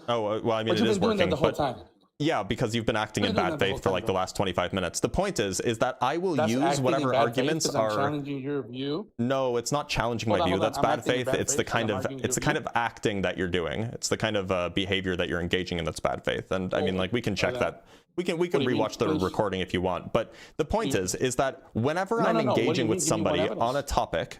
Oh, well, I mean, but it is working. That the whole time. Yeah, because you've been acting in bad faith for like the last 25 minutes. The point is that I will use whatever arguments are. Challenging your view. No, it's not challenging my view. That's bad faith. It's the kind of acting that you're doing. It's the kind of behavior that you're engaging in that's bad faith. And I mean, like we can check that. We can rewatch the recording if you want. But the point is that whenever I'm engaging with somebody on a topic,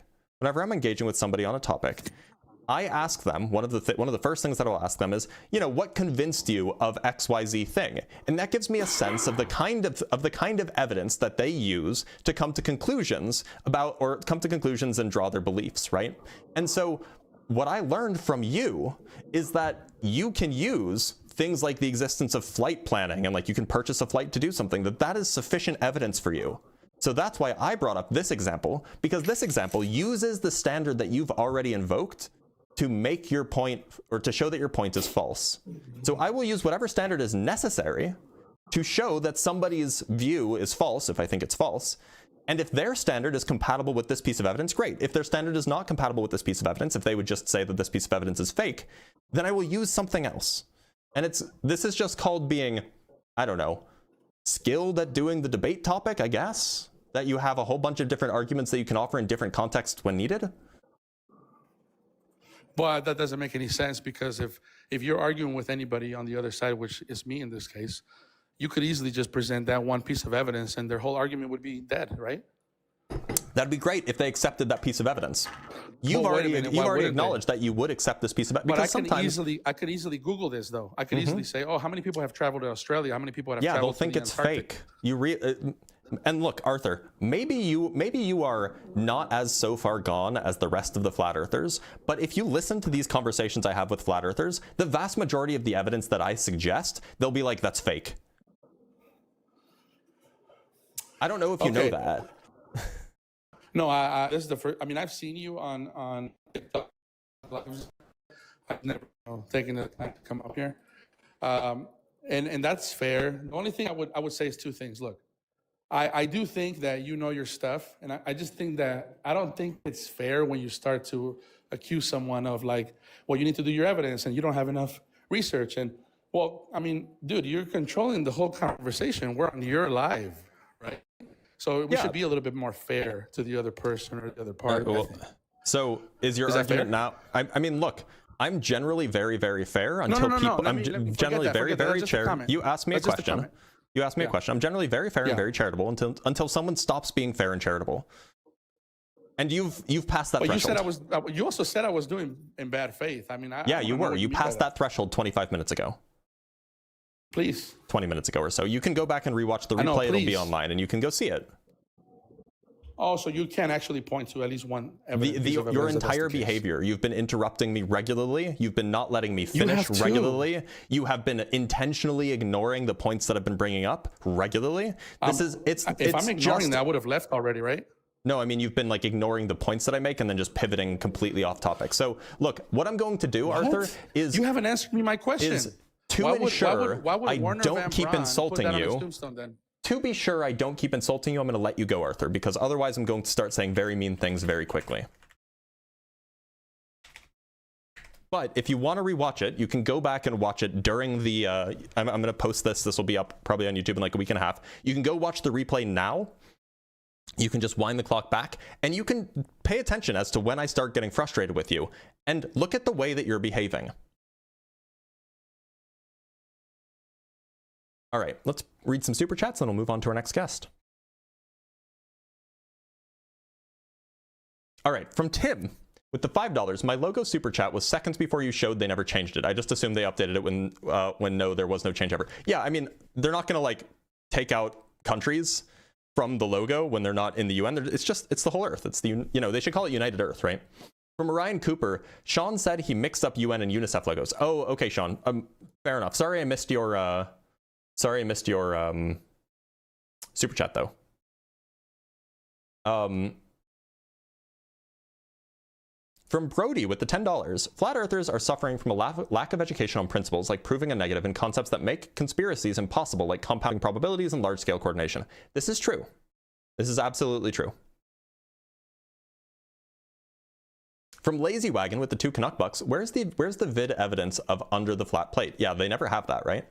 I ask them, one of the first things that I'll ask them is, what convinced you of XYZ thing? And that gives me a sense of the kind of evidence that they use to come to conclusions and draw their beliefs, right? And so what I learned from you is that you can use things like the existence of flight planning and like you can purchase a flight to do something, that is sufficient evidence for you. So that's why I brought up this example, because this example uses the standard that you've already invoked to make your point or to show that your point is false. So I will use whatever standard is necessary to show that somebody's view is false if I think it's false. And if their standard is compatible with this piece of evidence, great. If their standard is not compatible with this piece of evidence, if they would just say that this piece of evidence is fake, then I will use something else. And this is just called being, I don't know, skilled at doing the debate topic, I guess? That you have a whole bunch of different arguments that you can offer in different contexts when needed? But that doesn't make any sense, because if you're arguing with anybody on the other side, which is me in this case, you could easily just present that one piece of evidence and their whole argument would be dead, right? That'd be great if they accepted that piece of evidence. You've already acknowledged that you would accept this piece of evidence. But I could easily Google this, though. I could easily say, oh, how many people have traveled to Australia? How many people have traveled to the Antarctic? Yeah, they'll think it's fake. And look, Arthur, maybe you are not as so far gone as the rest of the flat earthers, but if you listen to these conversations I have with flat earthers, the vast majority of the evidence that I suggest, they'll be like, that's fake. I don't know if you know that. No, this is the first. I mean, I've seen you on TikTok lives. I've never taken the time to come up here, and that's fair. The only thing I would say is two things. Look, I do think that you know your stuff, and I just think that I don't think it's fair when you start to accuse someone of like, well, you need to do your evidence, and you don't have enough research. And well, I mean, dude, you're controlling the whole conversation. We're on your live, right? So we should be a little bit more fair to the other person or the other party. So is your argument now? I mean, look, I'm generally very, very fair until people. I'm generally very, very charitable. You asked me a question. You asked me a question. I'm generally very fair and very charitable until someone stops being fair and charitable. And you've passed that threshold. You also said I was doing in bad faith. I mean, yeah, you were. You passed that threshold 25 minutes ago. Please. 20 minutes ago or so. You can go back and rewatch the replay. It'll be online and you can go see it. Oh, so you can actually point to at least one evidence. Your entire behavior, you've been interrupting me regularly. You've been not letting me finish regularly. You have been intentionally ignoring the points that I've been bringing up regularly. If I'm ignoring that, I would have left already, right? No, I mean, you've been like ignoring the points that I make and then just pivoting completely off topic. So look, what I'm going to do, Arthur, is... You haven't answered me my question. To ensure I don't keep insulting you. To be sure I don't keep insulting you, I'm going to let you go, Arthur, because otherwise I'm going to start saying very mean things very quickly. But if you want to rewatch it, you can go back and watch it during the... I'm going to post this. This will be up probably on YouTube in like a week and a half. You can go watch the replay now. You can just wind the clock back, and you can pay attention as to when I start getting frustrated with you. And look at the way that you're behaving. All right, let's read some super chats, and we'll move on to our next guest. All right, from Tim, with the $5, my logo super chat was seconds before you showed they never changed it. I just assumed they updated it when no, there was no change ever. Yeah, I mean, they're not gonna like take out countries from the logo when they're not in the UN. It's the whole Earth. It's the, you know, they should call it United Earth, right? From Orion Cooper, Sean said he mixed up UN and UNICEF logos. Oh, okay, Sean. Fair enough. Sorry I missed your super chat though. From Brody with the $10, flat earthers are suffering from a lack of education on principles like proving a negative and concepts that make conspiracies impossible, like compounding probabilities and large-scale coordination. This is true. This is absolutely true. From Lazy Wagon with the 2 Canuck bucks, where's the vid evidence of under the flat plate? Yeah, they never have that, right?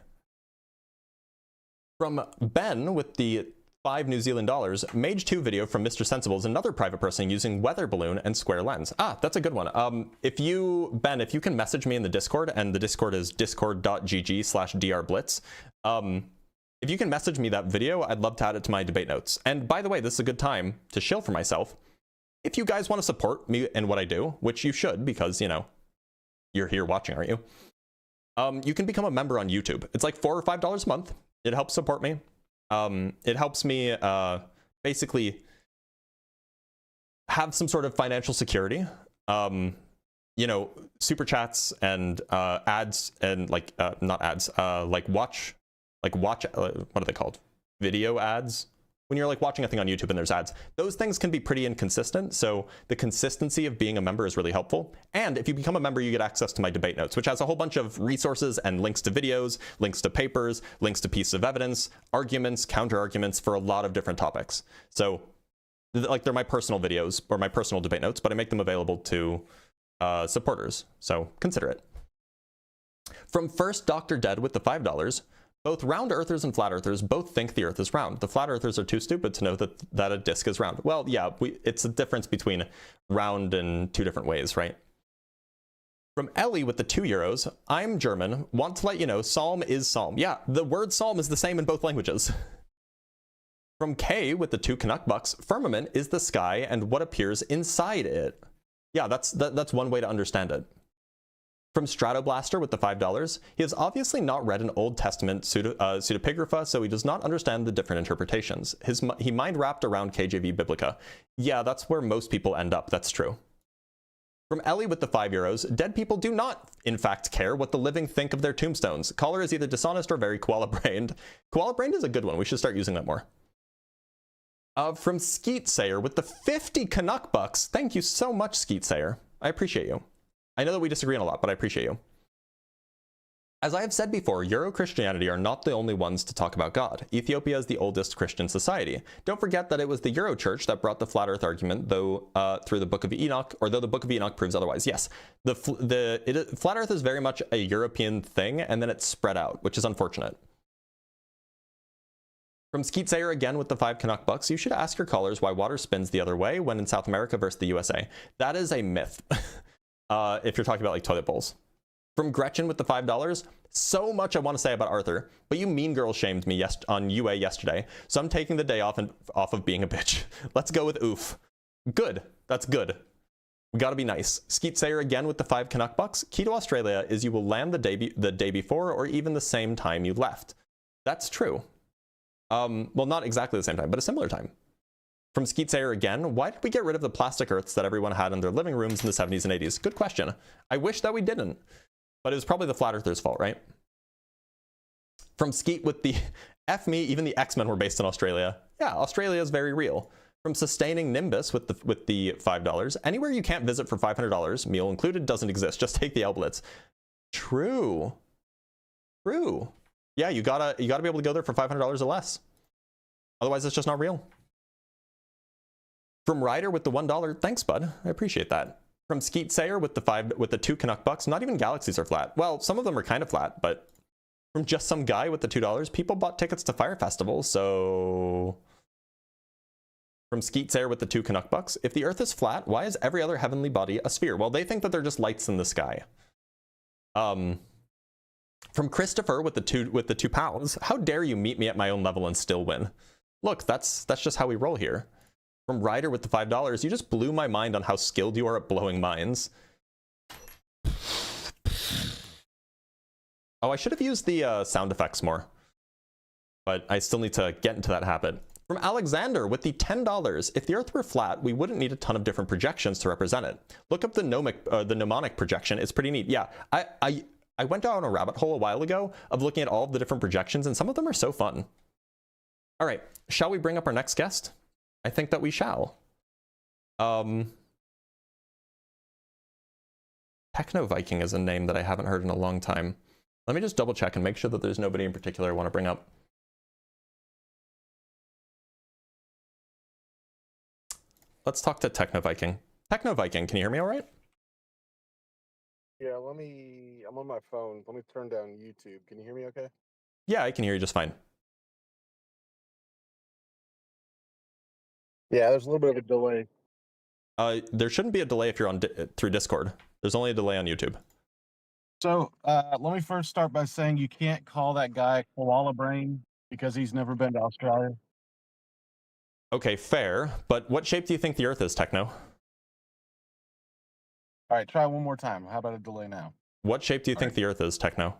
From Ben with the $5 New Zealand, Mage 2 video from Mr. Sensible is another private person using weather balloon and square lens. Ah, that's a good one. Ben, if you can message me in the Discord, and the Discord is discord.gg/drblitz. If you can message me that video, I'd love to add it to my debate notes. And by the way, this is a good time to shill for myself. If you guys want to support me and what I do, which you should, because, you know, you're here watching, aren't you? You can become a member on YouTube. It's like $4 or $5 a month. It helps support me. It helps me basically have some sort of financial security. You know, super chats and ads and like not ads, like watch what are they called? Video ads. When you're like watching a thing on YouTube and there's ads, those things can be pretty inconsistent. So the consistency of being a member is really helpful. And if you become a member, you get access to my debate notes, which has a whole bunch of resources and links to videos, links to papers, links to pieces of evidence, arguments, counter arguments for a lot of different topics. So Like, they're my personal videos or my personal debate notes, but I make them available to supporters, so consider it. From First Dr. Dead with the $5, both round earthers and flat earthers both think the earth is round. The flat earthers are too stupid to know that a disk is round. Well, yeah, it's a difference between round in two different ways, right? From Ellie with the €2, I'm German, want to let you know psalm is psalm. Yeah, the word psalm is the same in both languages. From K with the 2 Canuck bucks, firmament is the sky and what appears inside it. Yeah, that's one way to understand it. From Stratoblaster with the $5, he has obviously not read an Old Testament pseudepigrapha, so he does not understand the different interpretations. He mind wrapped around KJV Biblica. Yeah, that's where most people end up, that's true. From Ellie with the €5, dead people do not, in fact, care what the living think of their tombstones. Caller is either dishonest or very koala-brained. Koala-brained is a good one, we should start using that more. From Skeet Sayer with the 50 Canuck bucks. Thank you so much, Skeet Sayer. I appreciate you. I know that we disagree on a lot, but I appreciate you. As I have said before, Euro-Christianity are not the only ones to talk about God. Ethiopia is the oldest Christian society. Don't forget that it was the Euro Church that brought the flat earth argument, though through the Book of Enoch, or though the Book of Enoch proves otherwise. Yes, flat earth is very much a European thing, and then it spread out, which is unfortunate. From Skeet Sayer again with the 5 Canuck bucks, you should ask your callers why water spins the other way when in South America versus the USA. That is a myth, if you're talking about like toilet bowls. From Gretchen with the $5, so much I want to say about Arthur, but you mean girl shamed me on UA yesterday, so I'm taking the day off of being a bitch. Let's go with oof. Good, that's good. We gotta be nice. Skeet Sayer again with the 5 Canuck bucks. Key to Australia is you will land the day before or even the same time you left. That's true. Well, not exactly the same time, but a similar time. From Skeet Sayer again, why did we get rid of the plastic earths that everyone had in their living rooms in the 70s and 80s? Good question. I wish that we didn't, but it was probably the flat earthers' fault, right? From Skeet with the F me, even the X-Men were based in Australia. Yeah, Australia is very real. From Sustaining Nimbus with the $5, anywhere you can't visit for $500, meal included, doesn't exist. Just take the Blitz. True. True. Yeah, you gotta be able to go there for $500 or less. Otherwise, it's just not real. From Ryder with the $1, thanks, bud. I appreciate that. From Skeet Sayer with the 2 Canuck bucks, not even galaxies are flat. Well, some of them are kind of flat, but from Just Some Guy with the $2, people bought tickets to Fire Festival, so. From Skeet Sayer with the 2 Canuck bucks, if the Earth is flat, why is every other heavenly body a sphere? Well, they think that they're just lights in the sky. From Christopher with the two pounds, how dare you meet me at my own level and still win? Look, that's just how we roll here. From Ryder with the $5, you just blew my mind on how skilled you are at blowing minds. Oh, I should have used the sound effects more, but I still need to get into that habit. From Alexander with the $10, if the Earth were flat, we wouldn't need a ton of different projections to represent it. Look up the mnemonic projection. It's pretty neat. Yeah, I went down a rabbit hole a while ago of looking at all of the different projections, and some of them are so fun. All right, shall we bring up our next guest? I think that we shall. Techno Viking is a name that I haven't heard in a long time. Let me just double check and make sure that there's nobody in particular I want to bring up. Let's talk to Techno Viking. Techno Viking, can you hear me all right? Yeah, I'm on my phone. Let me turn down YouTube. Can you hear me okay? Yeah, I can hear you just fine. Yeah, there's a little bit of a delay. There shouldn't be a delay if you're on through Discord. There's only a delay on YouTube. So let me first start by saying you can't call that guy koala brain because he's never been to Australia. Okay, fair. But what shape do you think the Earth is, Techno? All right, try one more time. How about a delay now? What shape do you think the Earth is, Techno?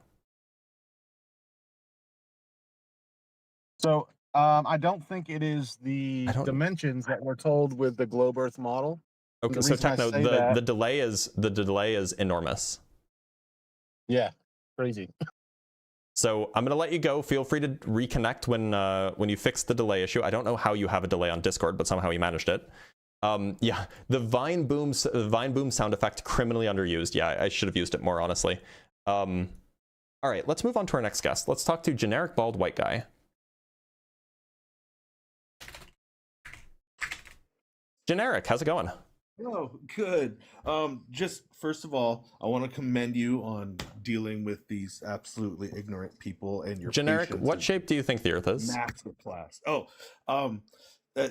So I don't think it is the dimensions that we're told with the globe Earth model. Okay, so Techno, the delay is enormous. Yeah, crazy. So I'm gonna let you go. Feel free to reconnect when you fix the delay issue. I don't know how you have a delay on Discord, but somehow you managed it. Yeah, the Vine boom sound effect, criminally underused. Yeah, I should have used it more, honestly. All right, let's move on to our next guest. Let's talk to generic bald white guy. Generic, how's it going? Oh, good. Just first of all, I want to commend you on dealing with these absolutely ignorant people and your Generic, patience what is shape do you think the Earth is? masterclass.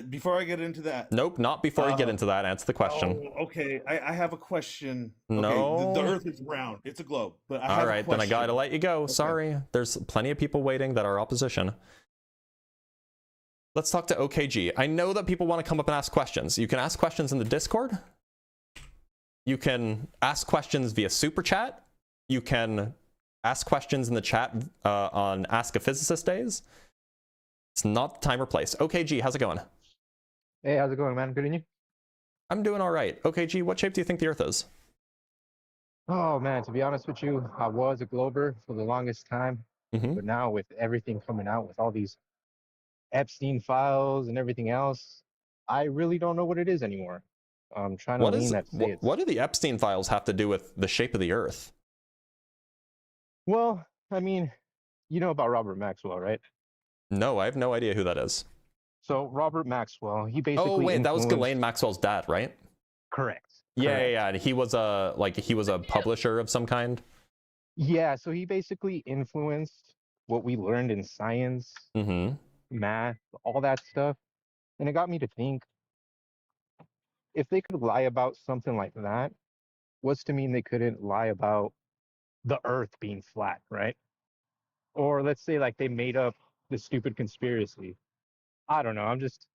Before I get into that. Nope, not before you get into that. Answer the question. Oh, okay. I have a question. No. Okay, the Earth is round. It's a globe. But I have All right, a question. then I gotta let you go. Okay. Sorry. There's plenty of people waiting that are opposition. Let's talk to OKG. I know that people want to come up and ask questions. You can ask questions in the Discord. You can ask questions via Super Chat. You can ask questions in the chat on Ask a Physicist days. It's not the time or place. OKG, how's it going? Hey, how's it going, man? Good in you? I'm doing all right. OKG, what shape do you think the Earth is? Oh, man, to be honest with you, I was a glober for the longest time. But now with everything coming out, with all these Epstein files and everything else, I really don't know what it is anymore. I'm trying to lean that say it's... What do the Epstein files have to do with the shape of the Earth? Well, I mean, you know about Robert Maxwell, right? No, I have no idea who that is. So Robert Maxwell, he basically... Oh, wait, that was Ghislaine Maxwell's dad, right? Correct. Yeah. He was a publisher of some kind. Yeah, so he basically influenced what we learned in science, math, all that stuff. And it got me to think, if they could lie about something like that, what's to mean they couldn't lie about the Earth being flat, right? Or let's say like they made up the stupid conspiracy. I don't know. I'm just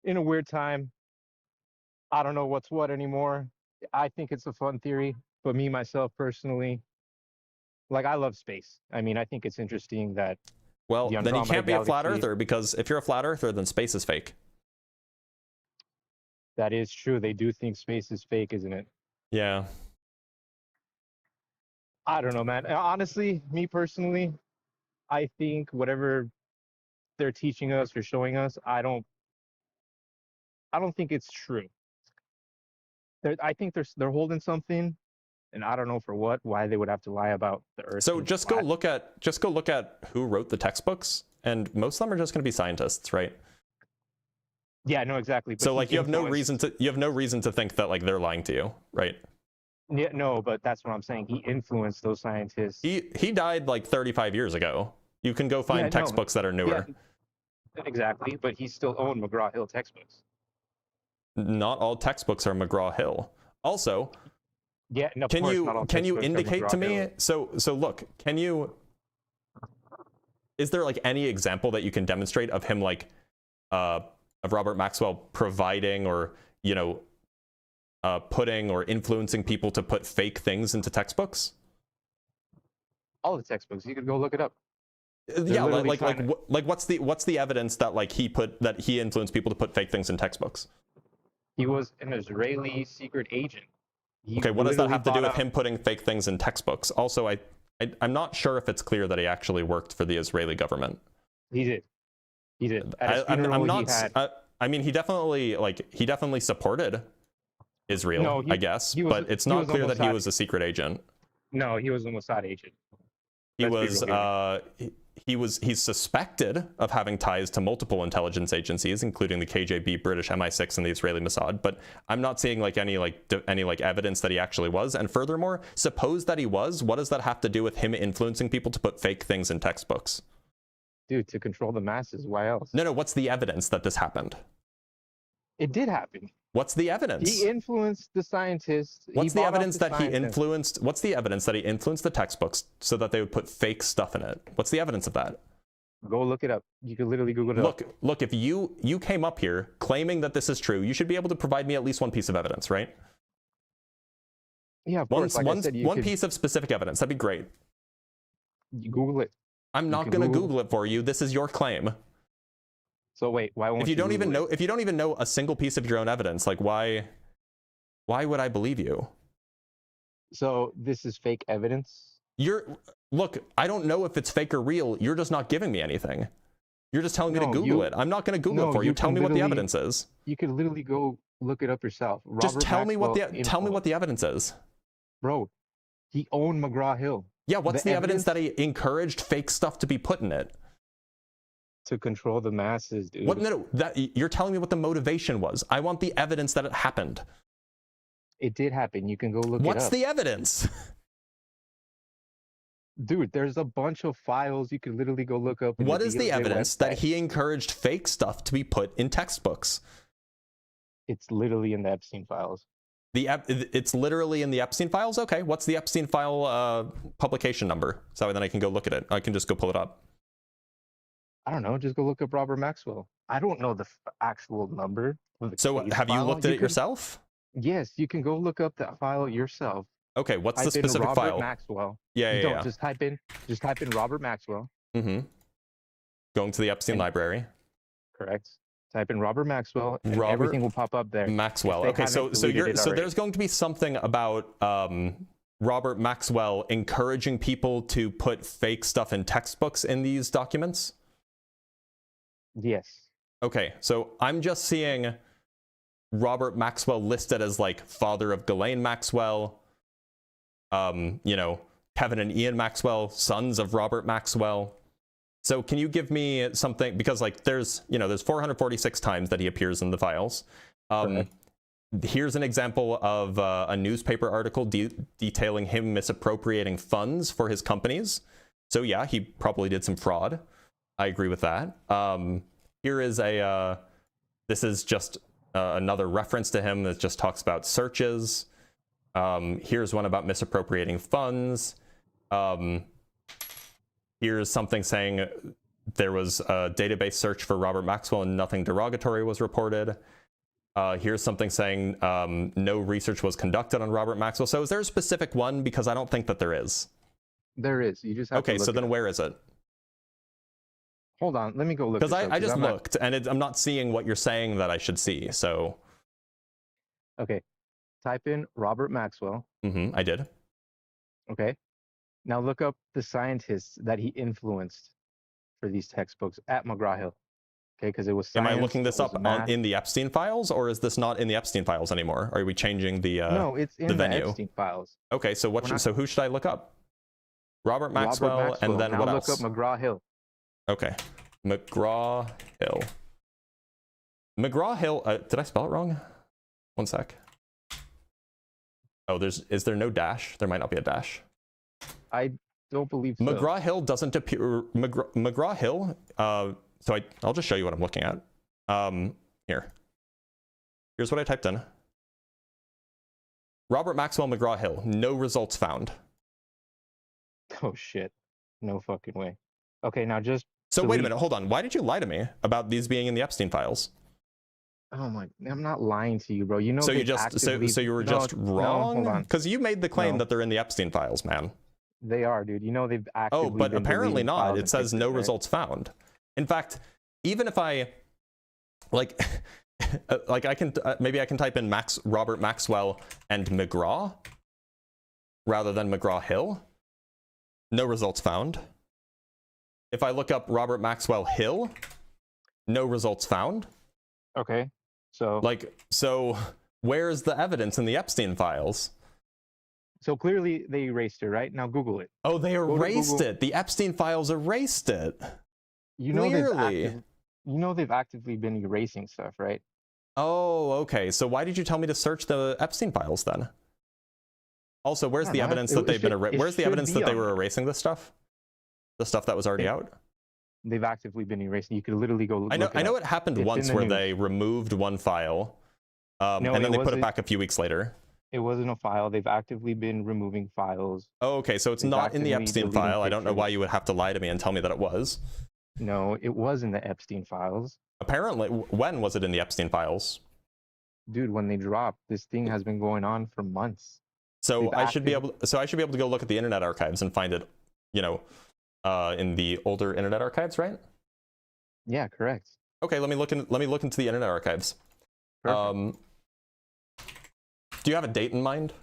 in a weird time. I don't know what's what anymore. I think it's a fun theory, but me, myself, personally, like I love space. I mean, I think it's interesting that... Well, then you can't be a flat earther, because if you're a flat earther, then space is fake. That is true. They do think space is fake, isn't it? Yeah. I don't know, man. Honestly, me personally, I think whatever they're teaching us or showing us, I don't think it's true. I think they're holding something, and I don't know for what, why they would have to lie about the Earth. So just go look at who wrote the textbooks, and most of them are just going to be scientists, right? Yeah, no, exactly. But so like you have no reason to think that like they're lying to you, right? Yeah, no, but that's what I'm saying. He influenced those scientists. He died like 35 years ago. You can go find textbooks that are newer. Yeah, exactly, but he still owned McGraw-Hill textbooks. Not all textbooks are McGraw-Hill. Also, yeah, no, can you indicate to me? So look, is there like any example that you can demonstrate of him like of Robert Maxwell providing or putting or influencing people to put fake things into textbooks? All the textbooks, you could go look it up. Yeah, like what's the evidence that like he influenced people to put fake things in textbooks? He was an Israeli secret agent. Okay, what does that have to do with him putting fake things in textbooks? Also, I'm not sure if it's clear that he actually worked for the Israeli government. He did. I mean, he definitely supported Israel, I guess, but it's not clear that he was a secret agent. No, he was a Mossad agent. He's suspected of having ties to multiple intelligence agencies, including the KGB, British MI6, and the Israeli Mossad. But I'm not seeing like any evidence that he actually was. And furthermore, suppose that he was, what does that have to do with him influencing people to put fake things in textbooks? Dude, to control the masses. Why else? No. What's the evidence that this happened? It did happen. What's the evidence? He influenced the scientists. What's the evidence that he influenced? What's the evidence that he influenced the textbooks so that they would put fake stuff in it? What's the evidence of that? Go look it up. You can literally Google it up. Look. If you came up here claiming that this is true, you should be able to provide me at least one piece of evidence, right? Yeah, of course. One piece of specific evidence. That'd be great. You Google it. I'm not going to Google it for you. This is your claim. So wait, why won't if you don't even know a single piece of your own evidence, like why would I believe you? So this is fake evidence? Look, I don't know if it's fake or real. You're just not giving me anything. You're just telling me to Google it. I'm not going to Google it for you. Tell me what the evidence is. You could literally go look it up yourself. Just tell me what the evidence is. Bro, he owned McGraw-Hill. Yeah, what's the evidence that he encouraged fake stuff to be put in it? to control the masses, dude. What? No, that you're telling me what the motivation was. I want the evidence that it happened. It did happen. You can go look it up. What's the evidence? Dude, there's a bunch of files you could literally go look up. What is the evidence that he encouraged fake stuff to be put in textbooks? It's literally in the Epstein files. It's literally in the Epstein files? Okay, what's the Epstein file publication number? So then I can go look at it. I can just go pull it up. I don't know. Just go look up Robert Maxwell. I don't know the actual number. So have you looked at it yourself? Yes, you can go look up that file yourself. Okay, what's the Type in specific Robert file? Maxwell. Yeah, You yeah, don't, just type in Robert Maxwell. Mm-hmm. Going to the Epstein library. Correct. Type in Robert Maxwell, and everything will pop up there. Maxwell. Okay, so there's going to be something about Robert Maxwell encouraging people to put fake stuff in textbooks in these documents? Yes. Okay, so I'm just seeing Robert Maxwell listed as like father of Ghislaine Maxwell, you know, Kevin and Ian Maxwell, sons of Robert Maxwell. So can you give me something, because like there's 446 times that he appears in the files. Here's an example of a newspaper article detailing him misappropriating funds for his companies. So yeah, he probably did some fraud. I agree with that. Here is this is just another reference to him that just talks about searches. Here's one about misappropriating funds. Here's something saying there was a database search for Robert Maxwell and nothing derogatory was reported. Here's something saying no research was conducted on Robert Maxwell. So is there a specific one? Because I don't think that there is. There is. You just have to Okay, so then where is it? Hold on, let me go look. Because I just looked, and I'm not seeing what you're saying that I should see, so... Okay, type in Robert Maxwell. Mm-hmm, I did. Okay, now look up the scientists that he influenced for these textbooks at McGraw-Hill. Okay, because it was science. Am I looking this up in the Epstein files, or is this not in the Epstein files anymore? Are we changing the No, it's in the venue? Epstein files. Okay, so so who should I look up? Robert Maxwell, and then now what look else? up McGraw-Hill. Okay, McGraw-Hill. McGraw-Hill, did I spell it wrong? One sec. Oh, is there no dash? There might not be a dash. I don't believe so. McGraw-Hill doesn't appear, McGraw-Hill, so I'll just show you what I'm looking at. Here's what I typed in. Robert Maxwell McGraw-Hill, no results found. Oh shit, no fucking way. Okay, now just... So wait a minute, hold on. Why did you lie to me about these being in the Epstein files? Oh my, I'm not lying to you, bro. You know, so you just so you were just wrong? Because you made the claim that they're in the Epstein files, man. They are, dude. You know they've actively Oh, but been apparently deleting not. files It and says things, no right? results found. In fact, even if I like I can maybe I can type in Robert Maxwell and McGraw rather than McGraw-Hill. No results found. If I look up Robert Maxwell Hill, no results found. Okay, so where's the evidence in the Epstein files? So clearly they erased it, right? Now Google it. Oh, they erased it. The Epstein files erased it. You know they've actively been erasing stuff, right? Oh, okay. So why did you tell me to search the Epstein files then? Also, where's the evidence that they've been where's the evidence that they were erasing this stuff? The stuff that was already out? They've actively been erasing. You could literally go look I know it happened once where they removed one file and then they put it back a few weeks later. It wasn't a file. They've actively been removing files. Oh, okay. So it's not in the Epstein file. I don't know why you would have to lie to me and tell me that it was. No, it was in the Epstein files. Apparently, when was it in the Epstein files? Dude, when they dropped, this thing has been going on for months. So I should be able to go look at the Internet Archives and find it, you know, in the older Internet Archives, right? Yeah, correct. Okay, let me look into the Internet Archives. Perfect. Do you have a date in mind?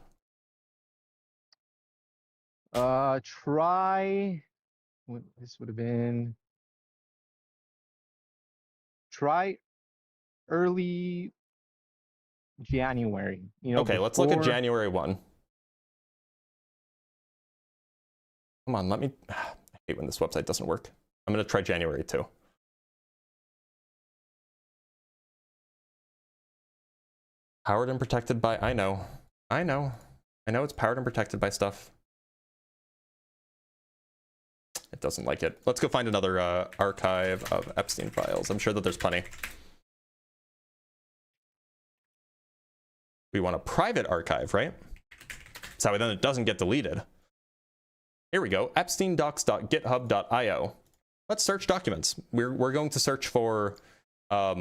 This would have been early January. You know, okay, let's look at January 1. Come on, I hate when this website doesn't work. I'm going to try January 2. Powered and protected by, I know it's powered and protected by stuff. It doesn't like it. Let's go find another archive of Epstein files. I'm sure that there's plenty. We want a private archive, right? So then it doesn't get deleted. Here we go, epsteindocs.github.io. Let's search documents. We're going to search for, how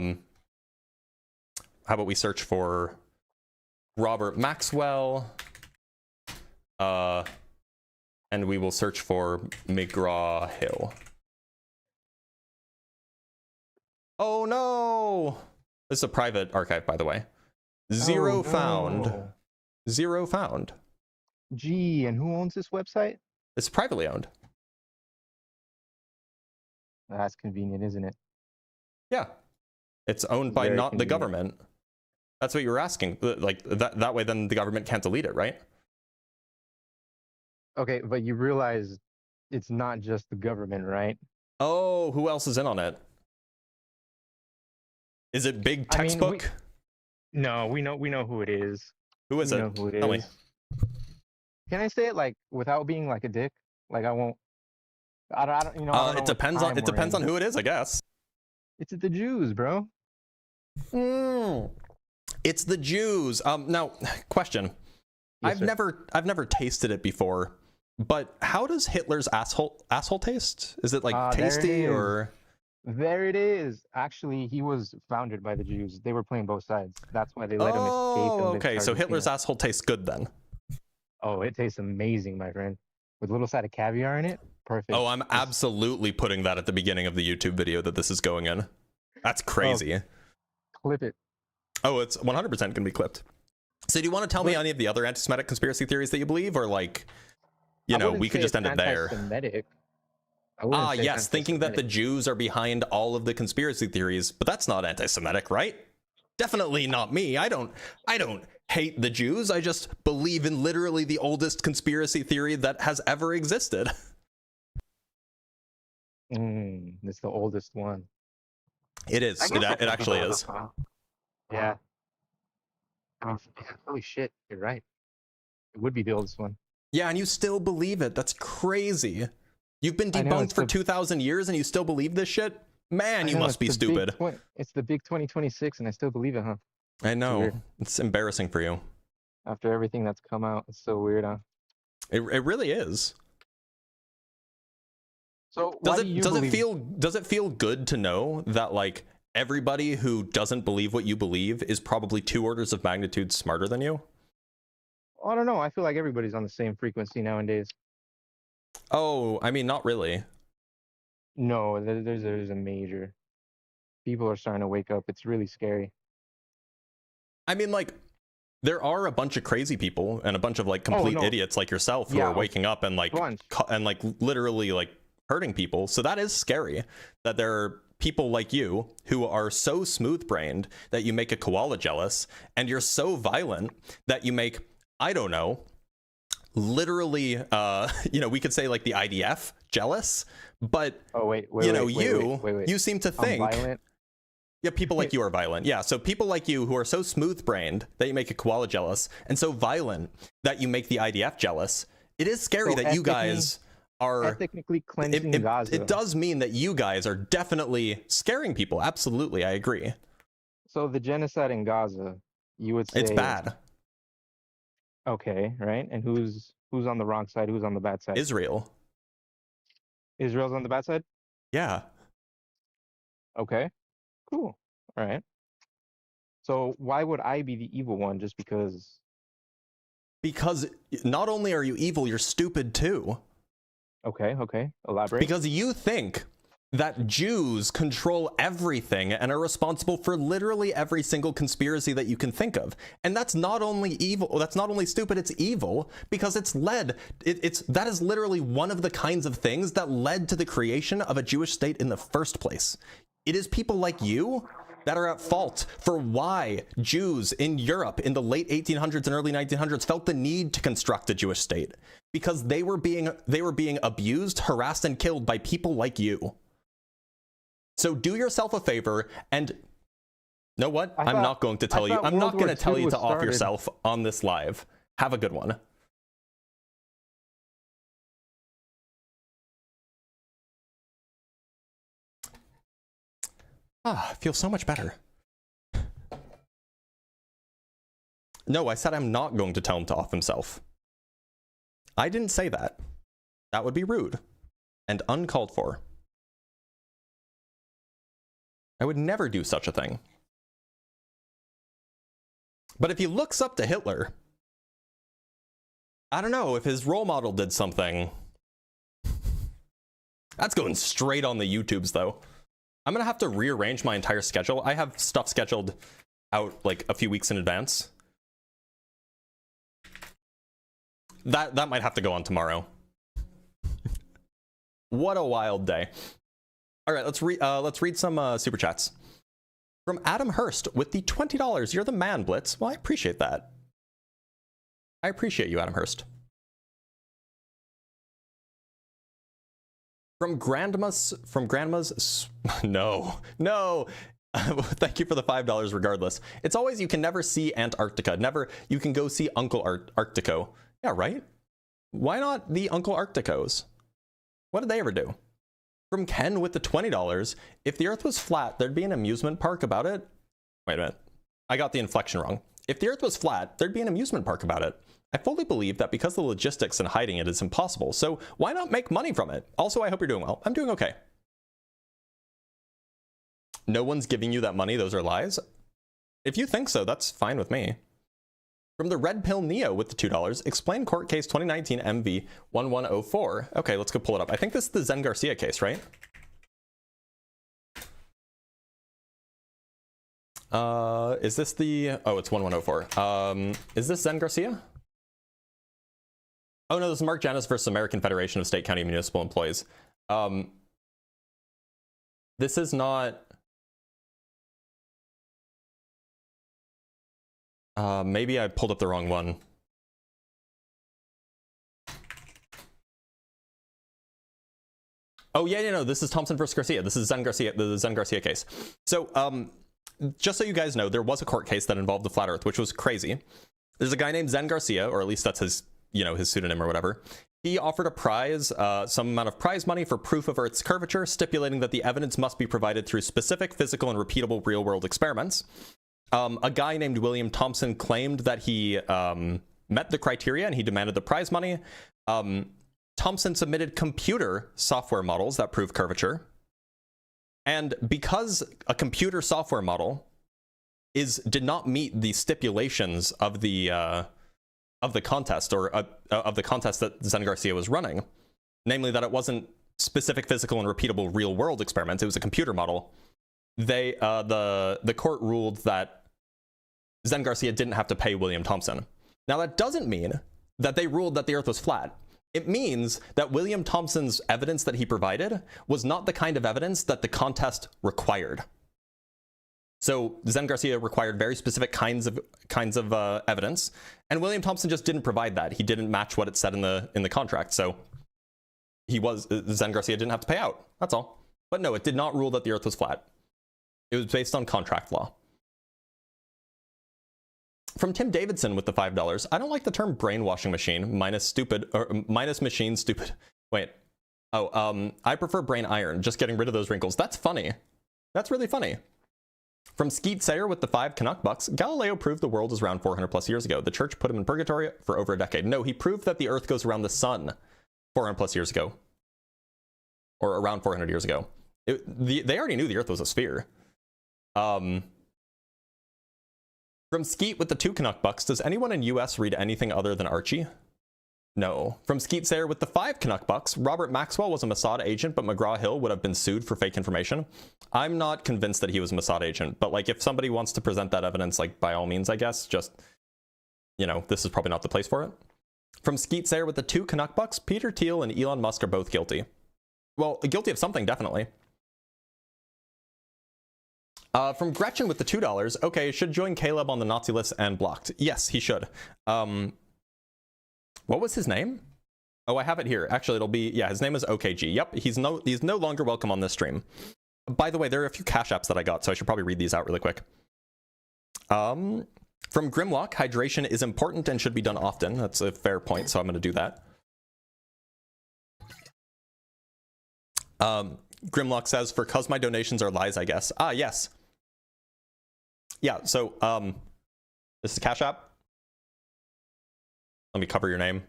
about we search for Robert Maxwell, and we will search for McGraw-Hill. Oh no! This is a private archive, by the way. Zero found. Zero found. Gee, and who owns this website? It's privately owned. That's convenient, isn't it? Yeah. It's owned by Very not the convenient. government. That's what you were asking. Like that way then the government can't delete it, right? Okay, but you realize it's not just the government, right? Oh, who else is in on it? Is it big textbook? No, we know who it is. Who is We it? know who it Tell me. is. Can I say it like without being like a dick? Like I won't. I don't you know. I don't know It depends on what time we're in. who it is, I guess. It's the Jews, bro. It's the Jews. Now, question. Yes, sir. I've never tasted it before, but how does Hitler's asshole taste? Is it like There it tasty is. or? There it is. Actually, he was founded by the Jews. They were playing both sides. That's why they let him escape. Oh, and they okay. So started Hitler's stealing. asshole tastes good then. Oh, it tastes amazing, my friend. With a little side of caviar in it. Perfect. Oh, I'm absolutely putting that at the beginning of the YouTube video that this is going in. That's crazy. Clip it. Oh, it's 100% going to be clipped. So do you want to tell me any of the other anti-Semitic conspiracy theories that you believe, or like, you know, we could just end it there? Anti-Semitic. Yes, thinking that the Jews are behind all of the conspiracy theories, but that's not anti-Semitic, right? Definitely not me. I don't hate the Jews. I just believe in literally the oldest conspiracy theory that has ever existed. It's the oldest one. It is. It actually is. Yeah. Holy shit, you're right. It would be the oldest one. Yeah, and you still believe it. That's crazy. You've been I know, debunked it's for the- 2,000 years and you still believe this shit? Man, I you know, must it's be the big stupid. It's the big 2026 and I still believe it, huh? I know. weird. It's embarrassing for you. After everything that's come out, it's so weird, huh? It really is. So why do you believe? Does it feel good to know that like everybody who doesn't believe what you believe is probably 2 orders of magnitude smarter than you? I don't know. I feel like everybody's on the same frequency nowadays. Oh, I mean, not really. No, there's a major. People are starting to wake up. It's really scary. I mean, like, there are a bunch of crazy people and a bunch of like complete no. idiots like yourself who Yeah, are waking up and like literally like hurting people. So that is scary that there are people like you who are so smooth-brained that you make a koala jealous, and you're so violent that you make, I don't know, literally, you know, we could say like the IDF jealous, but you seem to think I'm violent. Yeah, people like you are violent. Yeah, so people like you who are so smooth-brained that you make a koala jealous, and so violent that you make the IDF jealous. It is scary that you guys are ethnically cleansing Gaza. It does mean that you guys are definitely scaring people. Absolutely, I agree. So the genocide in Gaza, you would say It's bad. Okay, right? And who's on the wrong side? Who's on the bad side? Israel. Israel's on the bad side? Yeah. Okay. Cool. All right. So why would I be the evil one just because? Because not only are you evil, you're stupid too. Okay. Elaborate. Because you think that Jews control everything and are responsible for literally every single conspiracy that you can think of. And that's not only evil, that's not only stupid, it's evil because that is literally one of the kinds of things that led to the creation of a Jewish state in the first place. It is people like you that are at fault for why Jews in Europe in the late 1800s and early 1900s felt the need to construct a Jewish state, because they were being abused, harassed, and killed by people like you. So do yourself a favor and Know what? I'm not going to tell you. I'm not going to tell you to off yourself on this live. Have a good one. Ah, I feel so much better. No, I said I'm not going to tell him to off himself. I didn't say that. That would be rude and uncalled for. I would never do such a thing. But if he looks up to Hitler, I don't know, if his role model did something. That's going straight on the YouTubes, though. I'm going to have to rearrange my entire schedule. I have stuff scheduled out like a few weeks in advance. That might have to go on tomorrow. What a wild day. All right, let's read some super chats. From Adam Hurst with the $20. You're the man, Blitz. Well, I appreciate that. I appreciate you, Adam Hurst. From Grandma's, no. Thank you for the $5 regardless. It's always, you can never see Antarctica. Never, you can go see Uncle Arctico. Yeah, right? Why not the Uncle Arcticos? What did they ever do? From Ken with the $20, if the Earth was flat, there'd be an amusement park about it? Wait a minute. I got the inflection wrong. If the Earth was flat, there'd be an amusement park about it. I fully believe that because the logistics and hiding it is impossible, so why not make money from it? Also, I hope you're doing well. I'm doing okay. No one's giving you that money, those are lies? If you think so, that's fine with me. From the Red Pill Neo with the $2, explain court case 2019 MV 1104. Okay, let's go pull it up. I think this is the Zen Garcia case, right? Is this the, oh, it's 1104. Is this Zen Garcia? Oh no, this is Mark Janus versus American Federation of State, County, and Municipal Employees. This is not, maybe I pulled up the wrong one. Oh yeah, no, this is Thompson versus Garcia. This is Zen Garcia, the Zen Garcia case. So, just so you guys know, there was a court case that involved the flat Earth, which was crazy. There's a guy named Zen Garcia, or at least that's his, you know, his pseudonym or whatever. He offered a prize, some amount of prize money for proof of Earth's curvature, stipulating that the evidence must be provided through specific physical and repeatable real-world experiments. A guy named William Thompson claimed that he met the criteria and he demanded the prize money. Thompson submitted computer software models that prove curvature. And because a computer software model did not meet the stipulations of the contest, or of the contest that Zen Garcia was running, namely that it wasn't specific physical and repeatable real-world experiments, it was a computer model, the court ruled that Zen Garcia didn't have to pay William Thompson. Now that doesn't mean that they ruled that the Earth was flat. It means that William Thompson's evidence that he provided was not the kind of evidence that the contest required. So Zen Garcia required very specific kinds of evidence, and William Thompson just didn't provide that. He didn't match what it said in the contract. So Zen Garcia didn't have to pay out. That's all. But no, it did not rule that the Earth was flat. It was based on contract law. From Tim Davidson with the $5, I don't like the term brainwashing machine minus stupid, or minus machine stupid. Wait. Oh, I prefer brain iron, just getting rid of those wrinkles. That's funny. That's really funny. From Skeet Sayer with the $5 Canuck bucks, Galileo proved the world is around 400 plus years ago. The church put him in purgatory for over a decade. No, he proved that the Earth goes around the sun 400 plus years ago. Or around 400 years ago. They already knew the Earth was a sphere. From Skeet with the 2 Canuck bucks, does anyone in US read anything other than Archie? No. From Skeet Sayer with the 5 Canuck bucks, Robert Maxwell was a Mossad agent, but McGraw-Hill would have been sued for fake information. I'm not convinced that he was a Mossad agent, but like if somebody wants to present that evidence, like by all means, I guess, just, you know, this is probably not the place for it. From Skeet Sayer with the 2 Canuck bucks, Peter Thiel and Elon Musk are both guilty. Well, guilty of something, definitely. From Gretchen with the $2, okay, should join Caleb on the Nazi list and blocked. Yes, he should. What was his name? Oh, I have it here. Actually, it'll be, yeah, his name is OKG. Yep, he's no longer welcome on this stream. By the way, there are a few cash apps that I got, so I should probably read these out really quick. From Grimlock, hydration is important and should be done often. That's a fair point, so I'm going to do that. Grimlock says, for cause my donations are lies, I guess. Ah, yes. Yeah, so this is Cash App. Let me cover your name.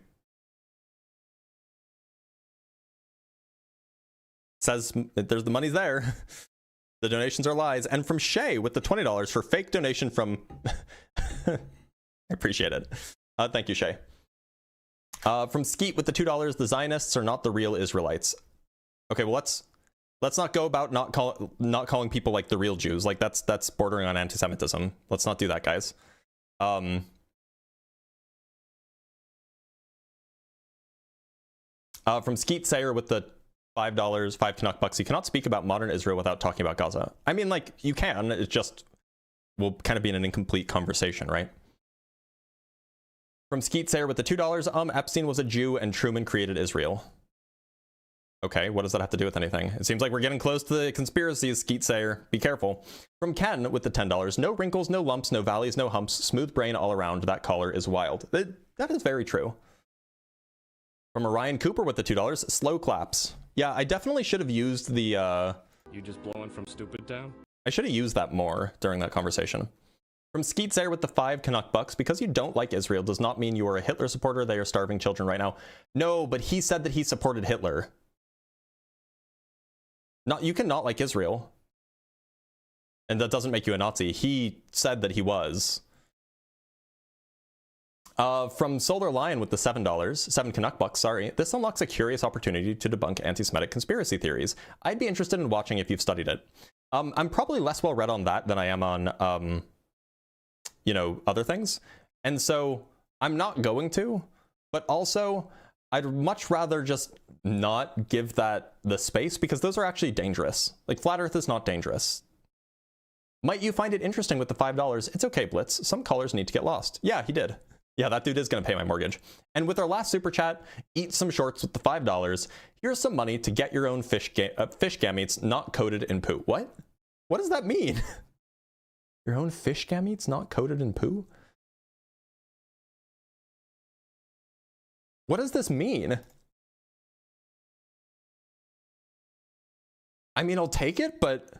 Says there's the money's there. The donations are lies. And from Shay with the $20 for fake donation from... I appreciate it. Thank you, Shay. From Skeet with the $2, the Zionists are not the real Israelites. Okay, well, let's not go about not calling people like the real Jews. Like that's bordering on anti-Semitism. Let's not do that, guys. From Skeet Sayer with the $5, 5 Canuck bucks. You cannot speak about modern Israel without talking about Gaza. I mean, like, you can. It just will kind of be an incomplete conversation, right? From Skeet Sayer with the $2, Epstein was a Jew and Truman created Israel. Okay, what does that have to do with anything? It seems like we're getting close to the conspiracies, Skeet Sayer. Be careful. From Ken with the $10, no wrinkles, no lumps, no valleys, no humps, smooth brain all around. That collar is wild. That is very true. From Orion Cooper with the $2, slow claps. Yeah, I definitely should have used the... You just blowing from stupid town? I should have used that more during that conversation. From Skeet Sayer with the 5 Canuck bucks, because you don't like Israel does not mean you are a Hitler supporter. They are starving children right now. No, but he said that he supported Hitler. You cannot like Israel. And that doesn't make you a Nazi. He said that he was. From Solar Lion with the $7, 7 Canuck bucks, sorry. This unlocks a curious opportunity to debunk anti-Semitic conspiracy theories. I'd be interested in watching if you've studied it. I'm probably less well read on that than I am on, you know, other things. And so I'm not going to, but also I'd much rather just not give that the space because those are actually dangerous. Like, Flat Earth is not dangerous. Might you find it interesting with the $5? It's okay, Blitz. Some callers need to get lost. Yeah, he did. Yeah, that dude is going to pay my mortgage. And with our last super chat, eat some shorts with the $5. Here's some money to get your own fish gametes not coated in poo. What? What does that mean? Your own fish gametes not coated in poo? What does this mean? I mean, I'll take it, but...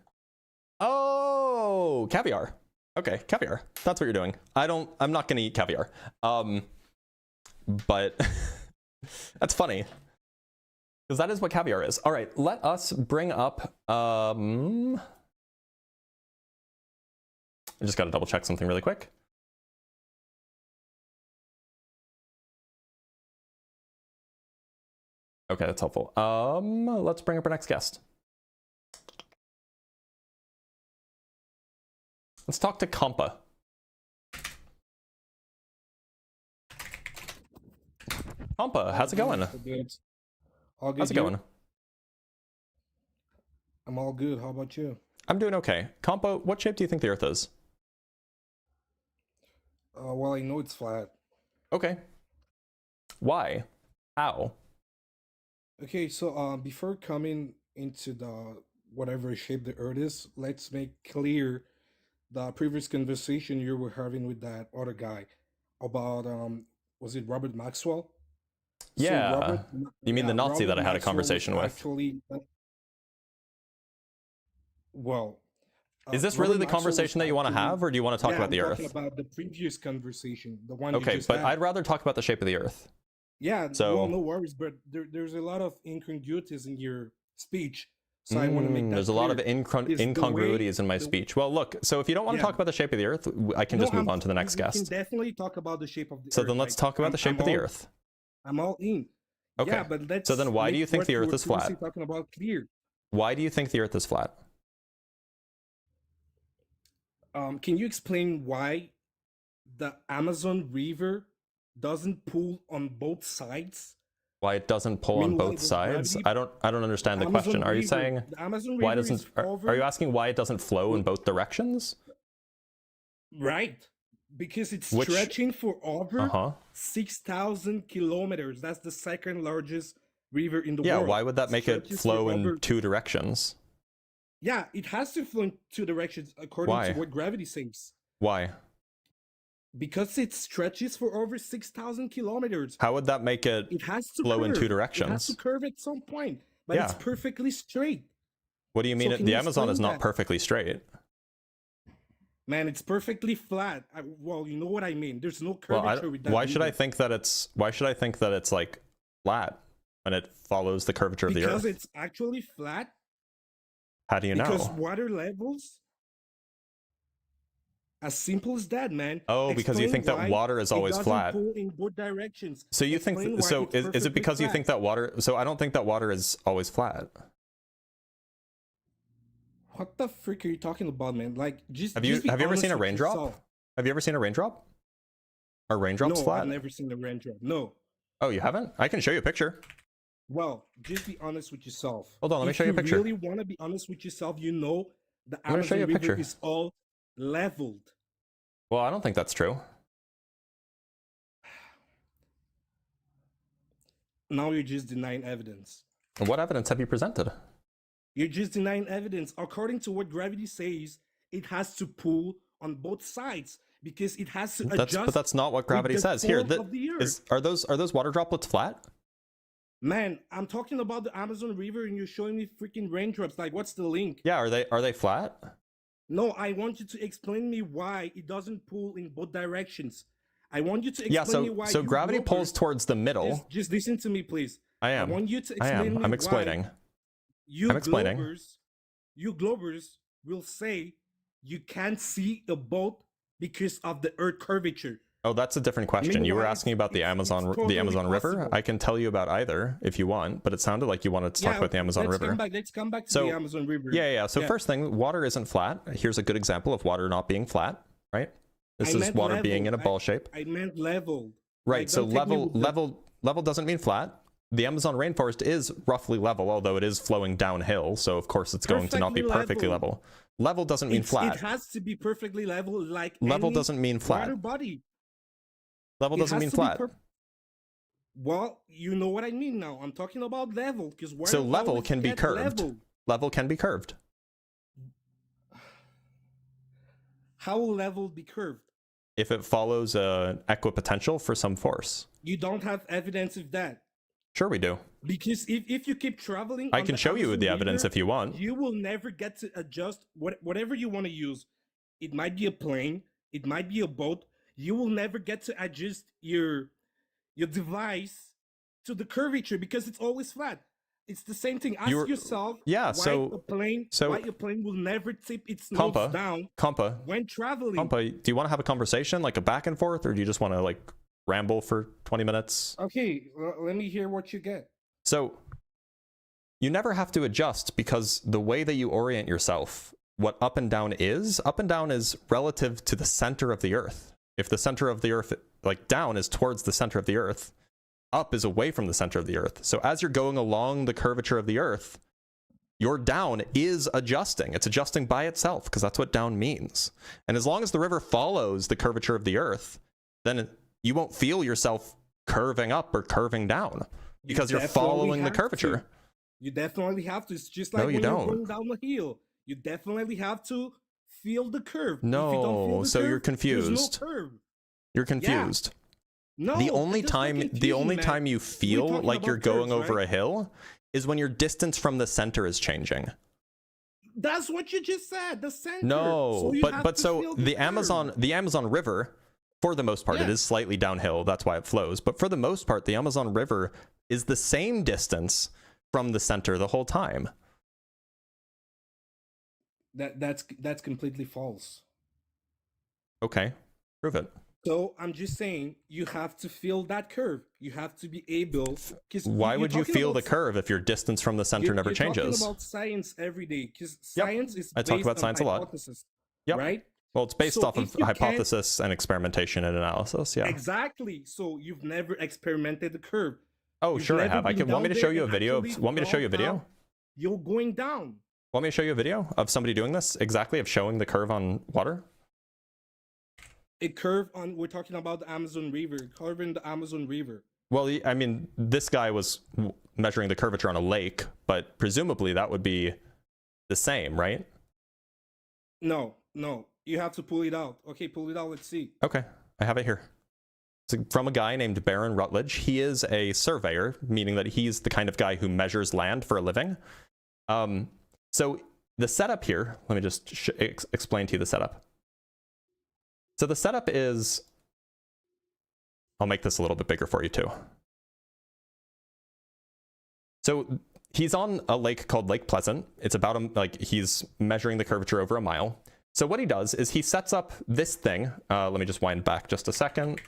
Oh, caviar. Okay, caviar. That's what you're doing. I'm not gonna eat caviar. But that's funny. Because that is what caviar is. All right, let us bring up, I just gotta double check something really quick. Okay, that's helpful. Let's bring up our next guest. Let's talk to Compa. Compa, how's it going? All good. How's it going? I'm all good. How about you? I'm doing okay. Compa, what shape do you think the Earth is? Well, I know it's flat. Okay. Why? How? Okay, so before coming into the whatever shape the Earth is, let's make clear the previous conversation you were having with that other guy about was it Robert Maxwell? Yeah. So Robert, you mean the Nazi Robert that I had a Maxwell conversation with? Actually, well, Is this Robert really the Maxwell was conversation that you want to actually- have, or do you want to talk yeah, about the I'm Earth? talking about the previous conversation, the one you Okay, just but had. I'd rather talk about the shape of the Earth. Yeah, So- well, no worries, but there's a lot of incongruities in your speech, so I want to make that There's a lot of clear. Is the way- incongruities in my speech. Well, look, so if you don't want to Yeah. talk about the shape of the Earth, I can No, just move I'm- on to the next we guest. can definitely talk about the shape of the So Earth. then let's like, talk about the shape I'm of the all- Earth. I'm all in. Okay. Yeah, but let's So then why do make you think what the we Earth were is flat? previously talking about clear. Why do you think the Earth is flat? Can you explain why the Amazon River doesn't pull on both sides? Why it doesn't pull on Meanwhile, both the sides? gravity- I don't understand the Amazon question. Are you River- saying the Amazon why River doesn't? is Are you asking why it doesn't flow in both directions? Right, because it's Which- stretching for over Uh-huh. 6,000 kilometers. That's the second largest river in the Yeah. world. Why would that make it Stretches for flow in over- two directions? Yeah, it has to flow in two directions according Why? to what gravity says. Why? Because it stretches for over 6,000 kilometers. How would that make it, has to flow in two curve. directions? It has to curve at some point, but it's perfectly straight. What do you mean? So can The you Amazon is explain not that? perfectly straight. Man, it's perfectly flat. Well, you know what I mean. There's no Well, curvature with that. why should I region. think that it's? Why should I think that it's like flat when it follows the curvature of the Because Earth? it's actually flat. How do you Because know? water levels. As simple as that, man. Oh, because you Explain think that why water is it always doesn't flat. pull in both directions. So you Explain think? why So it's is it perfectly because you flat. think that water? So I don't think that water is always flat. What the frick are you talking about, man? Like, just Have you be ever honest seen a with raindrop? yourself. Have you ever seen a raindrop? Are raindrops No, flat? I've never seen a raindrop. No. Oh, you haven't? I can show you a picture. Well, just be honest with yourself. Hold on, let me show you a If picture. you really want to be honest with yourself, you know the I'm gonna show Amazon you a River picture. is all leveled. Well, I don't think that's true. Now you're just denying evidence. What evidence have you presented? You're just denying evidence. According to what gravity says, it has to pull on both sides because it has to adjust. But that's not what gravity with the says. Here, form of the Earth. are those water droplets flat? Man, I'm talking about the Amazon River and you're showing me freaking raindrops. Like, what's the link? Yeah, are they flat? No, I want you to explain me why it doesn't pull in both directions. I want you to explain me why. So you gravity pulls Globers- towards the middle. Just listen to me, please. I am. I want you to I explain am. me I'm why explaining. You I'm explaining. You Globers will say you can't see a boat because of the Earth curvature. Oh, that's a different question. You were Meanwhile, asking about the Amazon totally River. possible. I can tell you about either if you want, but it sounded like you wanted to talk about the Amazon let's River. Let's come back to So- the Amazon River. Yeah. So first thing, water isn't flat. Here's a good example of water not being flat, right? This I is meant water being in a level. ball shape. I meant level. Right. Like, So don't take me with the- level doesn't mean flat. The Amazon rainforest is roughly level, although it is flowing downhill. So of course it's going to not be Perfectly perfectly level. level. Level doesn't mean flat. It has to be perfectly level, like Level any doesn't mean flat. water body. Level It doesn't has mean to be flat. Well, you know what I mean now. I'm talking about level because So level can be curved. Level can be curved. How will level be curved? If it follows an equipotential for some force. You don't have evidence of that. Sure we do. Because if you keep traveling, I on can the show you Amazon the evidence River, if you want. You will never get to adjust whatever you want to use. It might be a plane, it might be a boat. You will never get to adjust your device to the curvature because it's always flat. It's the same thing. Ask yourself yeah, why so- a plane so- why a plane will never tip its nose down Compa, when traveling. do you want to have a conversation, like a back and forth, or do you just want to like ramble for 20 minutes? Okay, let me hear what you get. So you never have to adjust because the way that you orient yourself, what up and down is relative to the center of the Earth. If the center of the Earth, like down is towards the center of the Earth, up is away from the center of the Earth. So as you're going along the curvature of the Earth, your down is adjusting. It's adjusting by itself because that's what down means. And as long as the river follows the curvature of the Earth, then you won't feel yourself curving up or curving down because you're definitely following the have curvature. to. You definitely have to. It's just like No, you when don't. you're going down the hill. You definitely have to feel the curve. If you don't No, feel the so you're curve, there's confused. no curve. You're confused. No, the only that's not time confusing, man. time you We're feel talking like about you're going curves, over right? a hill is when your distance from the center is changing. That's what you just said. The center. No, So you have but to so feel the curve. Amazon River, for the most part, it Yeah. is slightly downhill. That's why it flows. But for the most part, the Amazon River is the same distance from the center the whole time. That's completely false. Okay, prove it. So I'm just saying you have to feel that curve. You have to be able. Why would you feel the curve if your distance from the center never you're changes? Talking about science every day because Yep. science is I talk based about on science a lot. hypothesis, Yep. right? Well, it's based So off of if you can't- hypothesis and experimentation and analysis. Yeah. Exactly. So you've never experimented the curve. Oh, You've sure I never have. been Want me to down show there you a and video? actually Want me to show you a felt video? how You're going down. Want me to show you a video of somebody doing this exactly, of showing the curve on water? A curve on. We're talking about the Amazon River. Curving the Amazon River. Well, I mean, this guy was measuring the curvature on a lake, but presumably that would be the same, right? No. You have to pull it out. Okay, pull it out. Let's see. Okay. I have it here. It's from a guy named Baron Rutledge. He is a surveyor, meaning that he's the kind of guy who measures land for a living. So the setup here, let me just explain to you the setup. So the setup is, I'll make this a little bit bigger for you too. So he's on a lake called Lake Pleasant. It's about, like, he's measuring the curvature over a mile. So what he does is he sets up this thing. Let me just wind back just a second.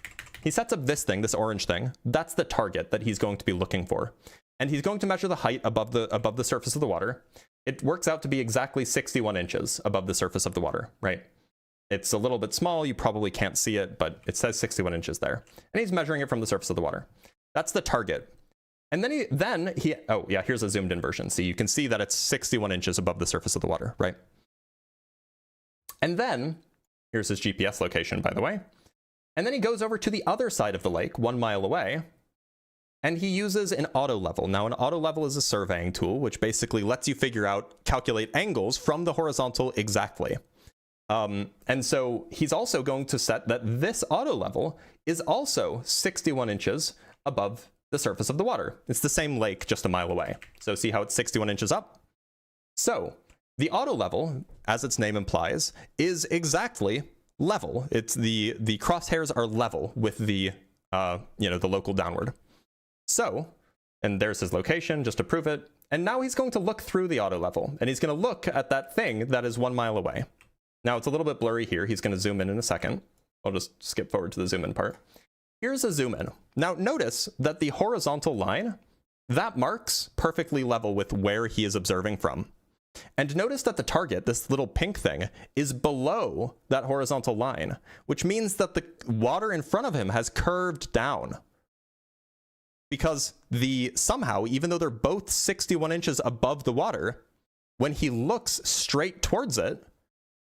He sets up this thing, this orange thing. That's the target that he's going to be looking for. And he's going to measure the height above the surface of the water. It works out to be exactly 61 inches above the surface of the water, right? It's a little bit small. You probably can't see it, but it says 61 inches there. And he's measuring it from the surface of the water. That's the target. And then he oh yeah, here's a zoomed in version. So you can see that it's 61 inches above the surface of the water, right? And then, here's his GPS location, by the way. And then he goes over to the other side of the lake, 1 mile away, and he uses an auto level. Now, an auto level is a surveying tool, which basically lets you calculate angles from the horizontal exactly. And so he's also going to set that this auto level is also 61 inches above the surface of the water. It's the same lake, just a mile away. So see how it's 61 inches up? So the auto level, as its name implies, is exactly level. It's the crosshairs are level with the the local downward. So, and there's his location just to prove it. And now he's going to look through the auto level, and he's going to look at that thing that is 1 mile away. Now it's a little bit blurry here. He's going to zoom in a second. I'll just skip forward to the zoom in part. Here's a zoom in. Now notice that the horizontal line, that marks perfectly level with where he is observing from. And notice that the target, this little pink thing, is below that horizontal line, which means that the water in front of him has curved down. Because somehow, even though they're both 61 inches above the water, when he looks straight towards it,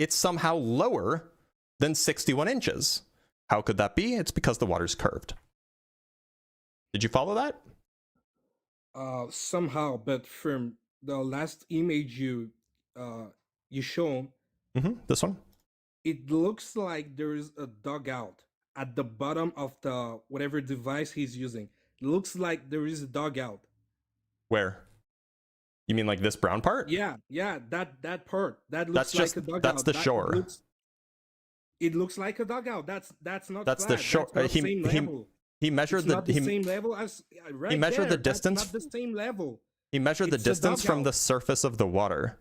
it's somehow lower than 61 inches. How could that be? It's because the water's curved. Did you follow that? Somehow, but from the last image you shown, this one, it looks like there is a dugout at the bottom of the whatever device he's using. It looks like there is a dugout. Where? You mean like this brown part? Yeah, that part. That looks like a dugout. That's the shore. It looks like a dugout. That's not. That's flat. the shore. That's not same level. He measured It's not the same level as right he measured there. the distance. That's not the same level. He measured the distance from the surface of the water.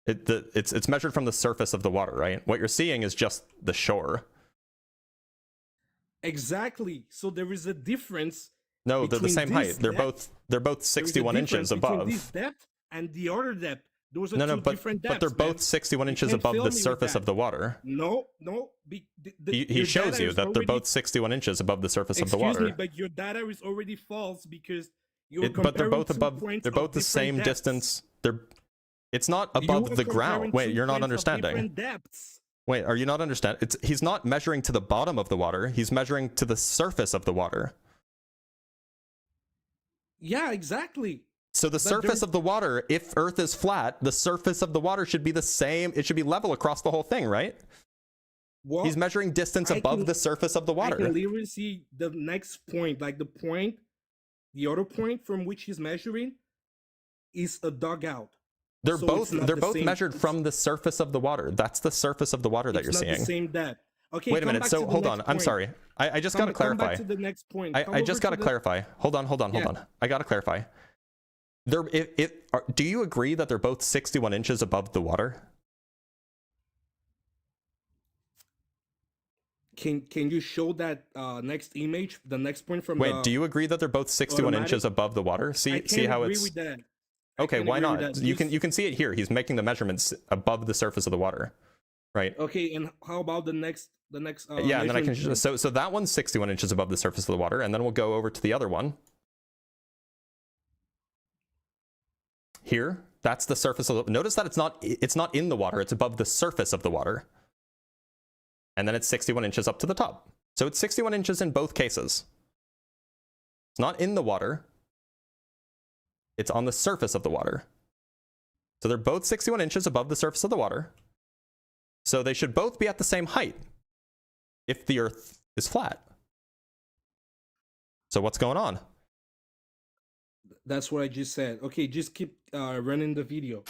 It's measured from the surface of the water, right? What you're seeing is just the shore. Exactly. So there is a difference. No, they're the same height. They're both 61 inches above. This depth and the other depth. Those are two but, different depths. But they're both 61 inches above the surface of the water. No. He shows you that they're both 61 inches above the surface of the water. Excuse me, but your data is already false because but they're both above. They're both the same distance. It's not above the ground. Wait, you're not understanding. Wait, are you not understanding? He's not measuring to the bottom of the water. He's measuring to the surface of the water. Yeah, exactly. So the surface of the water, if Earth is flat, the surface of the water should be the same. It should be level across the whole thing, right? Well, he's measuring distance above the surface of the water. I can literally see the next point, like the other point from which he's measuring is a dugout. They're both measured from the surface of the water. That's the surface of the water that you're seeing. It's not the same depth. Okay, wait a minute. So hold on. I'm sorry. I just got to clarify. Come back to the next point. I just got to clarify. Hold on. I got to clarify. Do you agree that they're both 61 inches above the water? Can you show that next image, the next point from Wait, do you agree that they're both 61 inches above the water? See how it's... with that. Okay, why not? You can see it here. He's making the measurements above the surface of the water, right? Okay, and how about the next yeah, and then I can so that one's 61 inches above the surface of the water, and then we'll go over to the other one. Here, that's the surface of the... Notice that it's not in the water, it's above the surface of the water. And then it's 61 inches up to the top. So it's 61 inches in both cases. It's not in the water. It's on the surface of the water. So they're both 61 inches above the surface of the water. So they should both be at the same height. if the Earth is flat. So what's going on? That's what I just said. Okay, just keep running the video.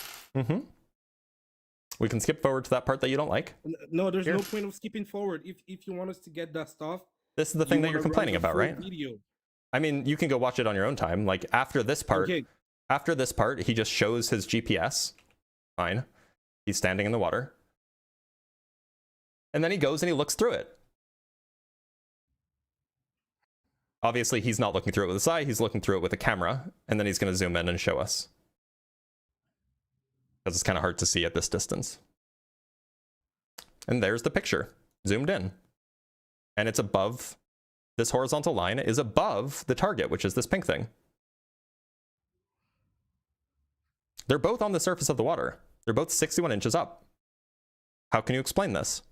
We can skip forward to that part that you don't like. No, there's no point of skipping forward. If you want us to get that stuff, this is the thing that you're complaining about, right? Video. I mean, you can go watch it on your own time. Like after this part, he just shows his GPS. Fine. He's standing in the water. And then he goes and he looks through it. Obviously, he's not looking through it with his eye. He's looking through it with a camera. And then he's going to zoom in and show us. Because it's kind of hard to see at this distance. And there's the picture, zoomed in. And it's above, this horizontal line is above the target, which is this pink thing. They're both on the surface of the water. They're both 61 inches up. How can you explain this?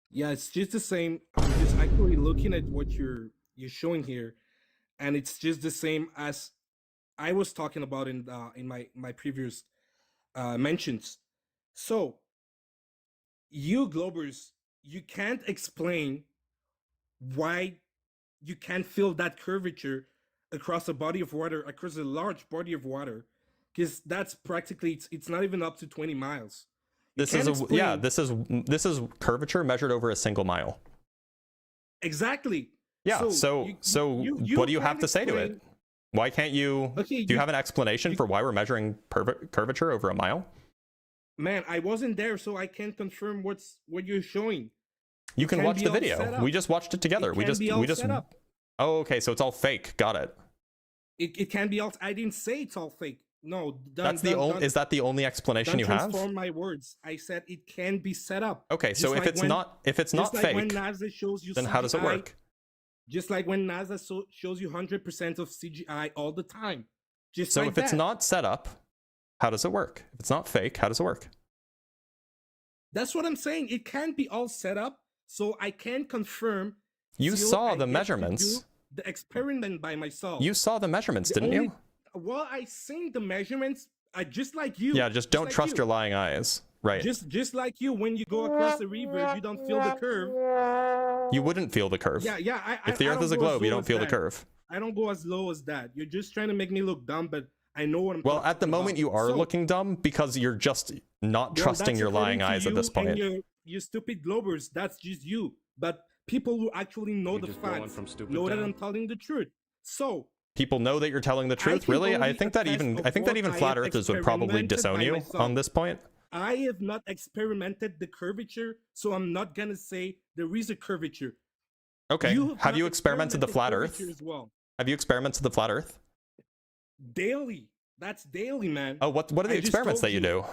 Yeah, it's just the same. I'm just actually looking at what you're showing here, and it's just the same as I was talking about in my previous mentions. So you Globers, you can't explain why you can't feel that curvature across a body of water, across a large body of water, because that's practically it's not even up to 20 miles. This is curvature measured over a single mile. Exactly. Yeah. So what do you have to say to it? Why can't you? Okay, do you have an explanation for why we're measuring curvature over a mile? Man, I wasn't there, so I can't confirm what you're showing. You can watch the video. We just watched it together. We just. Oh, okay. So it's all fake. Got it. It can be all. I didn't say it's all fake. No, is that the only explanation you have? Transform my words. I said it can be set up. Okay, so if it's not fake, when NASA shows you then how does it work? Just like when NASA shows you 100% of CGI all the time. So if it's not set up, how does it work? If it's not fake, how does it work? That's what I'm saying. It can't be all set up, so I can confirm. You saw the measurements. The experiment by myself. You saw the measurements, didn't you? Well, I seen the measurements. Just like you. Yeah, just don't trust your lying eyes. Right. Just like you, when you go across the river, you don't feel the curve. You wouldn't feel the curve. Yeah. If the Earth is a globe, you don't feel the curve. I don't go as low as that. You're just trying to make me look dumb, but I know what I'm talking about. Well, at the moment, you are looking dumb because you're just not trusting your lying eyes at this point. You stupid Globers, that's just you. But people who actually know the facts know that I'm telling the truth. So people know that you're telling the truth. Really? I think that even flat earthers would probably disown you on this point. I have not experimented the curvature, so I'm not gonna say there is a curvature. Okay. Have you experimented the flat Earth? Well. Have you experimented the flat Earth? Daily. That's daily, man. Oh, what are the experiments that you do?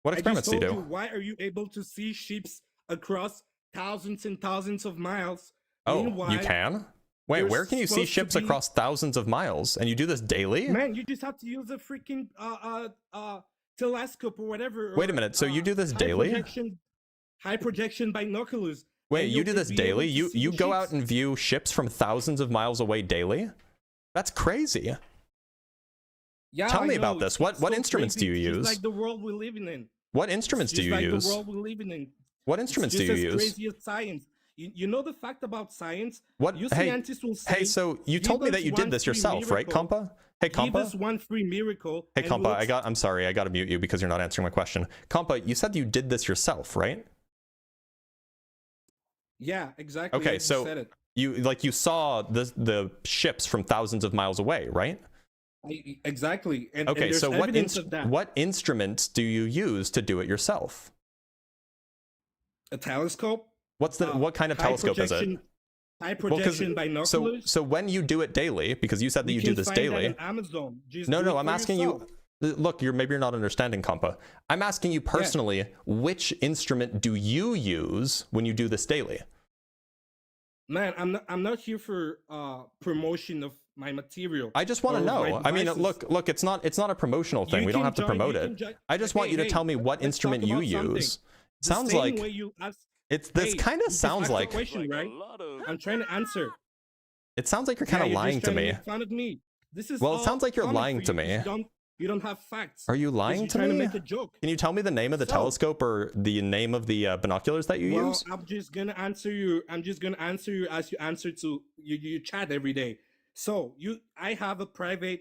What experiments do you do? Why are you able to see ships across thousands and thousands of miles? Oh, you can? Wait, where can you see ships across thousands of miles? And you do this daily? Man, you just have to use a freaking telescope or whatever. Wait a minute, so you do this daily? High projection binoculars. Wait, you do this daily? You go out and view ships from thousands of miles away daily? That's crazy. Yeah, tell me about this. What instruments do you use? It's like the world we're living in. What instruments do you use? The world we're living in. What instruments do you use? It's crazy as science. You know the fact about science? What? Scientists will say, hey, so you told me that you did this yourself, right, Compa? Hey, Compa. Give us one free miracle. Hey, Compa, I'm sorry, I gotta mute you because you're not answering my question. Compa, you said you did this yourself, right? Yeah, exactly. Okay, so said it. you saw the ships from thousands of miles away, right? Exactly. Okay, and so what instruments do you use to do it yourself? A telescope. What kind of telescope is it? High projection binoculars. So when you do it daily, because you said that you do this daily. That on Amazon. No, I'm asking you. Look, maybe you're not understanding, Compa. I'm asking you personally, which instrument do you use when you do this daily? Man, I'm not here for promotion of my material. I just want to know. I mean, look, it's not a promotional thing. We don't have to promote it. I just want you to tell me what instrument you use. Sounds like this kind of sounds like question, right? I'm trying to answer. It sounds like you're kind of lying to me. Make fun of me. This is Well, it all sounds like you're comic lying for to you 'cause me. You don't have facts. Are you 'cause lying you're to trying me? to make a joke. Can you tell me the name of the So- telescope or the name of the binoculars that you Well, use? I'm just gonna answer you. I'm just gonna answer you as you answer to you chat every day. So I have a private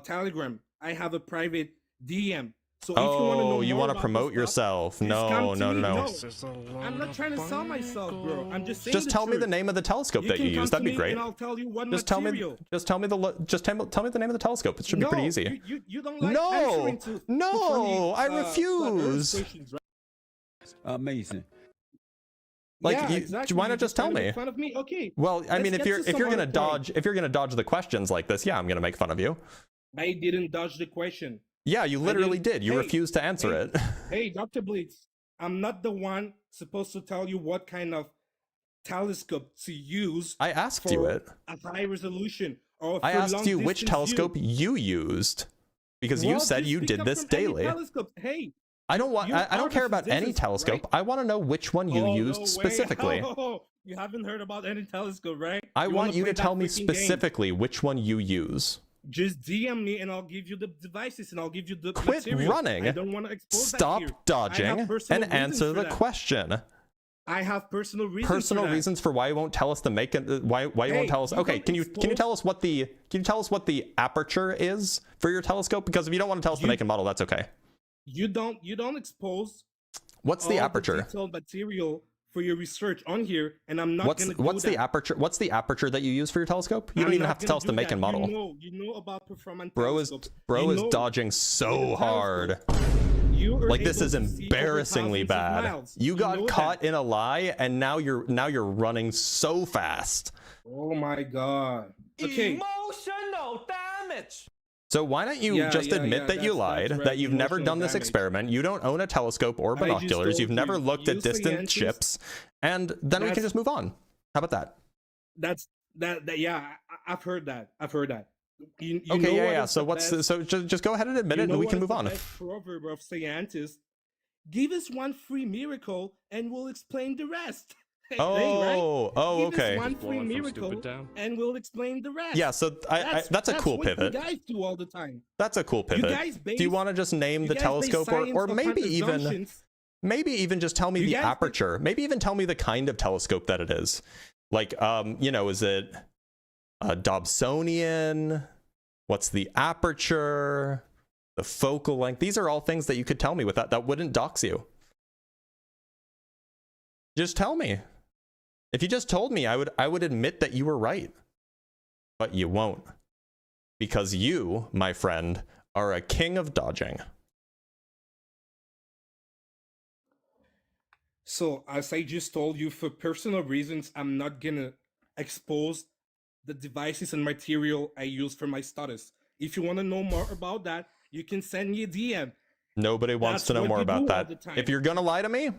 Telegram. I have a private DM. So if you want to know Oh, you more want to about promote this stuff, yourself? just come No, to no, me. no, No, I'm not trying to sell myself, bro. I'm just saying. Just the tell me the truth. name of the telescope that you can come use. to That'd be me great. And I'll tell you what Just material. tell me the name of the telescope. It should be pretty easy. You don't like No, answering to no, I funny, refuse. questions, right? Amazing. Like, Yeah, exactly. why You're not just tell trying to me? make fun of me? Okay. Well, I Let's mean, get if to you're some gonna other point. dodge the questions like this, yeah, I'm gonna make fun of you. I didn't dodge the question. Yeah, you literally did. You refused to answer it. Hey, Dr. Blitz, I'm not the one supposed to tell you what kind of telescope to use. I asked you it. A high resolution. Or I for asked you which long-distance telescope view. you used because you Well, said just you pick did up this from any daily. telescope. Hey, I don't want. you're I don't care about artists, any this is telescope. right. I want to know which one you Oh, used no way. specifically. Oh, you haven't heard about any telescope, right? I want wanna you play to that tell me freaking game? specifically which one you use. Just DM me and I'll give you the devices and I'll give you the Quit material. running. I don't want to expose that Stop here. I dodging have personal and reasons answer for the that. question. I have personal reasons. Personal for that. reasons for why you won't tell us the why you Hey, won't tell us. you Okay, don't can you tell us what the aperture is for your telescope? Because if you don't want to tell us the make and model, that's okay. You don't expose. What's the all aperture? detailed material for your research on here, and I'm not gonna do What's the that. aperture? What's the aperture that you use for your telescope? You don't I'm even not have to gonna tell us do the make that. and model. You know about performance Bro is telescopes. bro You is know dodging with so a hard. You are Like this able is to see over embarrassingly thousands of bad. miles. You got know caught that. in a lie, and now you're running so fast. Oh my god. Okay. Emotional damage. So why don't you just admit that you lied, right, that you've never emotional done this damage. experiment, you don't own a telescope or I just binoculars, told you've never you, looked at use distant scientists. ships, and then we can That's- just move on. How about that? That's that. Yeah, I've heard that. You Okay, know yeah, what yeah. is So the what's best- so just go ahead and admit you it, know and we what can is move the on. best proverb of scientists? Give us one free miracle, and we'll explain the rest. Oh, oh, Give us okay. one Just free blowing from miracle, stupid down. and we'll explain the rest. Yeah, so that's a cool what pivot. You guys do all the time. That's a cool pivot. guys Do you want to just name you the guys base telescope, or science upon maybe assumptions. even just tell me You the guys aperture? Maybe even tell me the kind of telescope that it is. Like, is it a Dobsonian? What's the aperture? The focal length? These are all things that you could tell me with that wouldn't dox you. Just tell me. If you just told me, I would admit that you were right. But you won't. Because you, my friend, are a king of dodging. So, as I just told you, for personal reasons, I'm not gonna expose the devices and material I use for my studies. If you want to know more about that, you can send me a DM. Nobody wants That's to know what more you about do all that. the time. If you're gonna lie to me,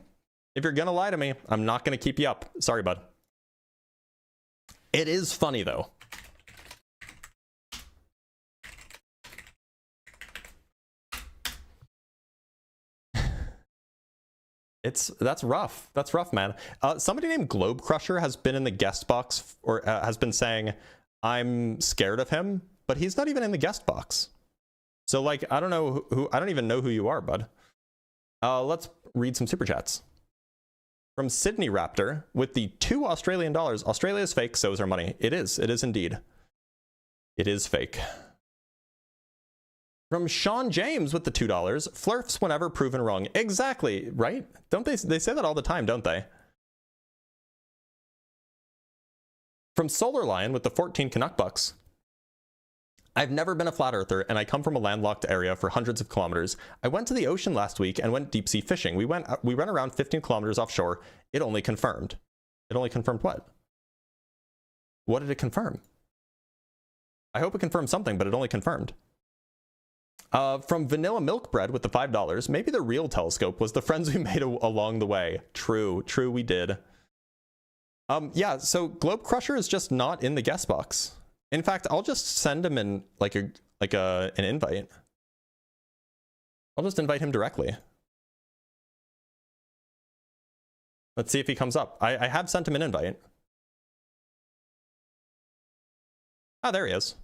I'm not gonna keep you up. Sorry, bud. It is funny though. That's rough. That's rough, man. Somebody named Globe Crusher has been in the guest box, or has been saying, I'm scared of him, but he's not even in the guest box. So, like, I don't know who, I don't even know who you are, bud. Let's read some super chats. From Sydney Raptor with the $2 Australian. Australia is fake, so is our money. It is indeed. It is fake. From Sean James with the $2. FLERFS whenever proven wrong. Exactly, right? Don't they say that all the time, don't they? From Solar Lion with the 14 Canuck bucks. I've never been a flat earther, and I come from a landlocked area for hundreds of kilometers. I went to the ocean last week and went deep sea fishing. We went around 15 kilometers offshore. It only confirmed. It only confirmed what? What did it confirm? I hope it confirmed something, but it only confirmed. From Vanilla Milk Bread with the $5. Maybe the real telescope was the friends we made along the way. True, we did. Yeah, so Globe Crusher is just not in the guest box. In fact, I'll just send him in an invite. I'll just invite him directly. Let's see if he comes up. I have sent him an invite. Ah, there he is.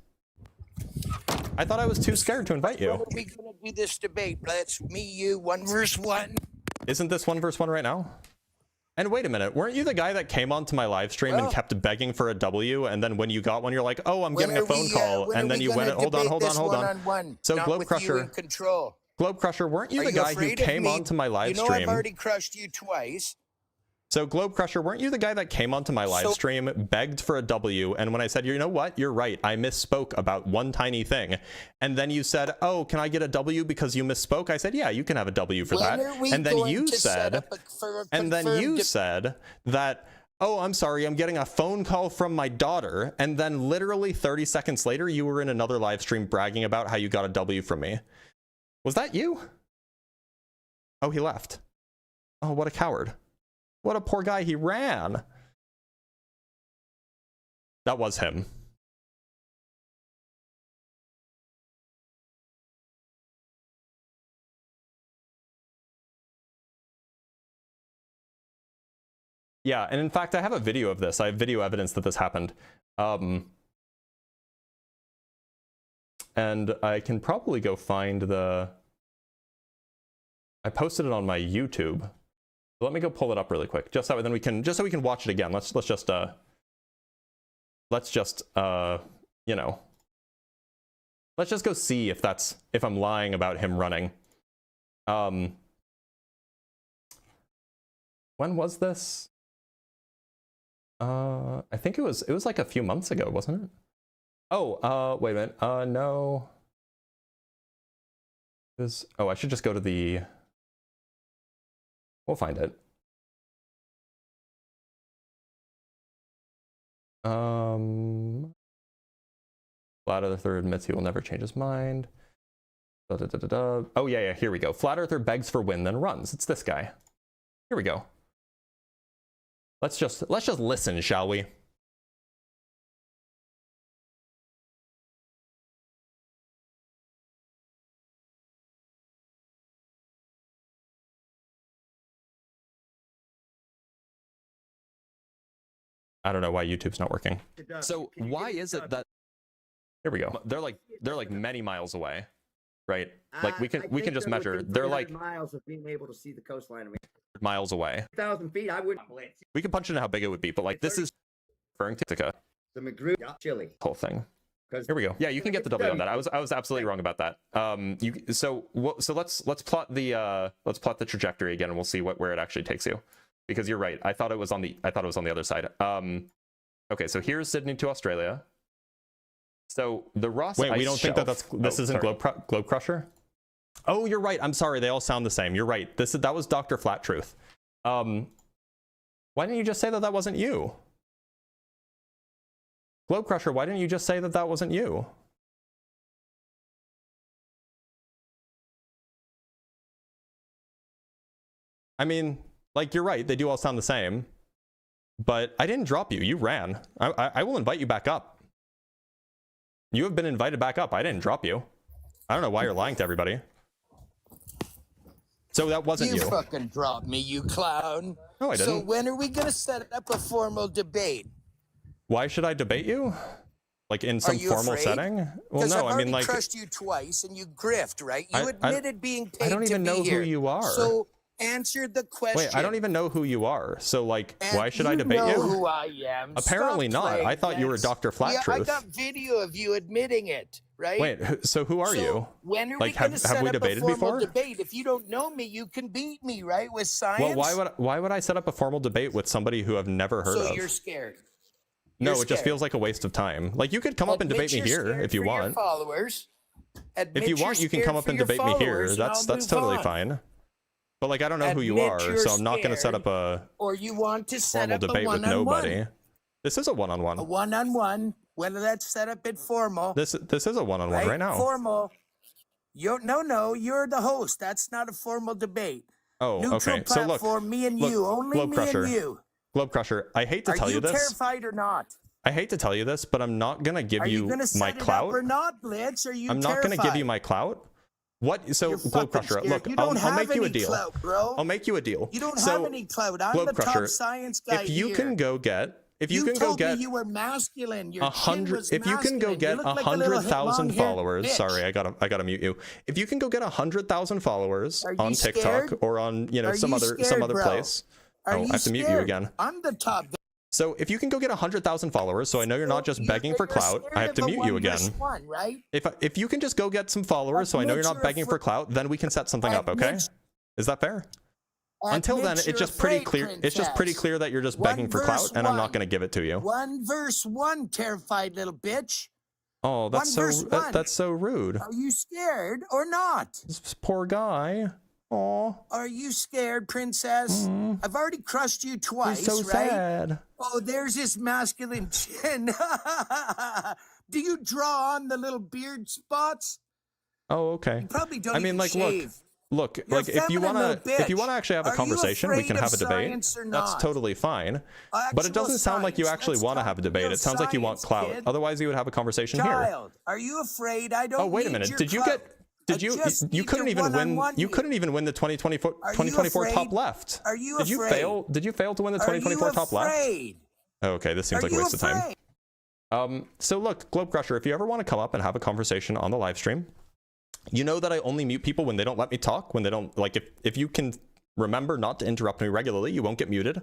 I thought I was too scared to invite When you. are we gonna do this debate, Blitz? Me, you, 1 versus 1. Isn't this 1 versus 1 right now? And wait a minute, weren't you the guy that came onto my live stream and kept begging for a W, and then when you got one, you're like, oh, I'm getting a phone call, and then you went, hold on. So Globe Crusher, weren't you the guy who came onto my live stream? I've already crushed you twice. So Globe Crusher, weren't you the guy that came onto my live stream, begged for a W, and when I said, you know what, you're right, I misspoke about one tiny thing, and then you said, oh, can I get a W because you misspoke? I said, yeah, you can have a W for that. And then you said, that, oh, I'm sorry, I'm getting a phone call from my daughter, and then literally 30 seconds later, you were in another live stream bragging about how you got a W from me. Was that you? Oh, he left. Oh, what a coward. What a poor guy, he ran. That was him. Yeah, and in fact, I have a video of this. I have video evidence that this happened. And I can probably go find the... I posted it on my YouTube. Let me go pull it up really quick, just so then we can, just so we can watch it again. Let's just you know, let's just go see if I'm lying about him running. When was this? I think it was like a few months ago, wasn't it? Oh, wait a minute. No. Oh, I should just go to the... We'll find it. Flat Earther admits he will never change his mind. Oh, yeah, here we go. Flat Earther begs for win, then runs. It's this guy. Here we go. Let's just listen, shall we? I don't know why YouTube's not working. So why is it that... Here we go. They're like many miles away, right? Like we can just measure. They're like miles of being able to see the coastline. I mean, miles away. 1,000 feet. I wouldn't. We can punch into how big it would be, but like this is referring to the McGrew chili whole thing. Here we go. Yeah, you can get the W on that. I was absolutely wrong about that. So let's plot the trajectory again, and we'll see where it actually takes you. Because you're right. I thought it was on the other side. Okay, so here's Sydney to Australia. So the Ross Wait, we don't think Oh, this isn't Globe Crusher? Oh, you're right. I'm sorry. They all sound the same. You're right. That was Dr. Flat Truth. Why didn't you just say that wasn't you? Globe Crusher, why didn't you just say that wasn't you? I mean, like, you're right. They do all sound the same. But I didn't drop you. You ran. I will invite you back up. You have been invited back up. I didn't drop you. I don't know why you're lying to everybody. So that wasn't you. You fucking dropped me, you clown. No, I didn't. So when are we going to set up a formal debate? Why should I debate you? Like in some formal setting? Well, no, I've I mean, like, crushed you twice and you grift, right? You admitted being paid I don't even know who you are. So answer the question. Wait, I don't even know who you are. So, like, why should I debate you? You know who I am. Apparently not. I thought you were Dr. Flat Truth. I got video of you admitting it, right? Wait, so who are you? When are like, we going to set we up debated a formal before? debate? If you don't know me, you can beat me, right? With science. Well, why would I set up a formal debate with somebody who I've never heard of? So you're scared. No, it just feels like a waste of time. Like, you could come up and debate me here if you want. Followers. If you want, you can come up and debate me here. That's totally fine. But like, I don't know who you are, so I'm not going to set up a formal debate with nobody. This is a one-on-one. A one-on-one. Whether that's set up at formal. This is a one-on-one right now. Formal. You're the host. That's not a formal debate. Oh, Neutral okay. So look, me and you, only Globe me Crusher. and you. Globe Crusher, I hate to tell you this. Are you terrified or not? I hate to tell you this, but I'm not going to give you my clout. Or not, Blitz? Are you I'm not going to give you my clout. What? So, Globe Crusher, look, I'll make you a deal. Clout, bro. I'll make you a deal. You don't have any clout. I'm the top science guy if you here. can go get if you can go told get me you were masculine. Your chin 100, was if you can go masculine. get You look like a little 100,000 long-haired followers, bitch. sorry, I gotta mute you. If you can go get 100,000 followers Are you on TikTok scared? or on, you know, Are some you other scared, bro? place. Are Oh, you I have to mute you scared? again. I'm the top. So if you can go get 100,000 followers, so I know you're not just begging for You're clout, scared I have of to a mute you 1v1, again. right? If you can just go get some followers, so I know you're Admit not you're begging for afraid. clout, then we can set something up, okay? Admit- Is that fair? Until then, Admit it's you're just pretty afraid, clear. It's just pretty princess. clear that you're just One begging for verse clout, and I'm not one. going to give it to you. 1 verse 1, terrified little bitch. Oh, that's One verse so one. that's so rude. Are you scared or not? This poor guy. Oh, Are you scared, princess? I've already crushed you twice, he's so right? sad. Oh, there's this masculine chin. Do you draw on the little beard spots? Oh, okay. You probably don't I mean, even like, shave. look, You're like a if you feminine wanna, little if you bitch. wanna actually have a Are you conversation, we can afraid have a of debate. science or That's not? totally fine. But it Actual doesn't sound like you science. actually Let's want to talk have a debate. real It sounds like you want science, clout. kid. Otherwise, you would have a conversation here. Child, are you afraid I don't Oh, wait a need minute. your Did you clout? get? Did I you? just You need couldn't to even win. one-on-one You couldn't even win the 2024 2024 top afraid? left. Are you Did you afraid? fail? Did you fail to win the Are you 2024 top left? afraid? Okay, this seems Are like a you waste of time. afraid? So look, Globe Crusher, if you ever want to come up and have a conversation on the live stream, you know that I only mute people when they don't let me talk, when they don't, like, if you can remember not to interrupt me regularly, you won't get muted.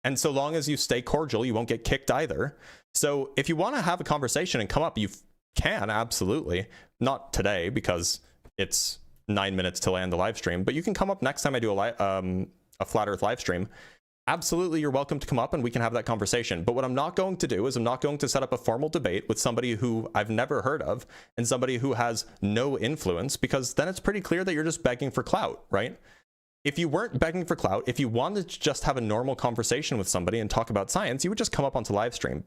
And so long as you stay cordial, you won't get kicked either. So if you want to have a conversation and come up, you can, absolutely. Not today, because it's 9 minutes till I end the live stream, but you can come up next time I do a Flat Earth live stream. Absolutely, you're welcome to come up and we can have that conversation. But what I'm not going to do is I'm not going to set up a formal debate with somebody who I've never heard of and somebody who has no influence, because then it's pretty clear that you're just begging for clout, right? If you weren't begging for clout, if you wanted to just have a normal conversation with somebody and talk about science, you would just come up onto live stream.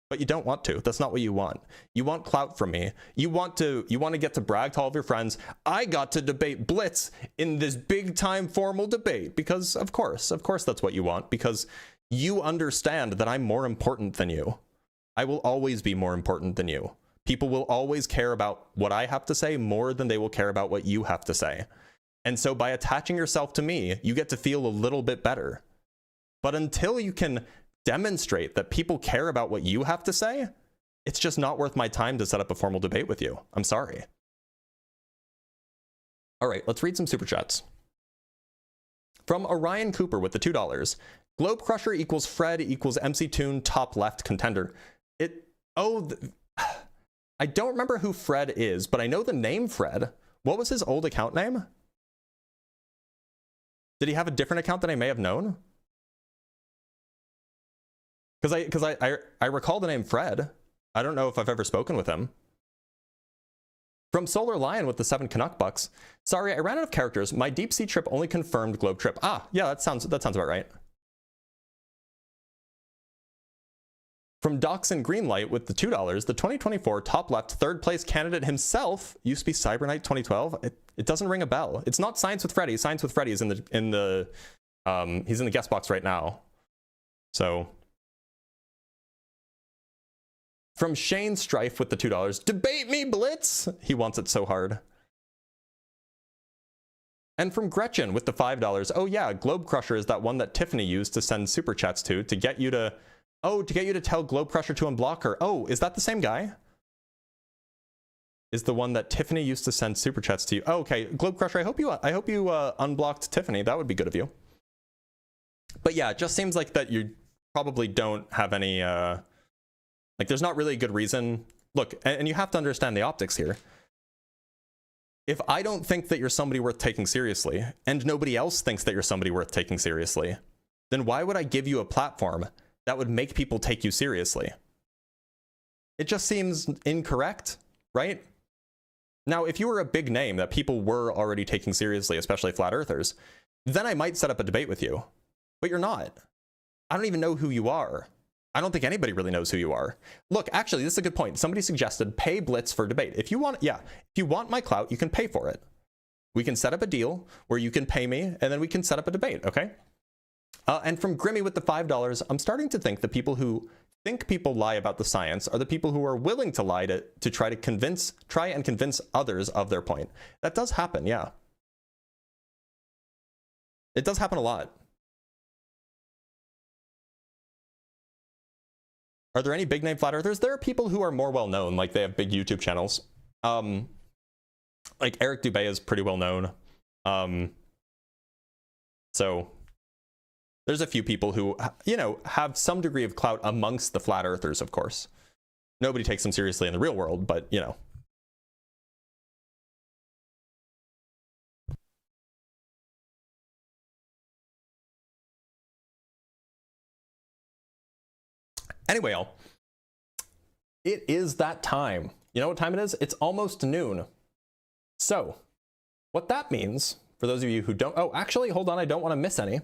But you don't want to. That's not what you want. You want clout from me. You want to get to brag to all of your friends. I got to debate Blitz in this big time formal debate, because of course that's what you want, because you understand that I'm more important than you. I will always be more important than you. People will always care about what I have to say more than they will care about what you have to say. And so by attaching yourself to me, you get to feel a little bit better. But until you can demonstrate that people care about what you have to say, it's just not worth my time to set up a formal debate with you. I'm sorry. All right, let's read some super chats. From Orion Cooper with the $2. Globe Crusher equals Fred equals MC Toon top left contender. I don't remember who Fred is, but I know the name Fred. What was his old account name? Did he have a different account than I may have known? Because I recall the name Fred. I don't know if I've ever spoken with him. From Solar Lion with the 7 Canuck bucks. Sorry, I ran out of characters. My deep sea trip only confirmed globe trip. Ah, yeah, that sounds about right. From Doxon Greenlight with the $2, the 2024 top left third place candidate himself used to be Cyberknight 2012. It doesn't ring a bell. It's not Science with Freddy. Science with Freddy is he's in the guest box right now. So. From Shane Strife with the $2, debate me, Blitz! He wants it so hard. And from Gretchen with the $5, oh yeah, Globe Crusher is that one that Tiffany used to send super chats to get you to, tell Globe Crusher to unblock her. Oh, is that the same guy? Is the one that Tiffany used to send super chats to you? Oh, okay, Globe Crusher, I hope you unblocked Tiffany. That would be good of you. But yeah, it just seems like that you probably don't have any, like, there's not really a good reason. Look, and you have to understand the optics here. If I don't think that you're somebody worth taking seriously, and nobody else thinks that you're somebody worth taking seriously, then why would I give you a platform that would make people take you seriously? It just seems incorrect, right? Now, if you were a big name that people were already taking seriously, especially flat earthers, then I might set up a debate with you. But you're not. I don't even know who you are. I don't think anybody really knows who you are. Look, actually, this is a good point. Somebody suggested pay Blitz for debate. If you want, if you want my clout, you can pay for it. We can set up a deal where you can pay me, and then we can set up a debate, okay? And from Grimmy with the $5, I'm starting to think the people who think people lie about the science are the people who are willing to lie to try and convince others of their point. That does happen, yeah. It does happen a lot. Are there any big name flat earthers? There are people who are more well known, like they have big YouTube channels. Like Eric Dubé is pretty well known. So there's a few people who, you know, have some degree of clout amongst the flat earthers, of course. Nobody takes them seriously in the real world, but, you know. Anyway, y'all, it is that time. You know what time it is? It's almost noon. So what that means, for those of you who don't, oh, actually, hold on, I don't want to miss any.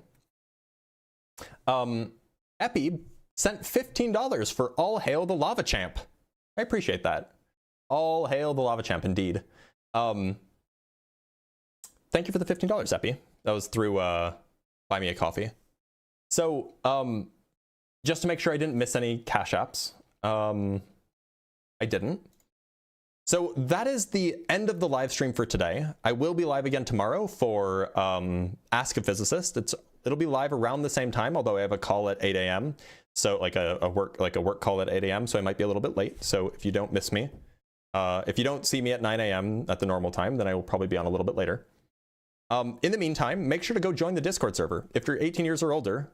Epi sent $15 for All Hail the Lava Champ. I appreciate that. All hail the Lava Champ, indeed. Thank you for the $15, Epi. That was through Buy Me a Coffee. So, just to make sure I didn't miss any Cash Apps, I didn't. So that is the end of the live stream for today. I will be live again tomorrow for Ask a Physicist. It'll be live around the same time, although I have a call at 8 a.m. So like a work call at 8 a.m. So I might be a little bit late. So if you don't miss me, if you don't see me at 9 a.m. at the normal time, then I will probably be on a little bit later. In the meantime, make sure to go join the Discord server. If you're 18 years or older,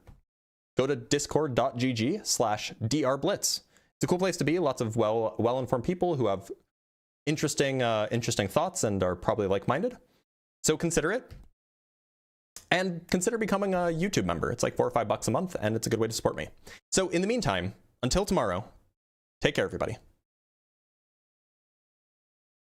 go to discord.gg/drblitz. It's a cool place to be. Lots of well-informed people who have interesting thoughts and are probably like-minded. So consider it. And consider becoming a YouTube member. It's like $4 or $5 a month, and it's a good way to support me. So in the meantime, until tomorrow, take care, everybody.